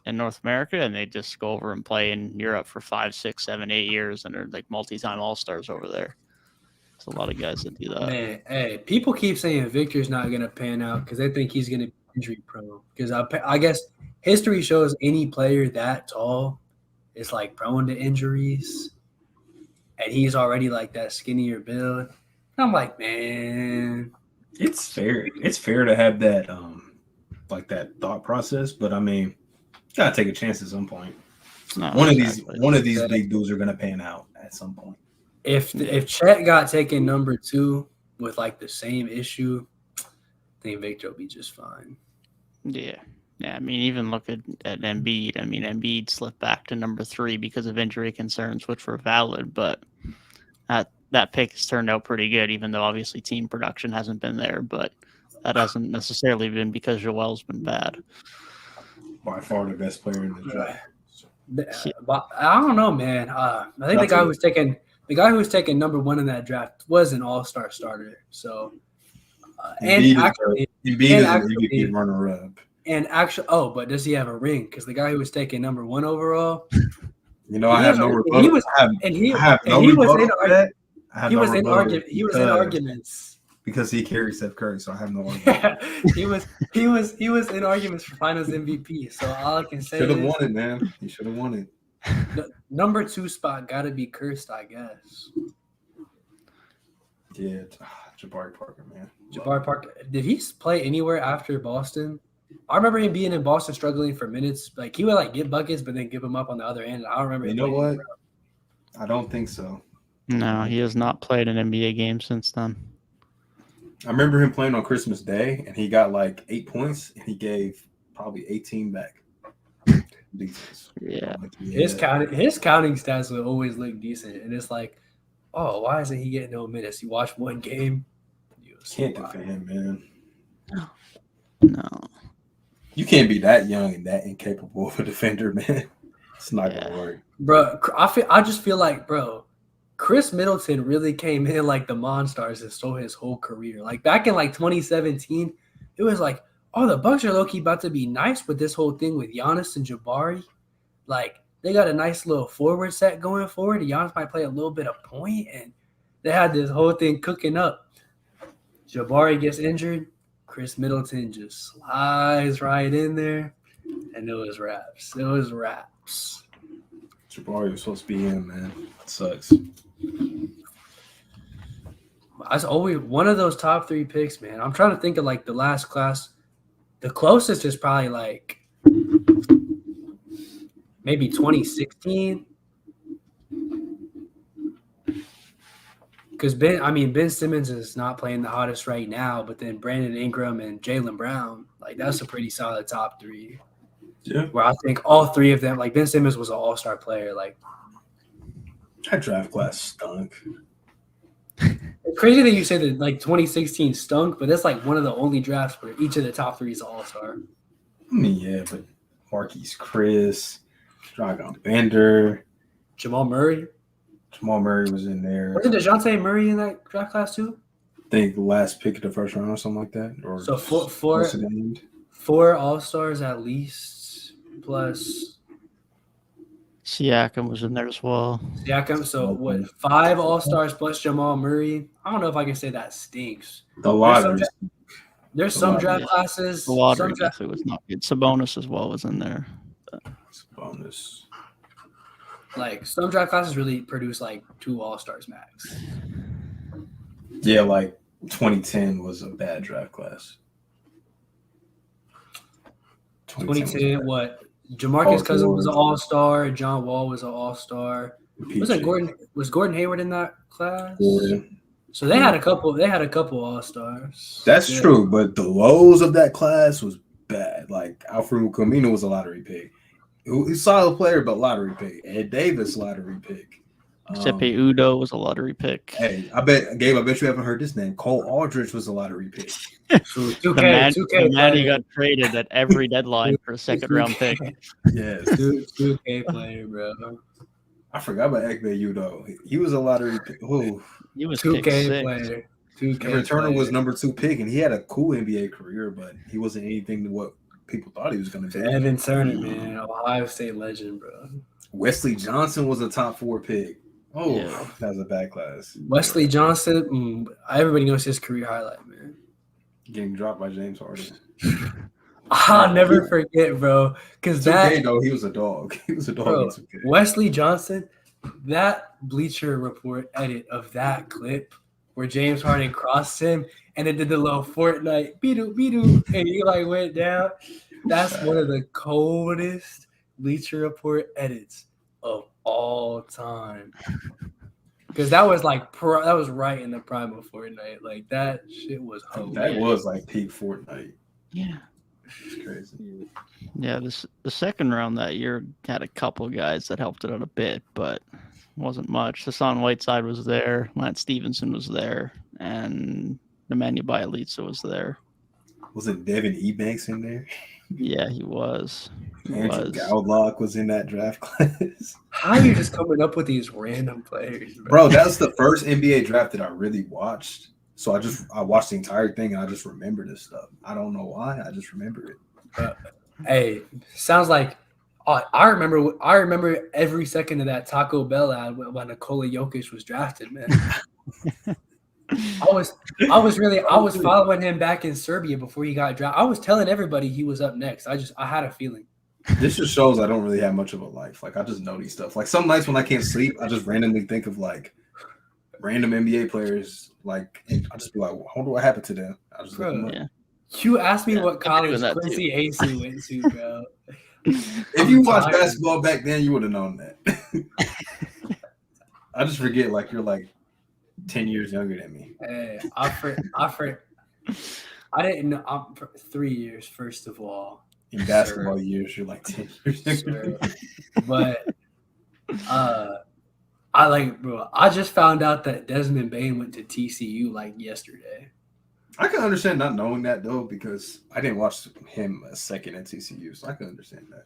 North America, and they just go over and play in Europe for 5, 6, 7, 8 years and are like multi-time all-stars over there. There's a lot of guys that do that. Man, hey, people keep saying Victor's not going to pan out because they think he's going to be injury prone. Because I guess history shows any player that tall is like prone to injuries, and he's already like that skinnier build. And I'm like, man, It's fair. It's fair to have that like that thought process, but I mean, you gotta take a chance at some point. No, One exactly. of these big dudes are gonna pan out at some point. if Chet got taken number 2 with like the same issue, I think Victor will be just fine. Yeah. Yeah, I mean, even look at Embiid. I mean, Embiid slipped back to number 3 because of injury concerns, which were valid, but that pick has turned out pretty good, even though obviously team production hasn't been there, but that hasn't necessarily been because Joel's been bad. By far the best player in the draft. But I don't know, man. I think the guy who was taken number 1 in that draft was an all-star starter. So, Embiid is an MVP runner-up. And actually, but does he have a ring? Because the guy who was taken number 1 overall, You know, I have no rebuttal. He was in arguments because he carries Steph Curry, so I have no argument. he was in arguments for Finals MVP. So all I can say Should have is, won it, man. He should have won it. the number 2 spot got to be cursed, I guess. Yeah, Jabari Parker, man. Jabari Parker. Did he play anywhere after Boston? I remember him being in Boston struggling for minutes. Like he would like get buckets, but then give them up on the other end. I don't remember. You know what? I don't think so. No, he has not played an NBA game since then. I remember him playing on Christmas Day, and he got like 8 points, and he gave probably 18 back. Yeah. His counting stats would always look decent, and it's like, oh, why isn't he getting no minutes? You watch one game, you can't defend him, man. No. You can't be that young and that incapable of a defender, man. It's not gonna work, bro. I just feel like, bro, Chris Middleton really came in like the Monstars and stole his whole career. Like back in like 2017, it was like, oh, the Bucks are low-key about to be nice with this whole thing with Giannis and Jabari. Like they got a nice little forward set going forward. Giannis might play a little bit of point, and they had this whole thing cooking up. Jabari gets injured. Chris Middleton just slides right in there, and it was wraps. Jabari was supposed to be in, man. It sucks. That's always one of those top 3 picks, man. I'm trying to think of like the last class. The closest is probably like maybe 2016. Because Ben Simmons is not playing the hottest right now, but then Brandon Ingram and Jaylen Brown, like that's a pretty solid top 3. Yeah. Where I think all 3 of them, like Ben Simmons was an all-star player. Like that draft class stunk. It's crazy that you say that like 2016 stunk, but that's like one of the only drafts where each of the top 3 is all-star. I mean, yeah, but Marquise Chris, Dragon Bender, Jamal Murray was in there. Wasn't DeJounte Murray in that draft class too? I think the last pick of the first round or something like that. Or so 4 all-stars at least, plus Siakam was in there as well. Siakam, so what? 5 all-stars plus Jamal Murray. I don't know if I can say that stinks. The lottery. There's some draft classes. The lottery definitely was not good. Sabonis as well was in there. Sabonis. Like some draft classes really produce like 2 all-stars max. Yeah, like 2010 was a bad draft class. 2010, what? Jamarcus Paul Cousins was an George. all-star. John Wall was an all-star. Wasn't PG. Gordon Hayward in that class? Gordon. So they had a couple. They had a couple all-stars. That's Yeah. true, but the lows of that class was bad. Like Alfredo Camino was a lottery pick. He's a solid player, but lottery pick. Ed Davis, lottery pick. Giuseppe Udo was a lottery pick. Hey, Gabe, I bet you haven't heard this name. Cole Aldridge was a lottery pick. So The 2K, man, 2K the man who player. got traded at every deadline for a second round pick. Yes. 2K player, bro. I forgot about Ekbe Udo. He was a lottery pick. Ooh. He was pick 2K 6. player. 2K Kevin Turner player. was number 2 pick, and he had a cool NBA career, but he wasn't anything to what people thought he was going to be. Evan Turner, man, Ohio State legend, bro. Wesley Johnson was a top 4 pick. Oh, Yeah. that was a bad class. Wesley Johnson, everybody knows his career highlight, man. Getting dropped by James Harden. I'll never forget, bro, because 2K, though, he was a dog. He was a dog bro, in 2K. Wesley Johnson, that Bleacher Report edit of that clip where James Harden crossed him and it did the little Fortnite beedoo, and he like went down. That's one of the coldest Bleacher Report edits of all time. Because that was like that was right in the prime of Fortnite. Like that shit was That was like peak Fortnite. Yeah. It's crazy. Yeah, the second round that year had a couple guys that helped it out a bit, but wasn't much. Hassan Whiteside was there, Lance Stevenson was there, and Nemanja Bjelica was there. Wasn't Devin Ebanks in there? Yeah, he was. Andrew Gowlock was in that draft class. How are you just coming up with these random players, Bro, that was the first NBA draft that I really watched. So I watched the entire thing and I just remember this stuff. I don't know why. I just remember it. Hey, sounds like I remember every second of that Taco Bell ad when Nikola Jokic was drafted, man. I was following him back in Serbia before he got drafted. I was telling everybody he was up next. I had a feeling. This just shows I don't really have much of a life. Like I just know these stuff. Like some nights when I can't sleep, I just randomly think of like random NBA players. Like I just be like, I wonder what happened to them. I just look them up. Yeah. You asked me what I've been college doing that Quincy AC went to, bro. If you watched basketball back then, you would have known that. I just forget. Like you're like 10 years younger than me. Hey, I didn't know. I'm 3 years, first of all. In basketball years, you're like 10 years younger. But I just found out that Desmond Bain went to TCU like yesterday. I can understand not knowing that though, because I didn't watch him a second at TCU, so I can understand that.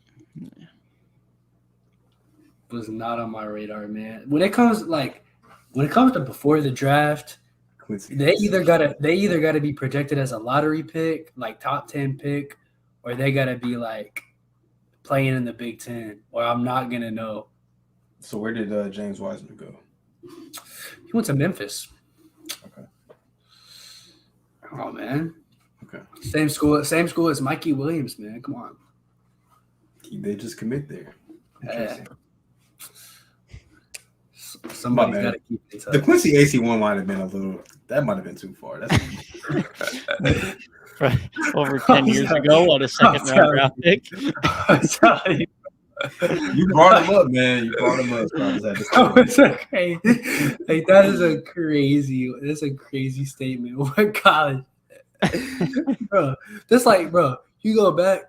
Was not on my radar, man. When it comes to before the draft, Quincy, they either gotta be projected as a lottery pick, like top 10 pick, or they gotta be like playing in the Big Ten, or I'm not gonna know. So where did James Wiseman go? He went to Memphis. Okay. Oh man. Okay. Same school as Mikey Williams, man. Come on. They just commit there. Interesting. Somebody's My bad. got to keep it The up. Quincy AC one might have been that might have been too far. That's Over 10 years ago on a second round draft pick. I'm sorry. you brought him up, man. You brought him up. So I just had to say Oh, it. it's okay. Like that is a crazy statement. What college? Bro, just like, bro, you go back.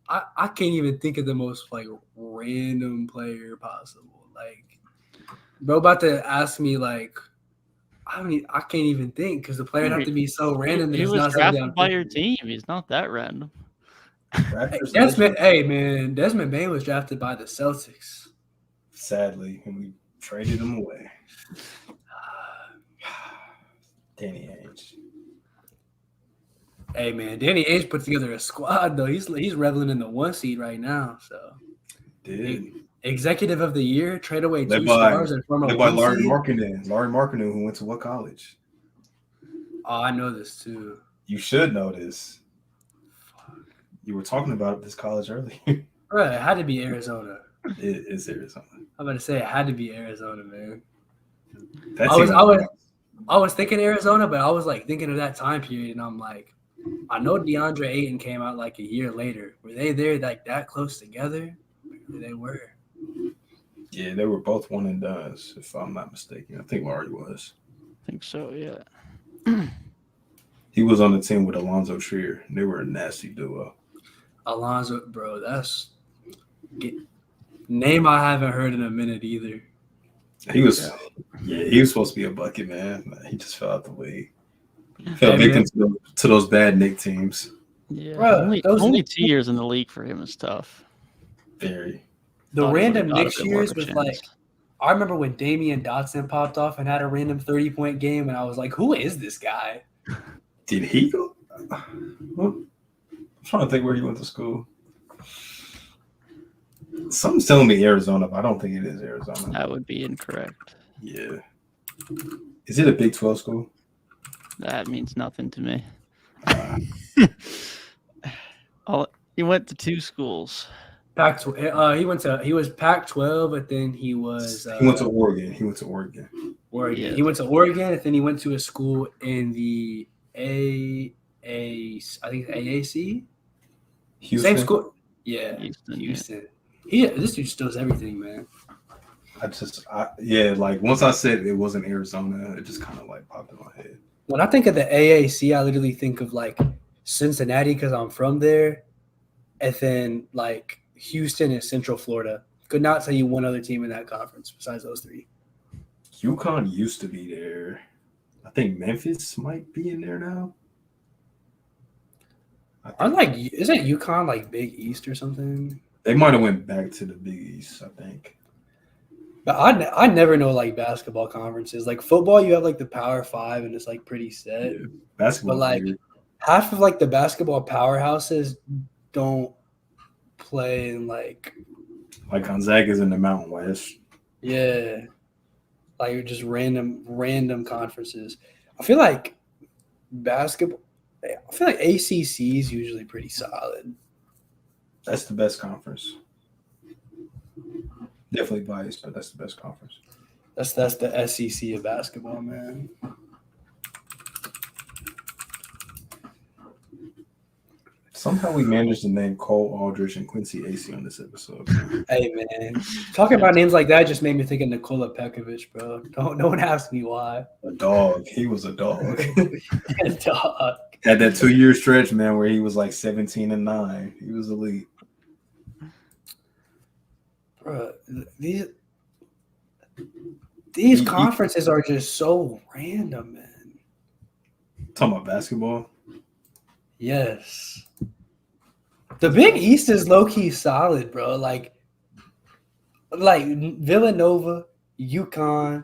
I can't even think of the most like random player possible. Like, bro, about to ask me like, I can't even think because the player have to be so random. That He it's was not something drafted I'm by your thinking. team. He's not that random. Raptors Desmond Bain was drafted by the Celtics. Sadly, when we traded him away. Danny Ainge. Hey man, Danny Ainge put together a squad though. He's reveling in the 1 seed right now. So Did. executive of the year, trade away Led 2 by- stars and form a Led by 1 Larry seed. Markkinen, who went to what college? Oh, I know this too. You should know this. You were talking about this college earlier. Bro, it had to be Arizona. It is Arizona. I'm about to say it had to be Arizona, man. That's I was thinking Arizona, but I was like thinking of that time period, and I'm like, I know DeAndre Ayton came out like a year later. Were they there like that close together? They were. Yeah, they were both one and dones, if I'm not mistaken. I think Laurie was. I think so, yeah. He was on the team with Alonzo Trier. They were a nasty duo. Alonzo, bro, that's name I haven't heard in a minute either. He was supposed to be a bucket, man. He just fell out the league. Fell Hey, victim to those bad Knick teams. Yeah, Bruh, only 2 years in the league for him is tough. Very. The Thought he random would've got a Knicks bit more years of a with chance. like, I remember when Damian Dotson popped off and had a random 30-point game, and I was like, who is this guy? Did he go? I'm trying to think where he went to school. Something's telling me Arizona, but I don't think it is Arizona. That would be incorrect. Yeah. Is it a Big 12 school? That means nothing to me. He went to 2 schools. Pac-12. He was Pac-12, but then he was. He went to Oregon. Oregon. Yeah. He went to Oregon, and then he went to a school in the I think AAC. Houston. Same school. Yeah, Houston, Houston. This dude just does everything, man. Like once I said it wasn't Arizona, it just kind of like popped in my head. When I think of the AAC, I literally think of like Cincinnati because I'm from there, and then like Houston and Central Florida. Could not tell you one other team in that conference besides those 3. UConn used to be there. I think Memphis might be in there now. Isn't UConn like Big East or something? They might have went back to the Big East, I think. But I never know like basketball conferences. Like football, you have like the Power 5 and it's like pretty set. Yeah, basketball. But like half of like the basketball powerhouses don't play in like Gonzaga's in the Mountain West. Yeah. Like just random conferences. I feel like ACC is usually pretty solid. That's the best conference. Definitely biased, but that's the best conference. That's the SEC of basketball, man. Somehow we managed to name Cole Aldrich and Quincy Acey on this episode. Hey, man. Talking about names like that just made me think of Nikola Pekovic, bro. No one asked me why. A dog. He was a dog. Dog. Had that 2-year stretch, man, where he was like 17-9. He was elite. Bro, these conferences are just so random, man. Talking about basketball? Yes. The Big East is low-key solid, bro. Like Villanova, UConn,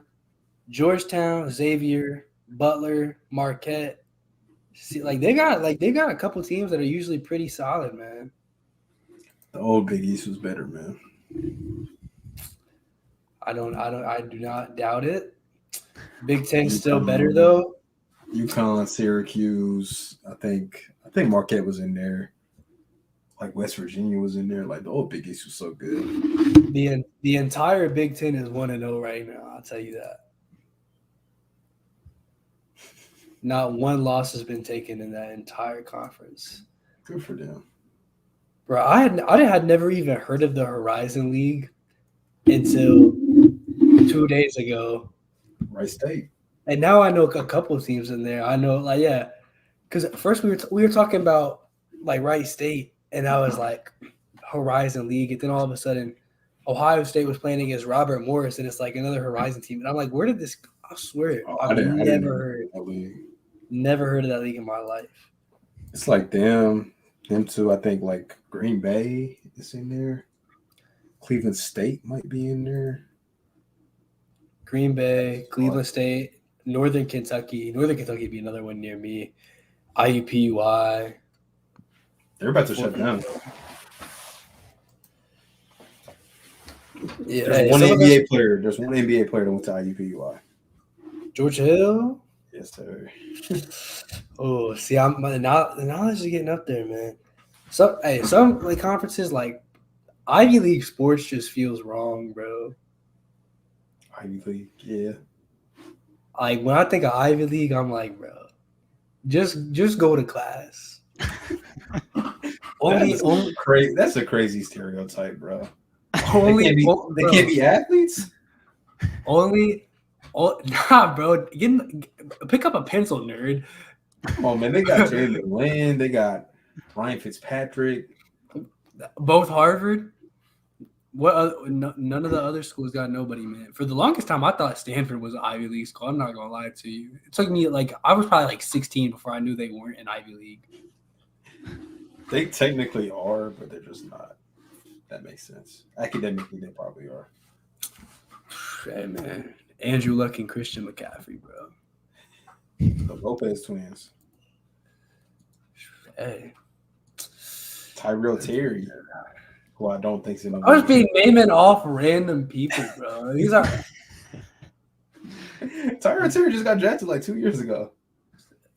Georgetown, Xavier, Butler, Marquette. See, they got a couple teams that are usually pretty solid, man. The old Big East was better, man. I do not doubt it. Big Ten's still better though. UConn, Syracuse, I think Marquette was in there. Like West Virginia was in there. Like the old Big East was so good. The entire Big Ten is 1-0 right now. I'll tell you that. Not one loss has been taken in that entire conference. Good for them. Bro, I had never even heard of the Horizon League until 2 days ago. Wright State. And now I know a couple of teams in there. I know, because at first we were talking about like Wright State, and I was like Horizon League, and then all of a sudden Ohio State was playing against Robert Morris, and it's like another Horizon team, and I'm like, where did this? I swear, I've never heard of that league in my life. It's like them two. I think like Green Bay is in there. Cleveland State might be in there. Green Bay, Cleveland State, Northern Kentucky. Northern Kentucky would be another one near me. IUPUI. They're about to shut down. Yeah, There's one NBA player. There's one NBA player that went to IUPUI. George Hill. Yes, sir. Oh, see, the knowledge is getting up there, man. So, some like conferences like Ivy League sports just feels wrong, bro. Ivy League, yeah. Like when I think of Ivy League, I'm like, bro, Just go to class. That's crazy. That's a crazy stereotype, bro. Only They can't be athletes. Nah, bro. Pick up a pencil, nerd. Come on, man. They got Jalen Lynn. They got Ryan Fitzpatrick. Both Harvard. None of the other schools got nobody, man. For the longest time, I thought Stanford was an Ivy League school. I'm not gonna lie to you. It took me I was probably 16 before I knew they weren't an Ivy League. They technically are, but they're just not. That makes sense. Academically, they probably are. Hey, man. Andrew Luck and Christian McCaffrey, bro. The Lopez twins. Hey. Tyrell Terry, who I don't think's in the I was being naming off random people, bro. These are Tyrell Terry just got drafted 2 years ago.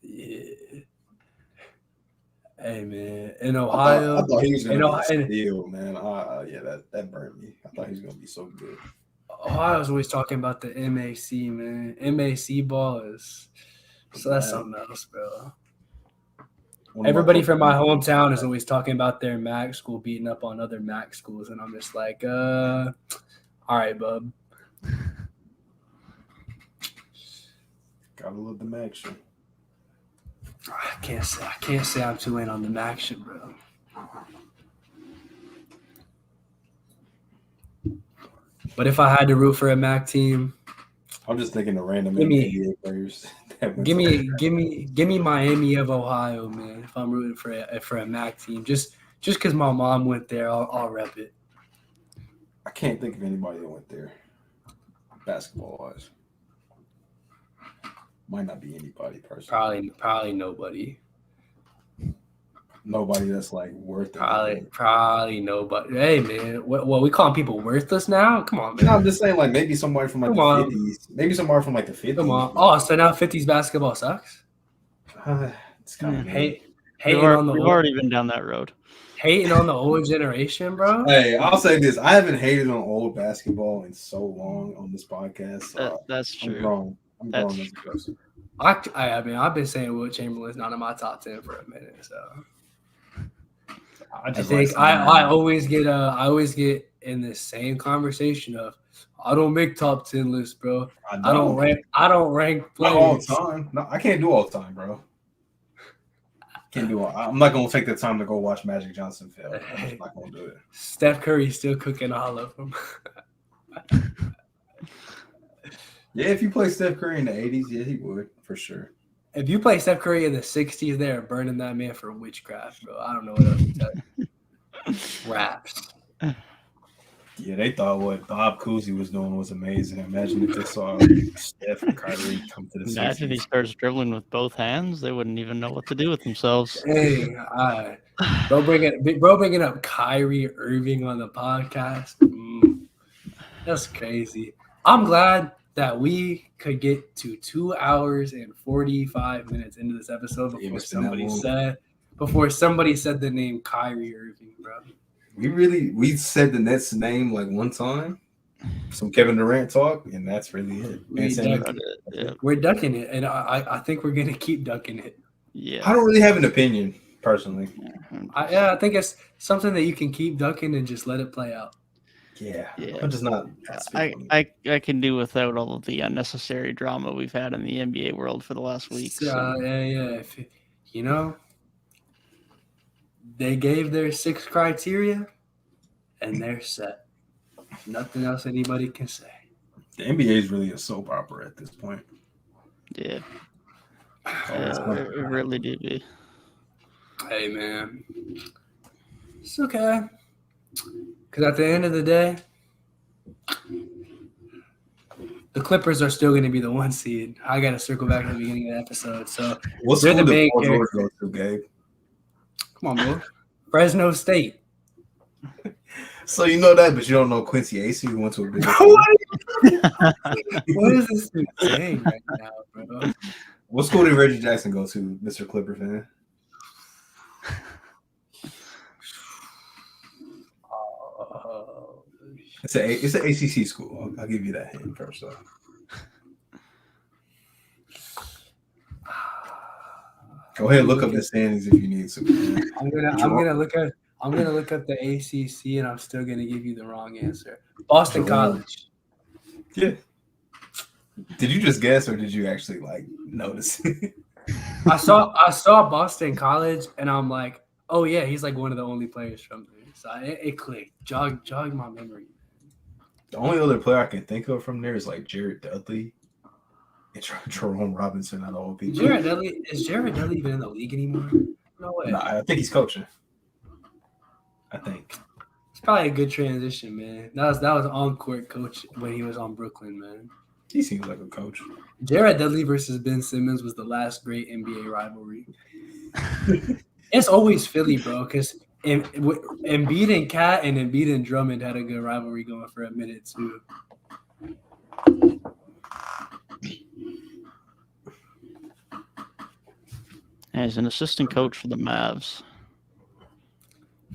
Yeah. Hey, man. In Ohio. I thought he was going to be steal, man. Yeah, that burned me. I thought he was going to be so good. Ohio's always talking about the MAC, man. MAC ball is so that's something else, bro. Everybody from my hometown is always talking about their MAC school beating up on other MAC schools, and I'm just like, all right, bub. Gotta love the MAC shit. I can't say I'm too in on the MAC shit, bro. But if I had to root for a MAC team, I'm just thinking of random NBA players. Give me Miami of Ohio, man. If I'm rooting for a MAC team, just because my mom went there, I'll rep it. I can't think of anybody that went there, basketball wise. Might not be anybody personally. Probably nobody. Nobody that's worth it. Probably nobody. Hey, man, what we calling people worthless now? Come on, man. No, I'm just saying maybe somebody from the 50s. Maybe somebody from the 50s. Come on. Oh, so now 50s basketball sucks? It's kind of we've already been down that road. Hating on the old generation, bro. Hey, I'll say this: I haven't hated on old basketball in so long on this podcast. So that's true. I'm grown as a person. I mean, I've been saying Wilt Chamberlain's not in my top 10 for a minute, so. I think I always get in this same conversation of I don't make top 10 lists, bro. I don't rank players. Not all the time. No, I can't do all the time, bro. Can't do all. I'm not gonna take the time to go watch Magic Johnson film. I'm just not gonna do it. Steph Curry's still cooking all of them. Yeah, if you play Steph Curry in the 80s, yeah, he would for sure. If you play Steph Curry in the 60s, they're burning that man for witchcraft, bro. I don't know what else to tell you. Raps. Yeah, they thought what Bob Cousy was doing was amazing. Imagine if they saw Steph and Kyrie come to the Imagine 60s. he starts dribbling with both hands. They wouldn't even know what to do with themselves. Hey, bro, bringing up Kyrie Irving on the podcast. That's crazy. I'm glad that we could get to 2 hours and 45 minutes into this episode before somebody said the name Kyrie Irving, bro. We said the Nets name one time, some Kevin Durant talk, and that's really it. We're ducking it, and I think we're gonna keep ducking it. Yeah, I don't really have an opinion personally. I think it's something that you can keep ducking and just let it play out. Yeah. I'm just not. I can do without all of the unnecessary drama we've had in the NBA world for the last week. So. Yeah. They gave their 6 criteria, and they're set. Nothing else anybody can say. The NBA is really a soap opera at this point. Yeah. It really did be. Hey, man. It's okay. Because at the end of the day, the Clippers are still going to be the 1 seed. I got to circle back to the beginning of the episode. So what's they're the main Paul George character. go to, Gabe? Come on, bro. Fresno State. So you know that, but you don't know Quincy Acey who went to a big What is this dude saying right now, bro? What school did Reggie Jackson go to, Mr. Clipper fan? It's an ACC school. I'll give you that hint first off. Go ahead, look up the standings if you need to. Man. I'm gonna look up the ACC, and I'm still gonna give you the wrong answer. Boston College. Yeah. Did you just guess, or did you actually like notice? I saw Boston College, and I'm like, oh yeah, he's like one of the only players from there. So it clicked, jog my memory. The only other player I can think of from there is like Jared Dudley and Jerome Robinson out of all people. Is Jared Dudley even in the league anymore? No way. Nah, I think he's coaching. I think. It's probably a good transition, man. That was on court coach when he was on Brooklyn, man. He seems like a coach. Jared Dudley versus Ben Simmons was the last great NBA rivalry. It's always Philly, bro, because Embiid and Cat and Embiid and Drummond had a good rivalry going for a minute, too. And he's an assistant coach for the Mavs.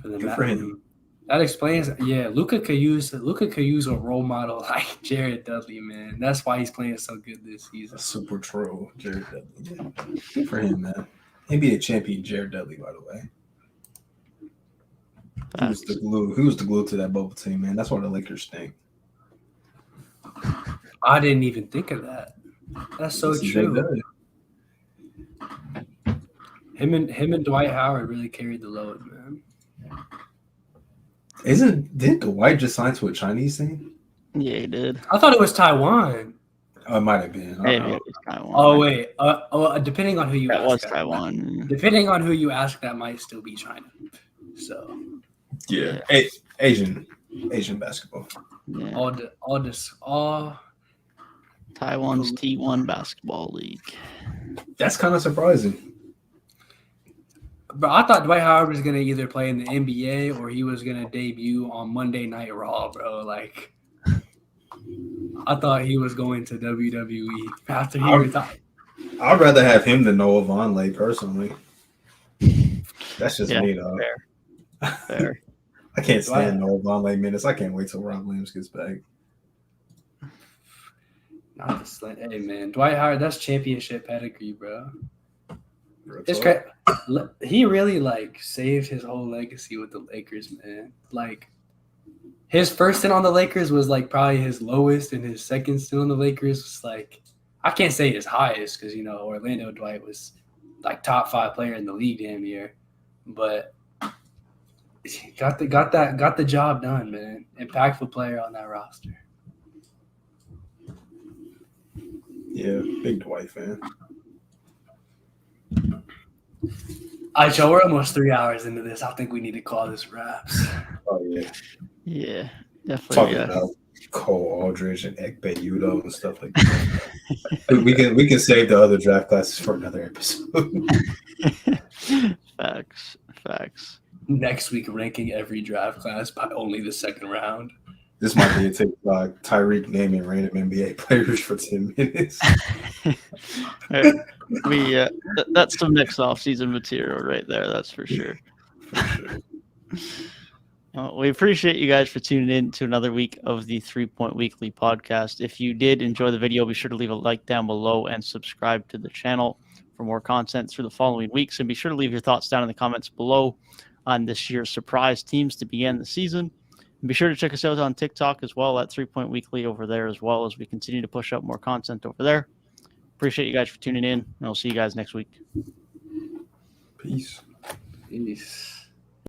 Good for him. That explains, yeah. Luka could use a role model like Jared Dudley, man. That's why he's playing so good this season. Super troll, Jared Dudley. Good for him, man. NBA champion Jared Dudley, by the way. He was the glue. He was the glue to that bubble team, man. That's why the Lakers stink. I didn't even think of that. That's so true. Him and Dwight Howard really carried the load, man. Did Dwight just sign to a Chinese team? Yeah, he did. I thought it was Taiwan. Oh, it might have been. Maybe it was Taiwan. Oh wait. Depending on who you ask. That was Taiwan. Depending on who you ask, that might still be China. So. Yeah. Asian basketball. Yeah. All Taiwan's T1 basketball league. That's kind of surprising. But I thought Dwight Howard was gonna either play in the NBA or he was gonna debut on Monday Night Raw, bro. Like, I thought he was going to WWE after he retired. I'd rather have him than Noah Vonleh, personally. That's just me, though. Fair. I can't stand Noah Vonleh minutes. I can't wait till Rob Williams gets back. Hey man, Dwight Howard, that's championship pedigree, bro. It's great. He really saved his whole legacy with the Lakers, man. Like, his first stint on the Lakers was probably his lowest, and his second stint on the Lakers was I can't say his highest because Orlando Dwight was top 5 player in the league damn near, but got the job done, man. Impactful player on that roster. Yeah, big Dwight fan. All right, Joe, we're almost 3 hours into this. I think we need to call this wraps. Oh, yeah. Yeah, definitely. Talking about Cole Aldridge and Ekpe Udoh and stuff like that. we can save the other draft classes for another episode. Facts. Next week, ranking every draft class by only the second round. This might be a TikTok. Tyrik naming random NBA players for 10 minutes. That's some next off-season material right there. That's for sure. We appreciate you guys for tuning in to another week of the 3 Point Weekly podcast. If you did enjoy the video, be sure to leave a like down below and subscribe to the channel for more content through the following weeks. And be sure to leave your thoughts down in the comments below on this year's surprise teams to begin the season. And be sure to check us out on TikTok as well at 3 Point Weekly over there as well, as we continue to push out more content over there. Appreciate you guys for tuning in, and I'll see you guys next week. Peace. Peace.